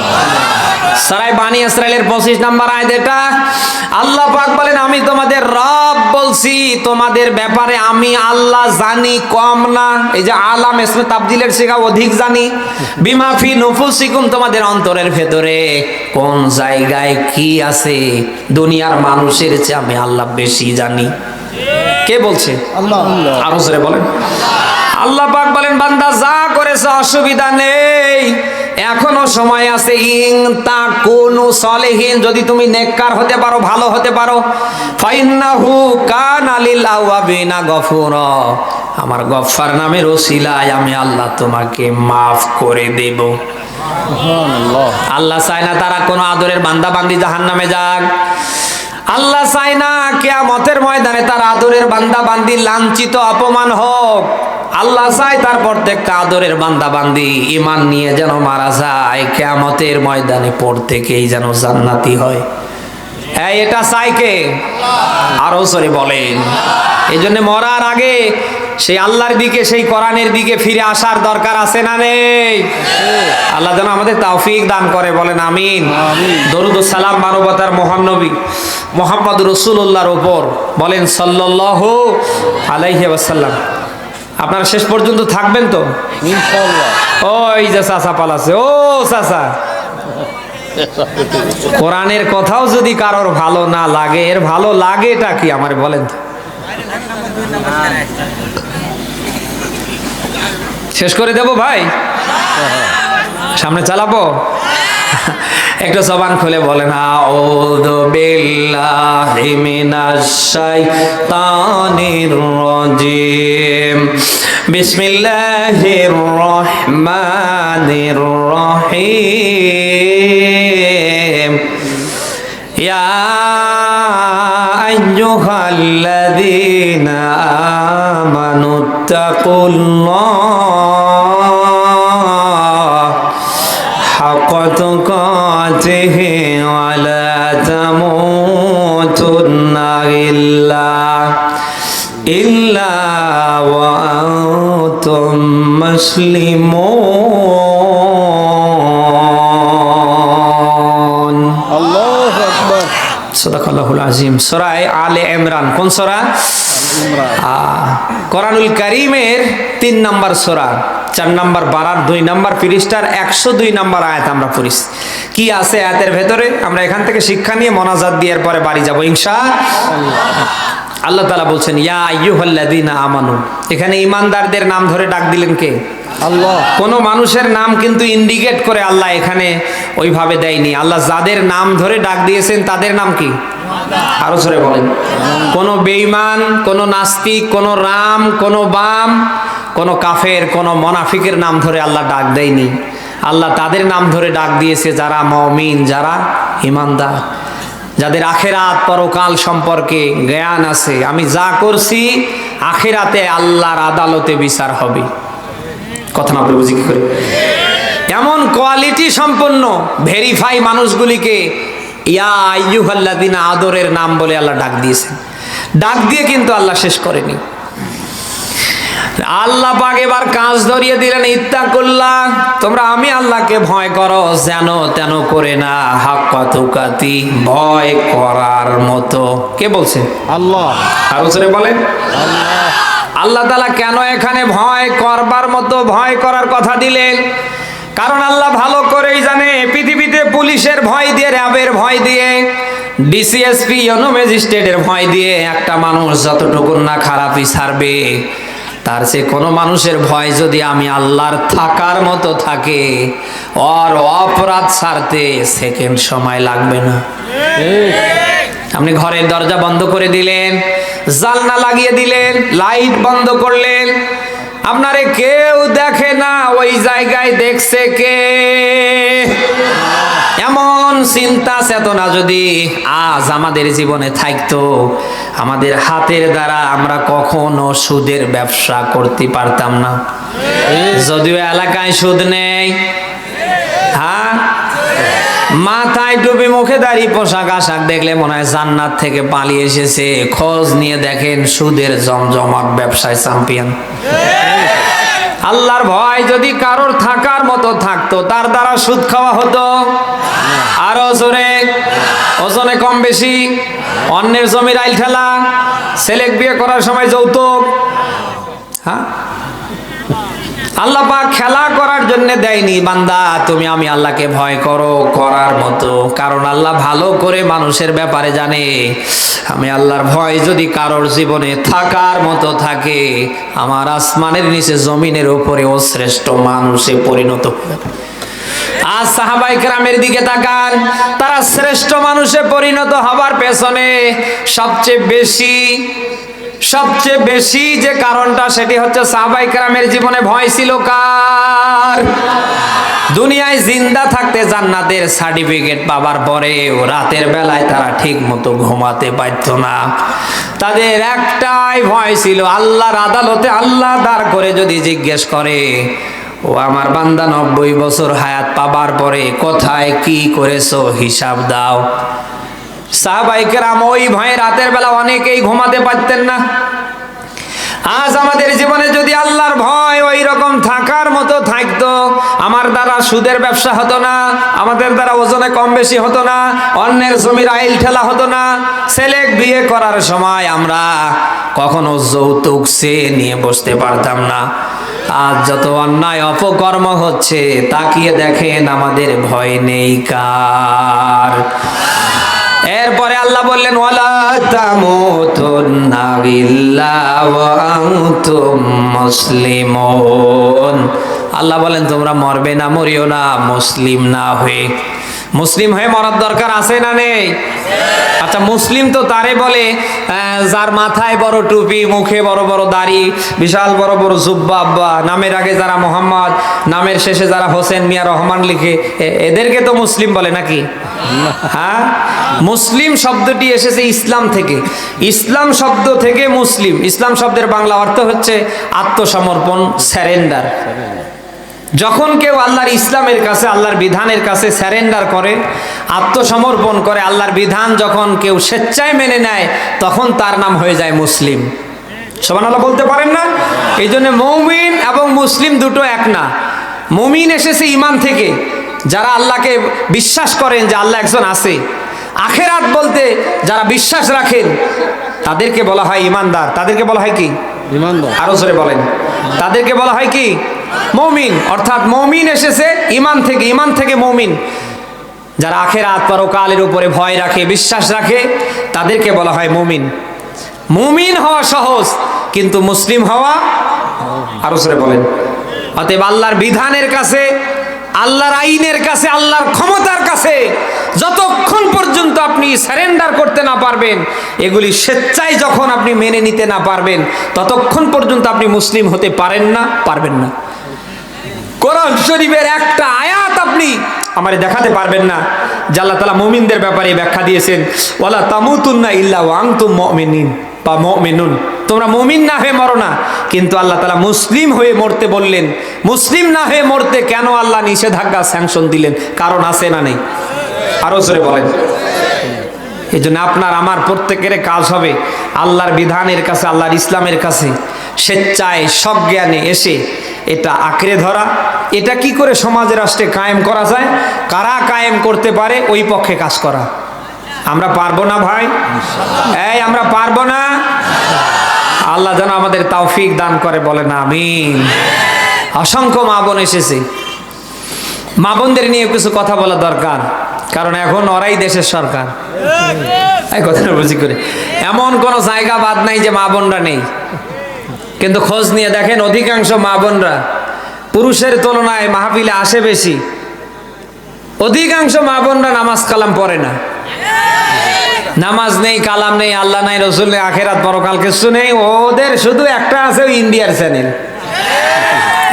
সূরা বানী ইসরাঈলের 25 নম্বর আয়াত এটা। আল্লাহ পাক বলেন আমি তোমাদের রব বলছি, তোমাদের ব্যাপারে আমি আল্লাহ জানি কম না। এই যে আলাম ইসমে তাবদীলের শিখা, অধিক জানি। বিমা ফি নুফুসিকুম, তোমাদের অন্তরের ভেতরে কোন জায়গায় কি আছে দুনিয়ার মানুষের চেয়ে আমি আল্লাহ বেশি জানি। কে বলছে? আল্লাহ। আরো জোরে বলেন। আল্লাহ পাক বলেন বান্দা যা করেছে অসুবিধা নেই, এখনো সময় আছে। ইন তাকুনু সলিহিন, যদি তুমি নেককার হতে পারো, ভালো হতে পারো, ফাইন্নাহু কানা লিল আওয়াবিনা গফুরা, আমার গফফার নামের ওসিলায় আমি আল্লাহ তোমাকে মাফ করে দেব। সুবহানাল্লাহ। আল্লাহ চায় না তারা কোনো আদরের বান্দা বান্দি জাহান্নামে যাক। আল্লাহ চায় না কিয়ামতের ময়দানে তার আদরের বান্দা বান্দি লাঞ্ছিত অপমান হোক। আল্লাহ চায় তার প্রত্যেকটা আদরের বান্দা বান্দি ঈমান নিয়ে যেন মারা যায়, কিয়ামতের ময়দানে পর থেকেই যেন জান্নাতি হয়। হ্যাঁ, এটা চাই কে? আরো জোরে বলেন। এই জন্য মরার আগে সেই আল্লাহর দিকে, সেই কোরআনের দিকে ফিরে আসার দরকার আছে না নেই? আল্লাহ যেন আমাদের তৌফিক দান করে, বলেন আমিন। দরুদ ও সালাম মানবতার মহান নবী মুহাম্মদ রাসূলুল্লাহর উপর বলেন সাল্লাল্লাহু আলাইহি ওয়াসাল্লাম। আপনারা শেষ পর্যন্ত থাকবেন তো
ইনশাআল্লাহ।
ওই যে চাচা পালাছে, ও চাচা, কোরআনের কথাও যদি কারোর ভালো না লাগে, এর ভালো লাগেটা কি আমার বলেন তো? শেষ করে দেব ভাই, সামনে চালাবো। একটু জবান খুলে বলেন আউযু বিল্লাহি মিনাশ শাইতানির রাজিম, বিসমিল্লাহির রহমানির রহিম। ইয়া আইয়ুহাল্লাযীনা আমানুত্তাকুল্লাহ হাক্কা তুকাতিহি ওয়া লা তামুতুন্না ইল্লা ওয়া আনতুম মুসলিমুন।
আল্লাহু আকবার।
সাদাকাল্লাহুল আযীম। সূরা আলে ইমরান। কোন সূরা? কোরআনুল কারীমের 3 নম্বর সূরা, 4 নম্বর পারার 2 নম্বর পৃষ্ঠার 102 নম্বর আয়াত আমরা পড়ি। কি আছে আয়াতের ভেতরে আমরা এখান থেকে শিক্ষা নিয়ে মোনাজাত দেওয়ার পরে বাড়ি যাব ইনশাআল্লাহ। আল্লাহ তাআলা বলছেন ইয়া আইয়ুহাল্লাযীনা আমানু। এখানে ঈমানদারদের নাম ধরে ডাক দিলেন কে?
আল্লাহ।
কোন মানুষের নাম কিন্তু ইন্ডিকেট করে আল্লাহ এখানে ওইভাবে দেয়নি। আল্লাহ যাদের নাম ধরে ডাক দিয়েছেন তাদের নাম কি? আরো জোরে বলেন। কোন বেঈমান, কোন নাস্তিক, কোন রাম, কোন বাম, কোন কাফের, কোন মুনাফিকের নাম ধরে আল্লাহ ডাক দেয়নি। আল্লাহ তাদের নাম ধরে ডাক দিয়েছে যারা মুমিন, যারা ঈমানদার, যাদের আখিরাত পরকাল সম্পর্কে জ্ঞান আছে। আমি যা করছি আখিরাতে আল্লাহর আদালতে বিচার হবে। কথা না বলে বুঝি কি করে? এমন কোয়ালিটি সম্পন্ন ভেরিফাই মানুষগুলিকে ইয়া আইয়ুহাল্লাযীনা আদরের নাম বলে আল্লাহ ডাক দিয়েছেন। ডাক দিয়ে কিন্তু আল্লাহ শেষ করেনি। আল্লাহ পাক এবার কাজ ধরিয়ে দিলেন ইত্তাকুল্লাহ, তোমরা আমি আল্লাহকে ভয় করো, যেন তেন করে না, হাক্কা তুকাতি, ভয় করার মতো। কে বলছে?
আল্লাহ।
আরো জোরে বলেন।
আল্লাহ।
আল্লাহ তাআলা কেন এখানে ভয় করবার মতো ভয় করার কথা দিলেন? কারণ আল্লাহ ভালো করেই জানে পৃথিবীতে পুলিশের ভয় দিয়ে, র্যাবের ভয় দিয়ে, ডিসিএসপি, ইউনো ম্যাজিস্ট্রেটের ভয় দিয়ে একটা মানুষ যতটুকু না খারাপই ছাড়বে, তার চেয়ে কোনো মানুষের ভয় যদি আমি আল্লাহর থাকার মতো থাকে, ওর অপরাধ ছাড়তে সেকেন্ড সময় লাগবে না। আপনি ঘরের দরজা বন্ধ করে দিলেন, জানলা লাগিয়ে দিলেন, লাইট বন্ধ করলেন, আপনারে কেউ দেখে না, ওই জায়গায় দেখছে কে? এমন চিন্তা চেতনা যদি আজ আমাদের জীবনে থাকতো, আমাদের হাতের দ্বারা আমরা কখনো সুদের ব্যবসা করতে পারতাম না। যদিও এলাকায় সুদ নেই, হ্যাঁ, মাথায় টুপি, মুখে দাড়ি, পোশাক আশাক দেখলে মনে হয় জান্নাত থেকে পালিয়ে এসেছে। খোঁজ নিয়ে দেখেন সুদের জমজমাট ব্যবসায় চ্যাম্পিয়ন। আল্লাহর ভয় যদি কারোর থাকার মতো থাকতো, তার দ্বারা সুদ খাওয়া হতো। আরো জোরে, ওজনে কম বেশি, অন্যের জমির আইল ঠেলা, ছেলে বিয়ে করার সময় যৌতুক। হ্যাঁ, আল্লাহ পাক খেলা করার জন্য দেয়নি, বান্দা তুমি আমি আল্লাহকে ভয় করো করার মতো। কারণ আল্লাহ ভালো করে মানুষের ব্যাপারে জানে, আমি আল্লাহর ভয় যদি কারোর জীবনে থাকার মতো থাকে, আমার আসমানের নিচে জমিনের উপরে ও শ্রেষ্ঠ মানুষে পরিণত হবে। আজ সাহাবায়ে কেরামের দিকে তাকান, তারা শ্রেষ্ঠ মানুষে পরিণত হবার পেছনে সবচেয়ে বেশি যে কারণটা, সেটি হচ্ছে সাহাবায়ে কেরামের জীবনে ভয় ছিল কার? দুনিয়ায় জিন্দা থাকতে জান্নাতের সার্টিফিকেট পাবার পরেও রাতের বেলায় তারা ঠিক মতো ঘুমাতে পারত না। তাদের একটাই ভয় ছিল, আল্লাহর আদালতে আল্লাহ দাঁড় করে যদি জিজ্ঞেস করে, ও আমার বান্দা 90 বছর হায়াত পাবার পরে কোথায় কি করেছো হিসাব দাও। সাহাবায়ে কেরাম ওই ভয়ে রাতের বেলা অনেকেই ঘুমাতে পারতেন না। আজ আমাদের জীবনে যদি আল্লাহর ভয় ওই রকম থাকার মতো থাকতো, আমার দ্বারা সুদের ব্যবসা হতো না, আমাদের দ্বারা ওজনে কম বেশি হতো না, অন্যের জমির আইল ঠেলা হতো না, ছেলে বিয়ে করার সময় আমরা কখনো যৌতুক চেয়ে নিয়ে বসতে পারতাম না। আজ যত অন্যায় অপকর্ম হচ্ছে তাকিয়ে দেখেন আমাদের ভয় নেই কার। এরপরে আল্লাহ বললেন ওয়ালা তামুতুন্না ইল্লা ওয়া আনতুম মুসলিমুন। আল্লাহ বলেন তোমরা মরবে না, মরিও না মুসলিম না হয়ে। মুসলিম হয়ে মরার দরকার আছে না নেই? আচ্ছা, মুসলিম তো তারে বলে যার মাথায় বড় টুপি, মুখে বড় বড় দাড়ি, বিশাল বড় বড় জুব্বা, আব্বা, নামের আগে যারা মোহাম্মদ, নামের শেষে যারা হোসেন মিয়া রহমান লিখে, এদেরকে তো মুসলিম বলে নাকি? হ্যাঁ, মুসলিম শব্দটি এসেছে ইসলাম থেকে। ইসলাম শব্দ থেকে মুসলিম। ইসলাম শব্দের বাংলা অর্থ হচ্ছে আত্মসমর্পণ, স্যারেন্ডার। যখন কেউ আল্লাহর ইসলামের কাছে, আল্লাহর বিধানের কাছে স্যারেন্ডার করে, আত্মসমর্পণ করে, আল্লাহর বিধান যখন কেউ স্বেচ্ছায় মেনে নেয়, তখন তার নাম হয়ে যায় মুসলিম। সুবহানাল্লাহ বলতে পারেন না? এই জন্য মুমিন এবং মুসলিম দুটো এক না। মুমিন এসেছে ঈমান থেকে, যারা আল্লাহকে বিশ্বাস করেন যে আল্লাহ একজন আছে। আখেরাত বলতে যারা বিশ্বাস রাখেন তাদেরকে বলা হয় ঈমানদার। তাদেরকে বলা হয় কি?
ইমানদার।
আরো জোরে বলেন। তাদেরকে বলা হয় কি? মুমিন। অর্থাৎ মুমিন এসেছে ঈমান থেকে, ঈমান থেকে মুমিন। যারা আখেরাত পরকালের উপরে ভয় রাখে, বিশ্বাস রাখে, তাদেরকে বলা হয় মুমিন। মুমিন হওয়া সহজ, কিন্তু মুসলিম হওয়া, আরো জোরে বলেন। অতএব আল্লাহর বিধানের কাছে, আল্লাহর আইনের কাছে, আল্লাহর ক্ষমতার কাছে যতক্ষণ পর্যন্ত আপনি সারেন্ডার করতে না পারবেন, এগুলি স্বেচ্ছায় যখন আপনি মেনে নিতে না পারবেন, ততক্ষণ পর্যন্ত আপনি মুসলিম হতে পারেন না, পারবেন না। কোরআন শরীফের একটা আয়াত আপনি আমারে দেখাতে পারবেন না যে আল্লাহ তাআলা মুমিনদের ব্যাপারে ব্যাখ্যা দিয়েছেন ওয়ালা তামুতুন্না ইল্লা ওয়া আনতুম মুমিনিন বা মুমিনুন। তোমরা মুমিন না হয়ে মরো না, কিন্তু আল্লাহ তাআলা মুসলিম হয়ে মরতে বললেন। মুসলিম না হয়ে মরতে কেন আল্লাহ নিষেধাজ্ঞা স্যাংশন দিলেন? কারণ আছে না নেই? আরো জোরে বলেন। এই জন্য আপনার আমার প্রত্যেকের কাজ হবে আল্লাহর বিধানের কাছে, আল্লাহর ইসলামের কাছে স্বেচ্ছায় সজ্ঞানে এসে এটা আঁকড়ে ধরা। এটা কি করে সমাজে রাষ্ট্রে কায়েম করা যায়, কারা কায়েম করতে পারে, ওই পক্ষে কাজ করা। আমরা পারবো না ভাই? এই আমরা পারবো না? আল্লাহ যেন আমাদের তৌফিক দান করে, বলে না আমিন। অসংখ্য মা বোন এসেছে, মা বোনদের নিয়ে কিছু কথা বলা দরকার, কারণ এখন ওরাই দেশের সরকার। এই কথাটা বুঝি করে এমন কোন জায়গা বাদ নাই যে মা বোনরা নেই, কিন্তু খোঁজ নিয়ে দেখেন অধিকাংশ মা বোনরা পুরুষের তুলনায় মাহফিলে আসে বেশি। অধিকাংশ মা বোনরা নামাজ কালাম পড়ে না। নামাজ নেই, কালাম নেই, আল্লাহ নাই, রসুল নেই, আখেরাত পরকাল কিছু নেই। ওদের শুধু একটা আছে, ওই ইন্ডিয়ার চ্যানেল।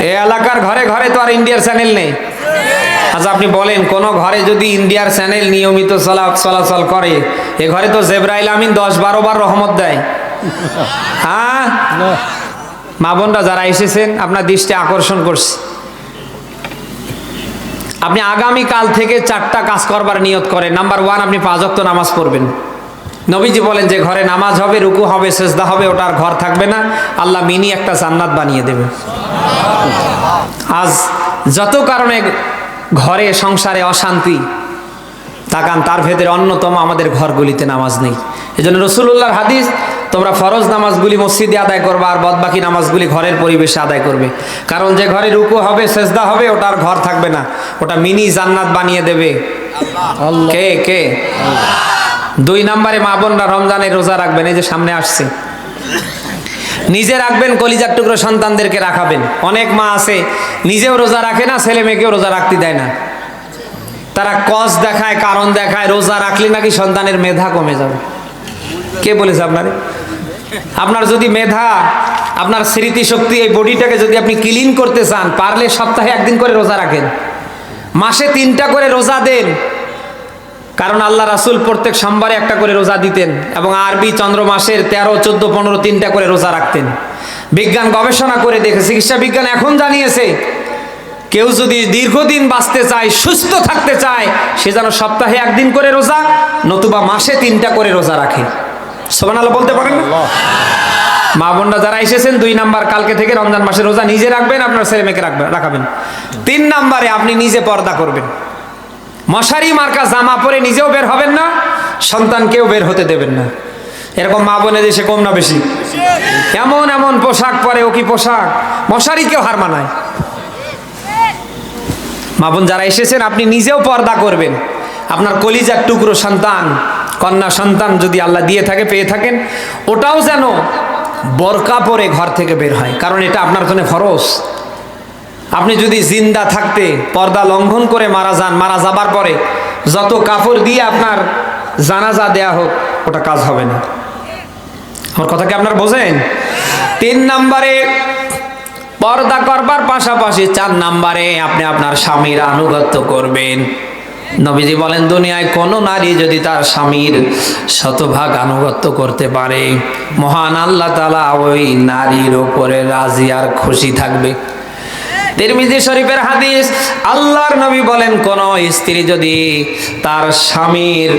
এই এলাকার ঘরে ঘরে তো আর ইন্ডিয়ার চ্যানেল নেই। আচ্ছা আপনি বলেন, কোন ঘরে যদি ইন্ডিয়ার চ্যানেল নিয়মিত চলাচল করে, এ ঘরে তো জিবরাইল আমিন 10-12 বার রহমত দেয়। হ্যাঁ, মা বোনরা যারা এসেছেন, আপনার দৃষ্টি আকর্ষণ করছে, আপনি আগামী কাল থেকে 4টা কাজ করবার নিয়ত করেন। নাম্বার 1, আপনি 5 ওয়াক্ত নামাজ পড়বেন। নবীজি বলেন যে ঘরে নামাজ হবে, রুকু হবে, সেজদা হবে, ওটার ঘর থাকবে না, আল্লাহ মিনি একটা জান্নাত বানিয়ে দেবে। আজ যত কারণে ঘরে সংসারে অশান্তি, তাকান তার ভেতরে অন্যতম আমাদের ঘরগুলিতে নামাজ নেই। এজন্য রাসূলুল্লাহর হাদিস, তোমরা ফরজ নামাজগুলি মসজিদে আদায় করবে, আর বাদবাকি নামাজগুলি ঘরের পরিবেশে আদায় করবে। কারণ যে ঘরে রুকু হবে, সেজদা হবে, ওটার ঘর থাকবে না, ওটা মিনি জান্নাত বানিয়ে দেবে। কে কে? 2 নম্বরে মা বোনরা রমজানের রোজা রাখবেন। এই যে সামনে আসছে, নিজে রাখবেন, কলিজার টুকরো সন্তানদেরকে রাখাবেন। অনেক মা আছে নিজেও রোজা রাখে না, ছেলে মেয়েকেও রোজা রাখতে দেয় না। তারা কজ দেখায়, কারণ দেখায়, রোজা রাখলে নাকি সন্তানের মেধা কমে যাবে। কে বলেছে আপনারে? আপনার যদি মেধা, আপনার স্মৃতিশক্তি, এই বডিটাকে যদি আপনি ক্লিন করতে চান, পারলে সপ্তাহে 1 দিন করে রোজা রাখেন, মাসে 3টা করে রোজা দেন। কারণ আল্লাহ রাসূল প্রত্যেক সোমবারে 1টা করে রোজা দিতেন, এবং আরবি চন্দ্র মাসের 13, 14, 15 3টা করে রোজা রাখতেন। বিজ্ঞান গবেষণা করে দেখে, চিকিৎসা বিজ্ঞান এখন জানিয়েছে কেউ যদি দীর্ঘদিন বাঁচতে চায়, সুস্থ থাকতে চায়, সে যেন সপ্তাহে একদিন করে রোজা, নতুবা মাসে 3টা করে রোজা রাখে। সুবহানাল্লাহ বলতে পারেন না? মা বোনরা যারা এসেছেন, 2 নাম্বার, কালকে থেকে রমজান মাসে রোজা নিজে রাখবেন, আপনার ছেলে মেয়েকে রাখাবেন। 3 নাম্বারে আপনি নিজে পর্দা করবেন। মশারি মার্কা জামা পরে নিজেও বের হবেন না, সন্তানকেও বের হতে দেবেন না। এরকম মা বোনের দেশে কম না বেশি? এমন এমন পোশাক পরে, ও কি পোশাক, মশারিকেও হার মানায়। মা বোন যারা এসেছেন, আপনি নিজেও পর্দা করবেন। আপনার কলিজার টুকরো সন্তান, কন্যা সন্তান যদি আল্লাহ দিয়ে থাকে, পেয়ে থাকেন, ওটাও যেন বোরকা পরে ঘর থেকে বের হয়, কারণ এটা আপনার জন্য ফরজ। আপনি যদি জিন্দা থাকতে পর্দা লঙ্ঘন করে মারা যান, মারা যাবার পরে যত কাপড় দিয়ে আপনার জানাজা দেয়া হোক, ওটা কাজ হবে না। আমার কথা কি আপনার বোঝেন? 3 নাম্বারে পর্দা করবার পাশাপাশি 4 নাম্বারে আপনি আপনার স্বামীর আনুগত্য করবেন। নবীজি বলেন, দুনিয়ায় কোন নারী যদি তার স্বামীর শতভাগ আনুগত্য করতে পারে, মহান আল্লাহ তাআলা ওই নারীর উপরে রাজি আর খুশি থাকবে। তিরমিজি শরীফের হাদিস, আল্লাহর নবী বলেন, কোন স্ত্রী যদি তার স্বামীর,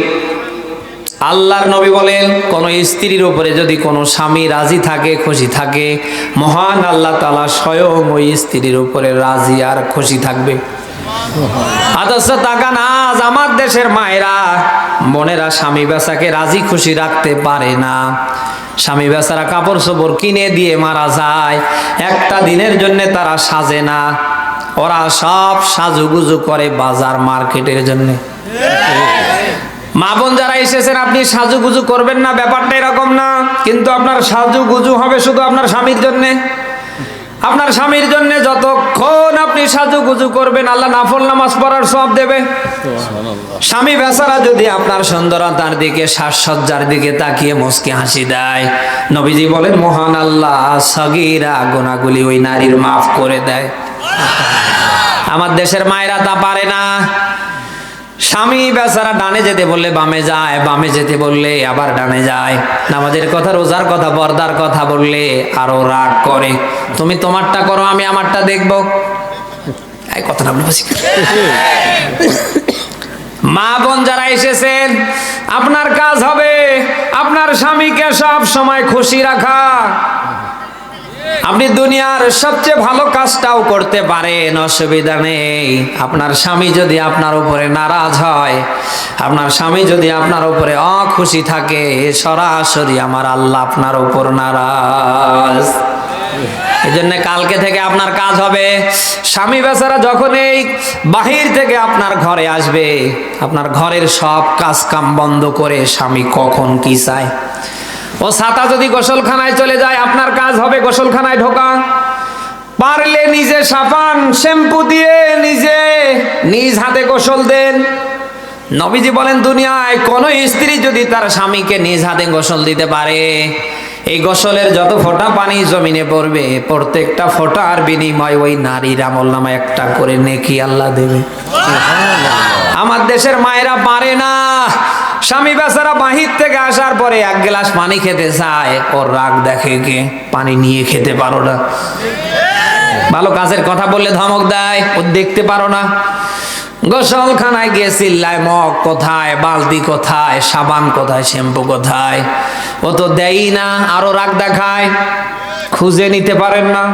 আল্লাহর নবী বলেন, কোন স্ত্রীর উপরে যদি কোনো স্বামী রাজি থাকে, খুশি থাকে, মহান আল্লাহ তাআলা স্বয়ং ওই স্ত্রীর উপরে রাজি আর খুশি থাকবে। আদর্শ তাকান, আজ আমার দেশের মায়েরা বোনেরা স্বামী বেচাকে রাজি খুশি রাখতে পারে না। স্বামী বেচারা কাপড় চোপড় কিনে দিয়ে মারা যায়, একটা দিনের জন্য তারা সাজে না, ওরা সব সাজুগুজু করে বাজার মার্কেটের জন্য। মা বোন যারা এসেছেন, আপনি সাজুগুজু করবেন না, ব্যাপারটা এরকম না, কিন্তু আপনার সাজুগুজু হবে শুধু আপনার স্বামীর জন্যে। আপনার স্বামীর জন্য যতক্ষণ আপনি সাজুগুজু করবেন, আল্লাহ নাফল নামাজ পড়ার সওয়াব দেবে। স্বামী বেচারা যদি আপনার সুন্দরতার দিকে, সাজসজ্জার দিকে তাকিয়ে মুচকি হাসি দেয়, নবীজি বলেন, মহান আল্লাহ সগীরা গুনাহগুলি ওই নারীর মাফ করে দেয়। আমার দেশের মায়েরা তা পারে না। স্বামী বেচারা ডানে যেতে বললে বামে যায়, বামে যেতে বললে আবার ডানে যায়। নামাজের কথা, রোজার কথা, পর্দার কথা বললে আরো রাগ করে, তুমি তোমারটা করো, আমি আমারটা দেখবো। এই কথাটা বলছি। মা বোন যারা এসেছেন, আপনার কাজ হবে আপনার স্বামীকে সব সময় খুশি রাখা। আপনি দুনিয়ার সবচেয়ে ভালো কাজটাও করতে পারেন, অসুবিধা নেই। আপনার স্বামী যদি আপনার উপরে নারাজ হয়, আপনার স্বামী যদি আপনার উপরে অখুশি থাকে, সরাসরি আমার আল্লাহ আপনার উপর নারাজ। এই জন্য কালকে থেকে আপনার কাজ হবে, স্বামী বেচারা যখন এই বাহির থেকে আপনার ঘরে আসবে, আপনার ঘরের সব কাজ কাম বন্ধ করে স্বামী কখন কি চায়, ও ছাতা যদি গোসলখানায় চলে যায়, আপনার কাজ হবে গোসলখানায় ঢোকা। পারলে নিজে সাবান শ্যাম্পু দিয়ে নিজে নিজ হাতে গোসল দেন। নবীজি বলেন, দুনিয়ায় কোন স্ত্রী যদি তার স্বামীকে নিজ হাতে গোসল দিতে পারে, এই গোসলের যত ফোঁটা পানি জমিনে পড়বে, প্রত্যেকটা ফোঁটার বিনিময় ওই নারীর আমলনামায় একটা করে নেকি আল্লাহ দেবে। আমার দেশের মায়েরা পারে না। স্বামী বেচারা বাহির থেকে আসার পরে 1 গ্লাস পানি খেতে চায়, ওর রাগ দেখে কে, পানি নিয়ে খেতে পারো না। ভালো কাজের কথা বললে ধমক দেয়, ও দেখতে পারো না। গোসলখানায় গিয়ে চিল্লায়, মগ কোথায়, বালতি কোথায়, সাবান কোথায়, শ্যাম্পু কোথায়, ও তো দেই না, আরো রাগ দেখায়, খুঁজে নিতে পারেন না।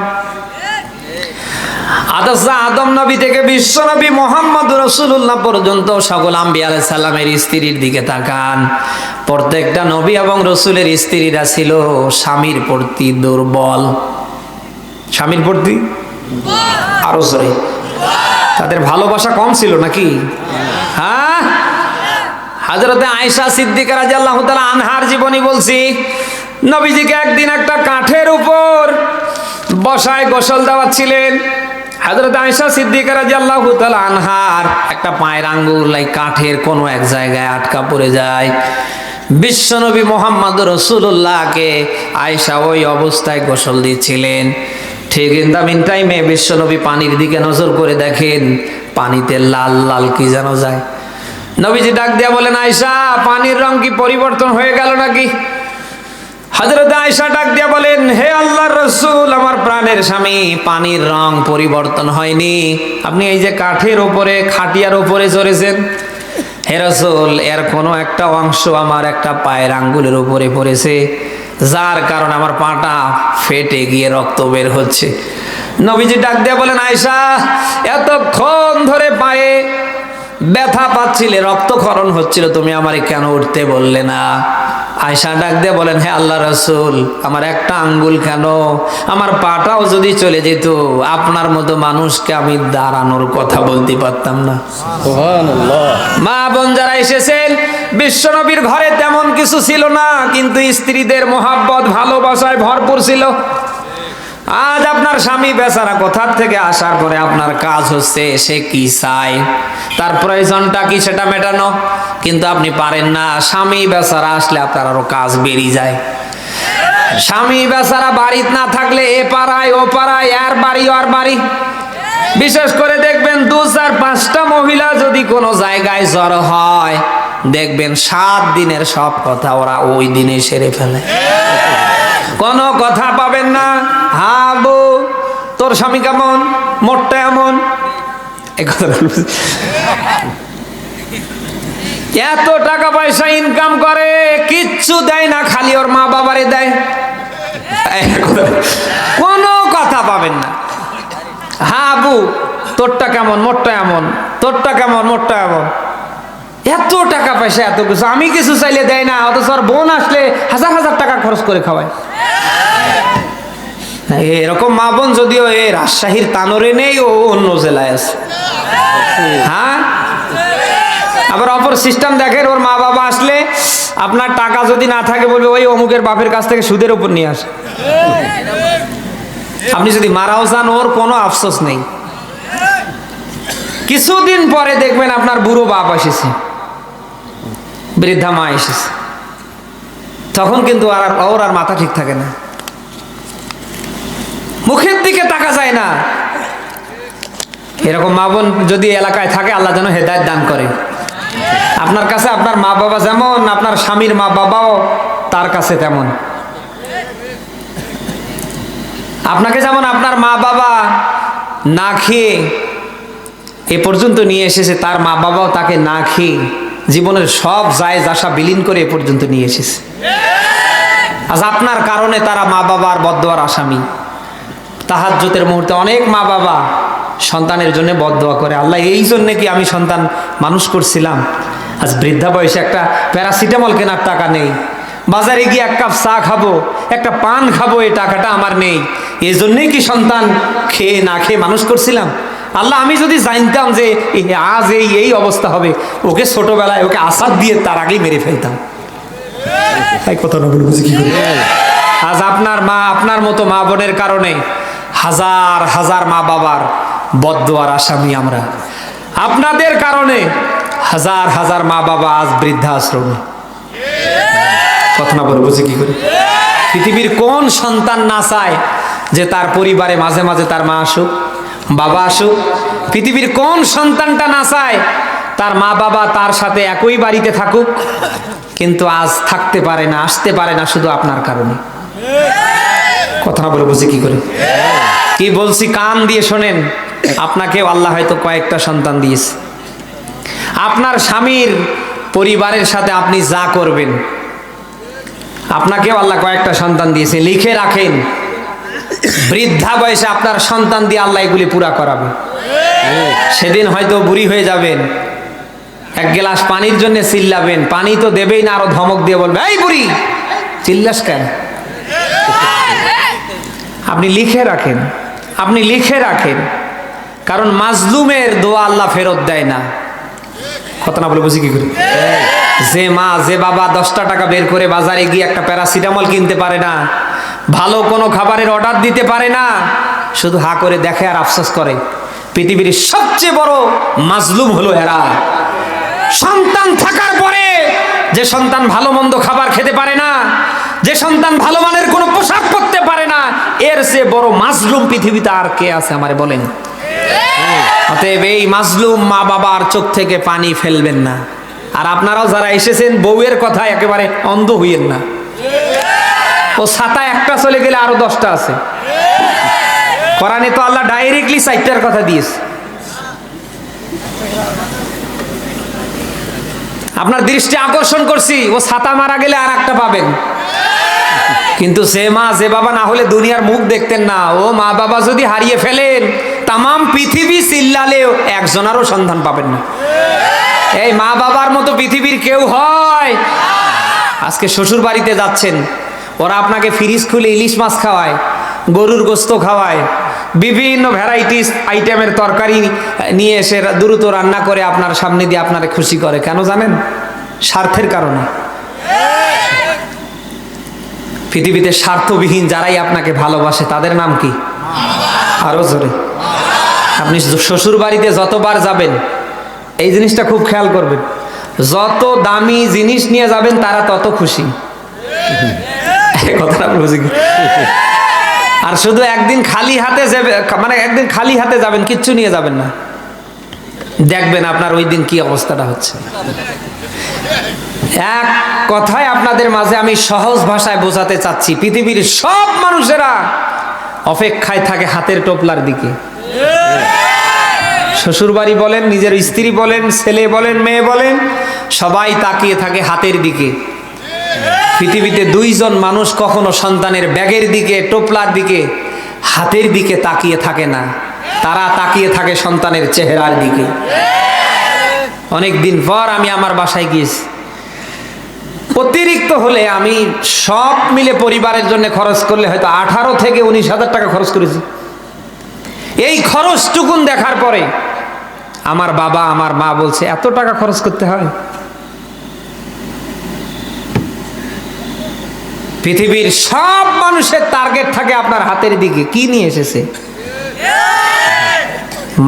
আদর্শ আদম নবী থেকে বিশ্ব নবী মুহাম্মদ রাসূলুল্লাহ পর্যন্ত সকল আম্বিয়া আলাইহিস সালামের স্ত্রীর দিকে তাকান, প্রত্যেকটা নবী এবং রসুলের স্ত্রীরা ছিল স্বামীর প্রতি দুর্বল। স্বামীর প্রতি আরো জোরে, তাদের ভালোবাসা কম ছিল নাকি? হ্যাঁ, হযরতে আয়েশা সিদ্দিকা রাদিয়াল্লাহু তাআলা আনহার জীবনী বলছি। নবীজিকে একদিন একটা কাঠের উপর বসায় গোসল দেওয়াচ্ছিলেন। হযরত আয়েশা সিদ্দিকা রাদিয়াল্লাহু তাআলা আনহার একটা পায়ের আঙ্গুল এই কাঠের কোনো এক জায়গায় আটকা পড়ে যায়। বিশ্বনবী মুহাম্মদ রাসূলুল্লাহকে আয়েশা ওই অবস্থায় গোসল দিচ্ছিলেন। ঠিক ইন দ্য মিন টাইমে বিশ্বনবী পানির দিকে নজর করে দেখেন, পানিতে লাল লাল কি যেন যায়। নবীজি ডাক দিয়া বলেন, আয়েশা, পানির রং কি পরিবর্তন হয়ে গেল নাকি? হযরত আয়েশা ডাক দিয়া বলেন, হে আল্লাহর রাসূল, আমার প্রাণের স্বামী, পানির রং পরিবর্তন হয়নি। আপনি এই যে কাঠের উপরে, খাটিয়ার উপরে চড়েছেন, হে রাসূল, এর কোনো একটা অংশ আমার একটা পায়ের আঙ্গুলের উপরে পড়েছে, যার কারণে আমার পাটা ফেটে গিয়ে রক্ত বের হচ্ছে। নবীজি ডাক দিয়া বলেন, আয়েশা, এতক্ষণ ধরে পায়ে ব্যথা পাচ্ছিলে, রক্তক্ষরণ হচ্ছিল, তুমি আমারে কেন উঠতে বললে না? আয়েশা ডাক দিয়ে বলেন, হে আল্লাহ রাসূল, আমার একটা আঙ্গুল কেন, আমার পাটাও যদি চলে যেত, আপনার মতো মানুষকে আমি দাঁড়ানোর কথা বলতে পারতাম না।
সুবহানাল্লাহ।
মা বোন যারা এসেছেন, বিশ্বনবীর ঘরে তেমন কিছু ছিল না, কিন্তু স্ত্রীদের মোহাব্বত ভালোবাসায় ভরপুর ছিল। আজ আপনার স্বামী বেচারা কোথার থেকে আসার পরে আপনার কাজ হচ্ছে সে কি চায়, তার প্রয়োজনটা কি সেটা মেটানো, কিন্তু আপনি পারেন না। স্বামী বেচারা আসলে আপনার আরো কাজ বেরিয়ে যায়। স্বামী বেচারা বাড়িতে না থাকলে এ পাড়ায় ও পাড়ায়, আর বাড়ি আর বাড়ি। বিশেষ করে দেখবেন 2-4-5টা মহিলা যদি কোনো জায়গায় জড়ো হয়, দেখবেন 7 দিনের সব কথা ওরা ওই দিনে সেরে ফেলে। কোনো কথা পাবেন না। হাবু, তোর স্বামী কেমন, মোটটা এমন, এই কথা এত টাকা পয়সা ইনকাম করে, কিচ্ছু দেয় না, খালি ওর মা বাবারে দেয়। কোনো কথা পাবেন না। হাবু, তোরটা কেমন, মোটটা এমন, তোরটা কেমন, মোটটা এমন। এত টাকা পয়সা, এত কিছু, আমি কিছু চাইলে দেয় না, অথচ ওর বোন আসলে হাজার হাজার টাকা খরচ করে খাওয়ায়। এরকম মা বোন যদিও এ রাজশাহীর তানোরে নেই, ও অন্য জেলায় আছে। হ্যাঁ, আবার অপর সিস্টেম দেখেন, ওর মা বাবা আসলে আপনার টাকা যদি না থাকে বলবে ওই অমুকের বাপের কাছ থেকে সুদের উপর নিয়ে আসে। আপনি যদি মারাও যান, ওর কোনো আফসোস নেই। কিছুদিন পরে দেখবেন আপনার বুড়ো বাপ এসেছে, বৃদ্ধা মা এসেছে, তখন কিন্তু ওর আর মাথা ঠিক থাকে না, মুখের দিকে তাকা যায় না। এরকম মা বোন যদি এলাকায় থাকে, আল্লাহ যেন হেদায়েত দান করে। আপনার কাছে আপনার মা বাবা যেমন, আপনার স্বামীর মা বাবাও তার কাছে তেমন। আপনাকে যেমন আপনার মা বাবা না খেয়ে এ পর্যন্ত নিয়ে এসেছে, তার মা বাবাও তাকে না খেয়ে জীবনের সব জায়েজ আশা বিলীন করে এ পর্যন্ত নিয়ে এসেছে। আজ আপনার কারণে তারা মা বাবার বদদোয়ার আসামি। তাহাজ্জুদের মুহূর্তে অনেক মা বাবা সন্তানের জন্য বদদোয়া করে, আল্লাহ এই জন্য কি আমি সন্তান মানুষ করছিলাম। আজ বৃদ্ধা বয়সে একটা প্যারাসিটামল কেনার টাকা নেই, বাজারে গিয়ে 1 কাপ চা খাবো, একটা পান খাবো, এই টাকাটা আমার নেই। এই জন্যই কি সন্তান খেয়ে না খেয়ে মানুষ করছিলাম। আল্লাহ, আমি যদি জানতাম যে আজ এই অবস্থা হবে, ওকে ছোটবেলায় ওকে আসাদ দিয়ে তার আগেই মেরে ফেলতাম। এই কথা না বলে বুঝি কি করে। আজ আপনার মা, আপনার মতো মা বোনের কারণে হাজার হাজার মা বাবার বদদোয়ার আসামি আমরা। আপনাদের কারণে হাজার হাজার মা বাবা আজ বৃদ্ধাশ্রমে। কথা না বলে বুঝি কি করে। পৃথিবীর কোন সন্তান না চায় যে তার পরিবারে মাঝে মাঝে তার মা আসুক, বাবা আসুক। পৃথিবীর কোন সন্তানটা না চায় তার মা বাবা তার সাথে একই বাড়িতে থাকুক, কিন্তু আজ থাকতে পারে না, আসতে পারে না, শুধু আপনার কারণে। কথা না বলে বুঝি কি করে। কি বলছি কান দিয়ে শোনেন। আপনাকেও আল্লাহ হয়তো কয়েকটা সন্তান দিয়েছে। আপনার স্বামীর পরিবারের সাথে আপনি যা করবেন, আপনাকেও আল্লাহ কয়েকটা সন্তান দিয়েছে, লিখে রাখেন। বৃদ্ধা বয়সে আপনার সন্তান দিয়ে আল্লাহ এগুলি পুরা করাবে। সেদিন হয়তো বুড়ি হয়ে যাবেন, 1 গ্লাস পানির জন্য চিল্লাবেন, পানি তো দেবেই না, আরো ধমক দিয়ে বলবে, এই বুড়ি চিল্লাস কেন। আপনি লিখে রাখেন, আপনি লিখে রাখেন, কারণ মাজলুমের দোয়া আল্লাহ ফেরত দেয় না। কথা না বলে বুঝি কি করে। যে মা, যে বাবা 10টা টাকা বের করে বাজারে গিয়ে একটা প্যারাসিটামল কিনতে পারে না, ভালো কোনো খাবারের অর্ডার দিতে পারে না, শুধু হা করে দেখে আর আফসোস করে, পৃথিবীর সবচেয়ে বড় মাজলুম হলো এরা। সন্তান থাকার পরে যে সন্তান ভালো মন্দ খাবার খেতে পারে না, যে সন্তান ভালো মানের কোনো পোশাক পরতে পারে না, এর চেয়ে বড় মাজলুম পৃথিবীতে আর কে আছে আমারে বলেন। অতএব এই মাজলুম মা বাবার চোখ থেকে পানি ফেলবেন না। আর আপনারাও যারা এসেছেন, বউয়ের কথা একেবারে অন্ধ হইয়েন না। ও ছাতা একটা চলে গেলে আরো 10টা আছে। কোরআনে তো আল্লাহ ডাইরেক্টলি 4টার কথা দিয়েছে। আপনার দৃষ্টি আকর্ষণ করছি, ও ছাতা মারা গেলে আর একটা পাবেন। কিন্তু যে মা যে বাবা না হলে দুনিয়ার মুখ দেখতেন না, ও মা বাবা যদি হারিয়ে ফেলেন তামাম পৃথিবী চিল্লালেও একজনারও সন্ধান পাবেন না। এই মা বাবার মতো পৃথিবীর কেউ হয়? আজকে শ্বশুর বাড়িতে যাচ্ছেন, ওরা আপনাকে ফ্রিজ খুলে ইলিশ মাছ খাওয়ায়, গরুর গোস্ত খাওয়ায়, বিভিন্ন ভ্যারাইটিস আইটেমের তরকারি নিয়ে এসে দ্রুত রান্না করে আপনার সামনে দিয়ে আপনারে খুশি করে। কেন জানেন? স্বার্থের কারণে। পৃথিবীতে স্বার্থবিহীন যারাই আপনাকে ভালোবাসে তাদের নাম কি? আরো জোরে। আপনি শ্বশুর বাড়িতে যতবার যাবেন এই জিনিসটা খুব খেয়াল করবেন, যত দামি জিনিস নিয়ে যাবেন তারা তত খুশি। কথাটা বুঝি? আর শুধু একদিন খালি হাতে যাবে, মানে একদিন খালি হাতে যাবেন, কিচ্ছু নিয়ে যাবেন না, দেখবেন আপনার ওই দিন কি অবস্থাটা হচ্ছে। এক কথায় আপনাদের মাঝে আমি সহজ ভাষায় বোঝাতে চাচ্ছি, পৃথিবীর সব মানুষেরা অপেক্ষায় থাকে হাতের টোপলার দিকে। শ্বশুর বাড়ি বলেন, নিজের স্ত্রী বলেন, ছেলে বলেন, মেয়ে বলেন, সবাই তাকিয়ে থাকে হাতের দিকে। পৃথিবীতে 2 জন মানুষ কখনো সন্তানের ব্যাগের দিকে, টোপলার দিকে, হাতের দিকে তাকিয়ে থাকে না, তারা তাকিয়ে থাকে সন্তানের চেহারার দিকে। অনেক দিন পর আমি আমার বাসায় গিয়েছি, অতিরিক্ত হলে আমি সব মিলে পরিবারের জন্য খরচ করলে হয়তো 18 থেকে 19,000 টাকা খরচ করেছি। এই খরচটুকুন দেখার পরে আমার বাবা আমার মা বলছে, এত টাকা খরচ করতে হয়? পৃথিবীর সব মানুষের টার্গেট থাকে আপনার হাতের দিকে, কি নিয়ে এসেছে।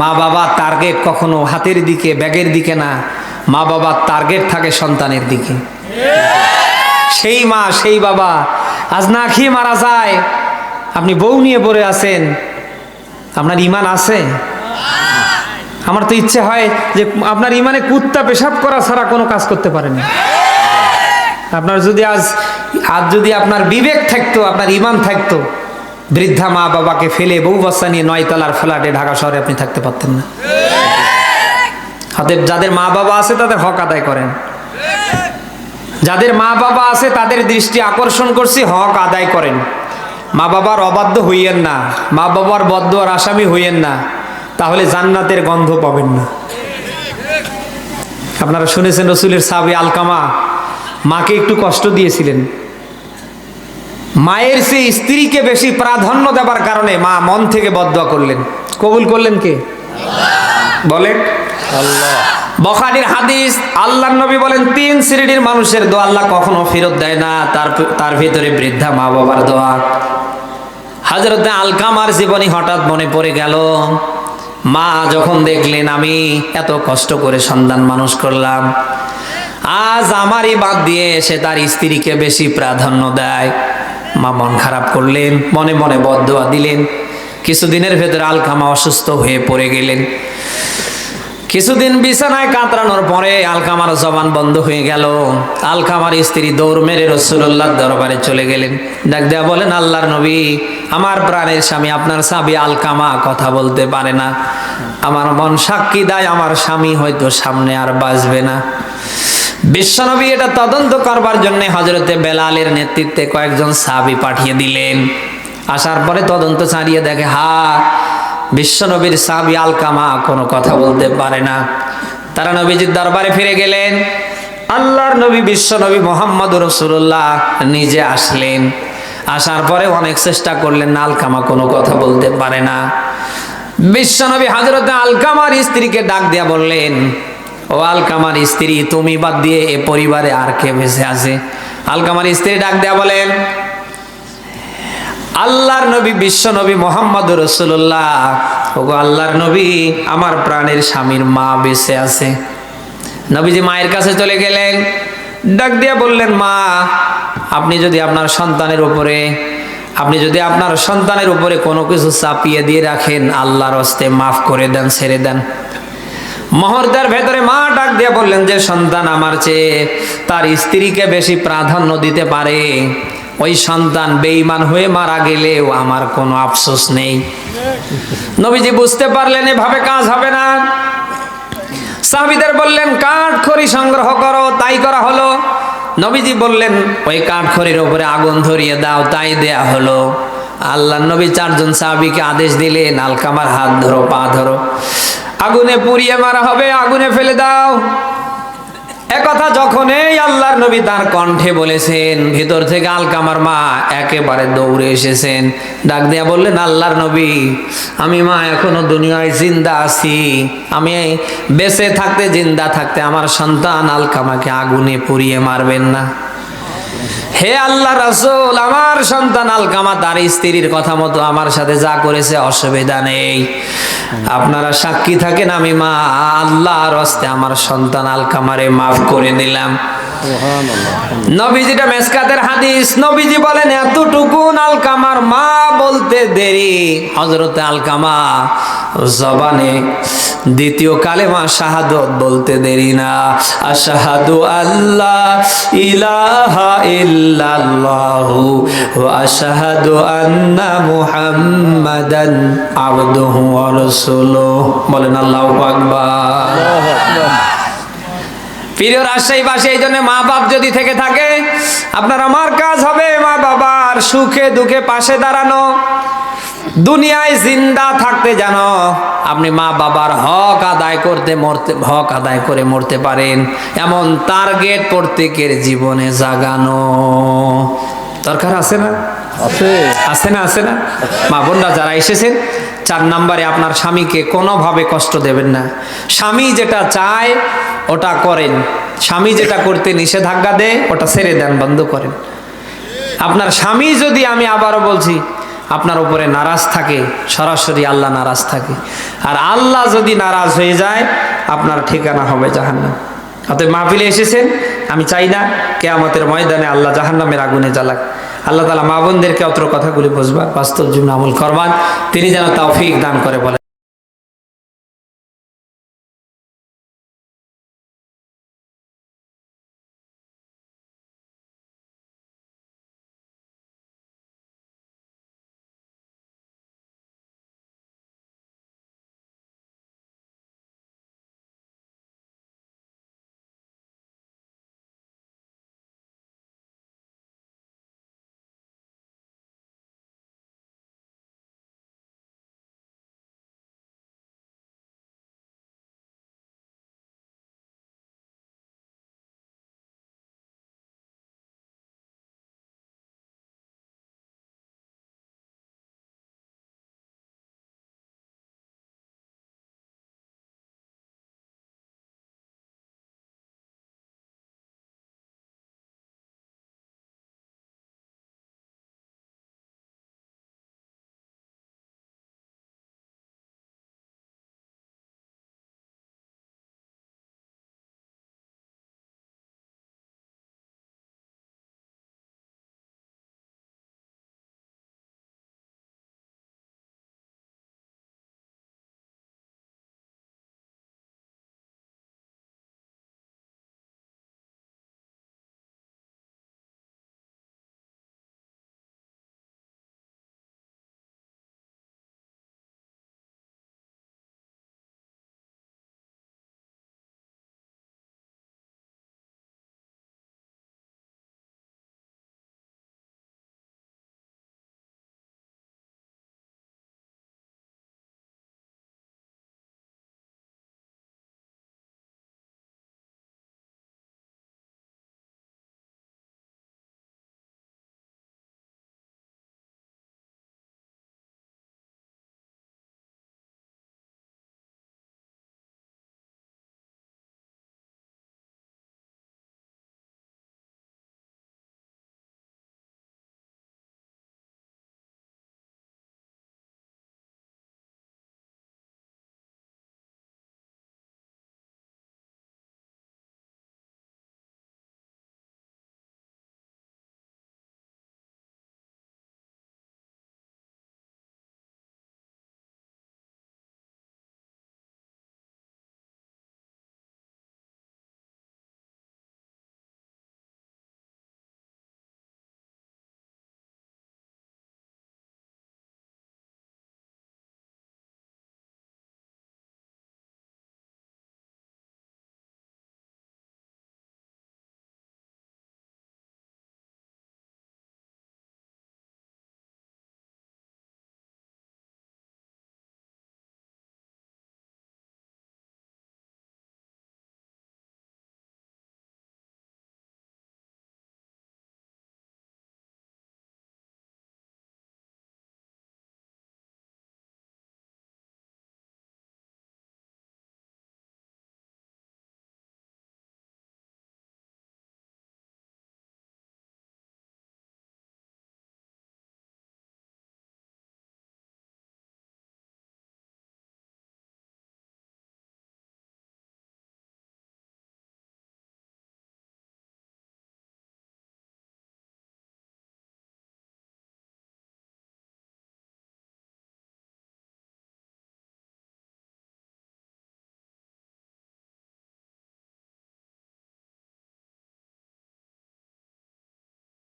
মা বাবার টার্গেট কখনো হাতের দিকে, ব্যাগের দিকে না, মা বাবার টার্গেট থাকে সন্তানের দিকে। সেই মা সেই বাবা আজ না খেয়ে মারা যায়, আপনি বউ নিয়ে পড়ে আছেন, আপনার ঈমান আছে? আমার তো ইচ্ছে হয় যে আপনার ঈমানে কুত্তা পেশাব করা ছাড়া কোনো কাজ করতে পারেন না। আপনার যদি আজ যদি আপনার বিবেক থাকতো, আপনার ঈমান থাকতো, বৃদ্ধা মা বাবাকে ফেলে বউ বাচ্চা নিয়ে 9 তলার ফ্ল্যাটে ঢাকা শহরে আপনি থাকতে পারতেন না। যাদের মা বাবা আছে তাদের হক আদায় করেন, যাদের মা বাবা আছে তাদের দৃষ্টি আকর্ষণ করছি, হক আদায় করেন। মা বাবার অবাধ্য হইয়েন না, মা বাবার বদদুয়ার আসামি হইয়েন না, তাহলে জান্নাতের গন্ধ পাবেন না। আপনারা শুনেছেন রসুলের সাহাবী আলকামা মাকে একটু কষ্ট দিয়েছিলেন, মায়ের চেয়ে স্ত্রীকে বেশি প্রাধান্য দেবার কারণে মা মন থেকে বদদুয়া করলেন। কবুল করলেন কে? বলেন
আল্লাহ।
বুখারীর হাদিস, আল্লাহর নবী বলেন 3 শ্রেণীর মানুষের দোয়া আল্লাহ কখনো ফেরত দেয় না, তার ভিতরে বৃদ্ধা মা বাবার দোয়া। হযরত আলকামার জীবনী হঠাৎ মনে পড়ে গেল। মা যখন দেখলেন আমি এত কষ্ট করে সন্তান মানুষ করলাম, আজ আমারই বাদ দিয়ে সে তার স্ত্রীকে বেশি প্রাধান্য দেয়, মা মন খারাপ করলেন, মনে মনে বদদোয়া দিলেন। কিছুদিনের ভেতরে আলকামা অসুস্থ হয়ে পড়ে গেলেন। কিছুদিন বিছানায় কাতরানোর পরে আলকামার জবান বন্ধ হয়ে গেল। আলকামার স্ত্রী দৌড় মেরে রাসূলুল্লাহর দরবারে চলে গেলেন, ডাক দেয়া বলেন, আল্লাহর নবী, আমার প্রাণের স্বামী আপনার সাহাবী আলকামা কথা বলতে পারে না, আমার মন সাক্ষী দেয় আমার স্বামী হয়তো সামনে আর বাঁচবে না। বিশ্বনবী এটা তদন্ত করবার জন্য হযরতে বেলালের নেতৃত্বে কয়েকজন সাহাবী পাঠিয়ে দিলেন। আসার পরে তদন্ত চালিয়ে দেখে, বিশ্বনবীর সাহাবী আলকামা কোনো কথা বলতে পারে না। তারা নবীজির দরবারে ফিরে গেলেন। আল্লাহর নবী বিশ্বনবী মুহাম্মদুর রাসূলুল্লাহ নিজে আসলেন। আসার পরে অনেক চেষ্টা করলেন, আলকামা কোনো কথা বলতে পারে না। বিশ্বনবী হযরতে আলকামার স্ত্রীকে ডাক দিয়া বললেন, ও আলকামার স্ত্রী, তুমি বাদ দিয়ে এ পরিবারে আর কে বেঁচে আছে? আলকামার স্ত্রী ডাক দেয়া বলেন, আল্লাহর নবী বিশ্বনবী মুহাম্মদুর রাসূলুল্লাহ, ওগো আল্লাহর নবী, আমার প্রাণের স্বামীর মা বেঁচে আছে। নবীজি মায়ের কাছে চলে গেলেন, ডাক দিয়া বললেন, মা, আপনি যদি আপনার সন্তানের উপরে কোনো কিছু চাপিয়ে দিয়ে রাখেন, আল্লাহর হস্তে মাফ করে দেন, ছেড়ে দেন। মুহূর্তের ভেতরে মা ডাক দিয়া বললেন, যে সন্তান আমার চেয়ে তার স্ত্রীকে বেশি প্রাধান্য দিতে পারে, ওই সন্তান বেঈমান হয়ে মারা গেলেও আমার কোনো আফসোস নেই। নবীজি বুঝতে পারলেন এভাবে কাজ হবে না। সাহাবীদের বললেন কাঠখড়ি সংগ্রহ করো, তাই করা হলো। নবীজি বললেন ওই কাঠখড়ির উপরে আগুন ধরিয়ে দাও, তাই দেয়া হলো। আল্লাহর নবী 4 জন সাহাবীকে আদেশ দিলেন, আলকামার হাত ধরো, পা ধরো, আগুনে পুড়িয়ে মারা হবে, আগুনে ফেলে দাও। একথা যখন এই আল্লাহর নবী তার কণ্ঠে বলেছেন, ভিতর থেকে আলকামার মা একেবারে দৌড়ে এসেছেন, ডাক দিয়া বললেন, আল্লাহর নবী, আমি মা এখনো দুনিয়ায় জিন্দা আছি, আমি বেঁচে থাকতে, জিন্দা থাকতে আমার সন্তান আলকামাকে আগুনে পুড়িয়ে মারবেন না। হে আল্লাহ রাসূল, আমার সন্তান আলকামা তার স্ত্রীর কথা মতো আমার সাথে যা করেছে অসুবিধা নেই, আপনারা সাক্ষী থাকেন, আমি মা আল্লাহর হস্তে আমার সন্তান আলকামারে মাফ করে দিলাম। নবীজিটা মেসকাতের হাদিস। নবীজি বলেন এতটুকু আলকামার মা বলতে দেরি, হযরতে আলকামা জবানে দ্বিতীয় কালেমা শাহাদত বলতে দেরি না, আশহাদু আল্লাহ ইলাহা ইল্লাল্লাহু ওয়া আশহাদু আন্না মুহাম্মাদান আবদুহু ওয়া রাসূলুহু। বলেন আল্লাহু আকবার। প্রিয় রাজশাহীবাসী, এই জন্য মা বাপ যদি থেকে থাকে, আপনার আমার কাজ হবে মা বাবার সুখে দুঃখে পাশে দাঁড়ানো। দুনিয়ায় জিন্দা থাকতে জানো আপনি মা বাবার হক আদায় করে মরতে পারেন, এমন টার্গেট প্রত্যেকের জীবনে জাগানো দরকার আছে না? আছে না? মা বোনরা যারা এসেছেন, 4 নম্বরে আপনার স্বামীকে কোনোভাবে কষ্ট দেবেন না। স্বামী যেটা চায় ওটা করেন, স্বামী যেটা করতে নিষেধাজ্ঞা দেয় ওটা ছেড়ে দেন, বন্ধ করেন। আপনার স্বামী যদি, আমি আবারও বলছি, আপনার উপরে নারাজ থাকে, সরাসরি আল্লাহ নারাজ থাকে, আর আল্লাহ যদি নারাজ হয়ে যায় আপনার ঠিকানা হবে জাহান্নাম। অতএব মাহফিলে এসেছেন, আমি চাই না কিয়ামতের ময়দানে আল্লাহ জাহান্নামের আগুনে জ্বালাক। আল্লাহ তাআলা মা বোনদেরকে অত্র কথাগুলি বুঝবার, বাস্তব জীবনে আমল করবার তিনি যেন তৌফিক দান করে। বলে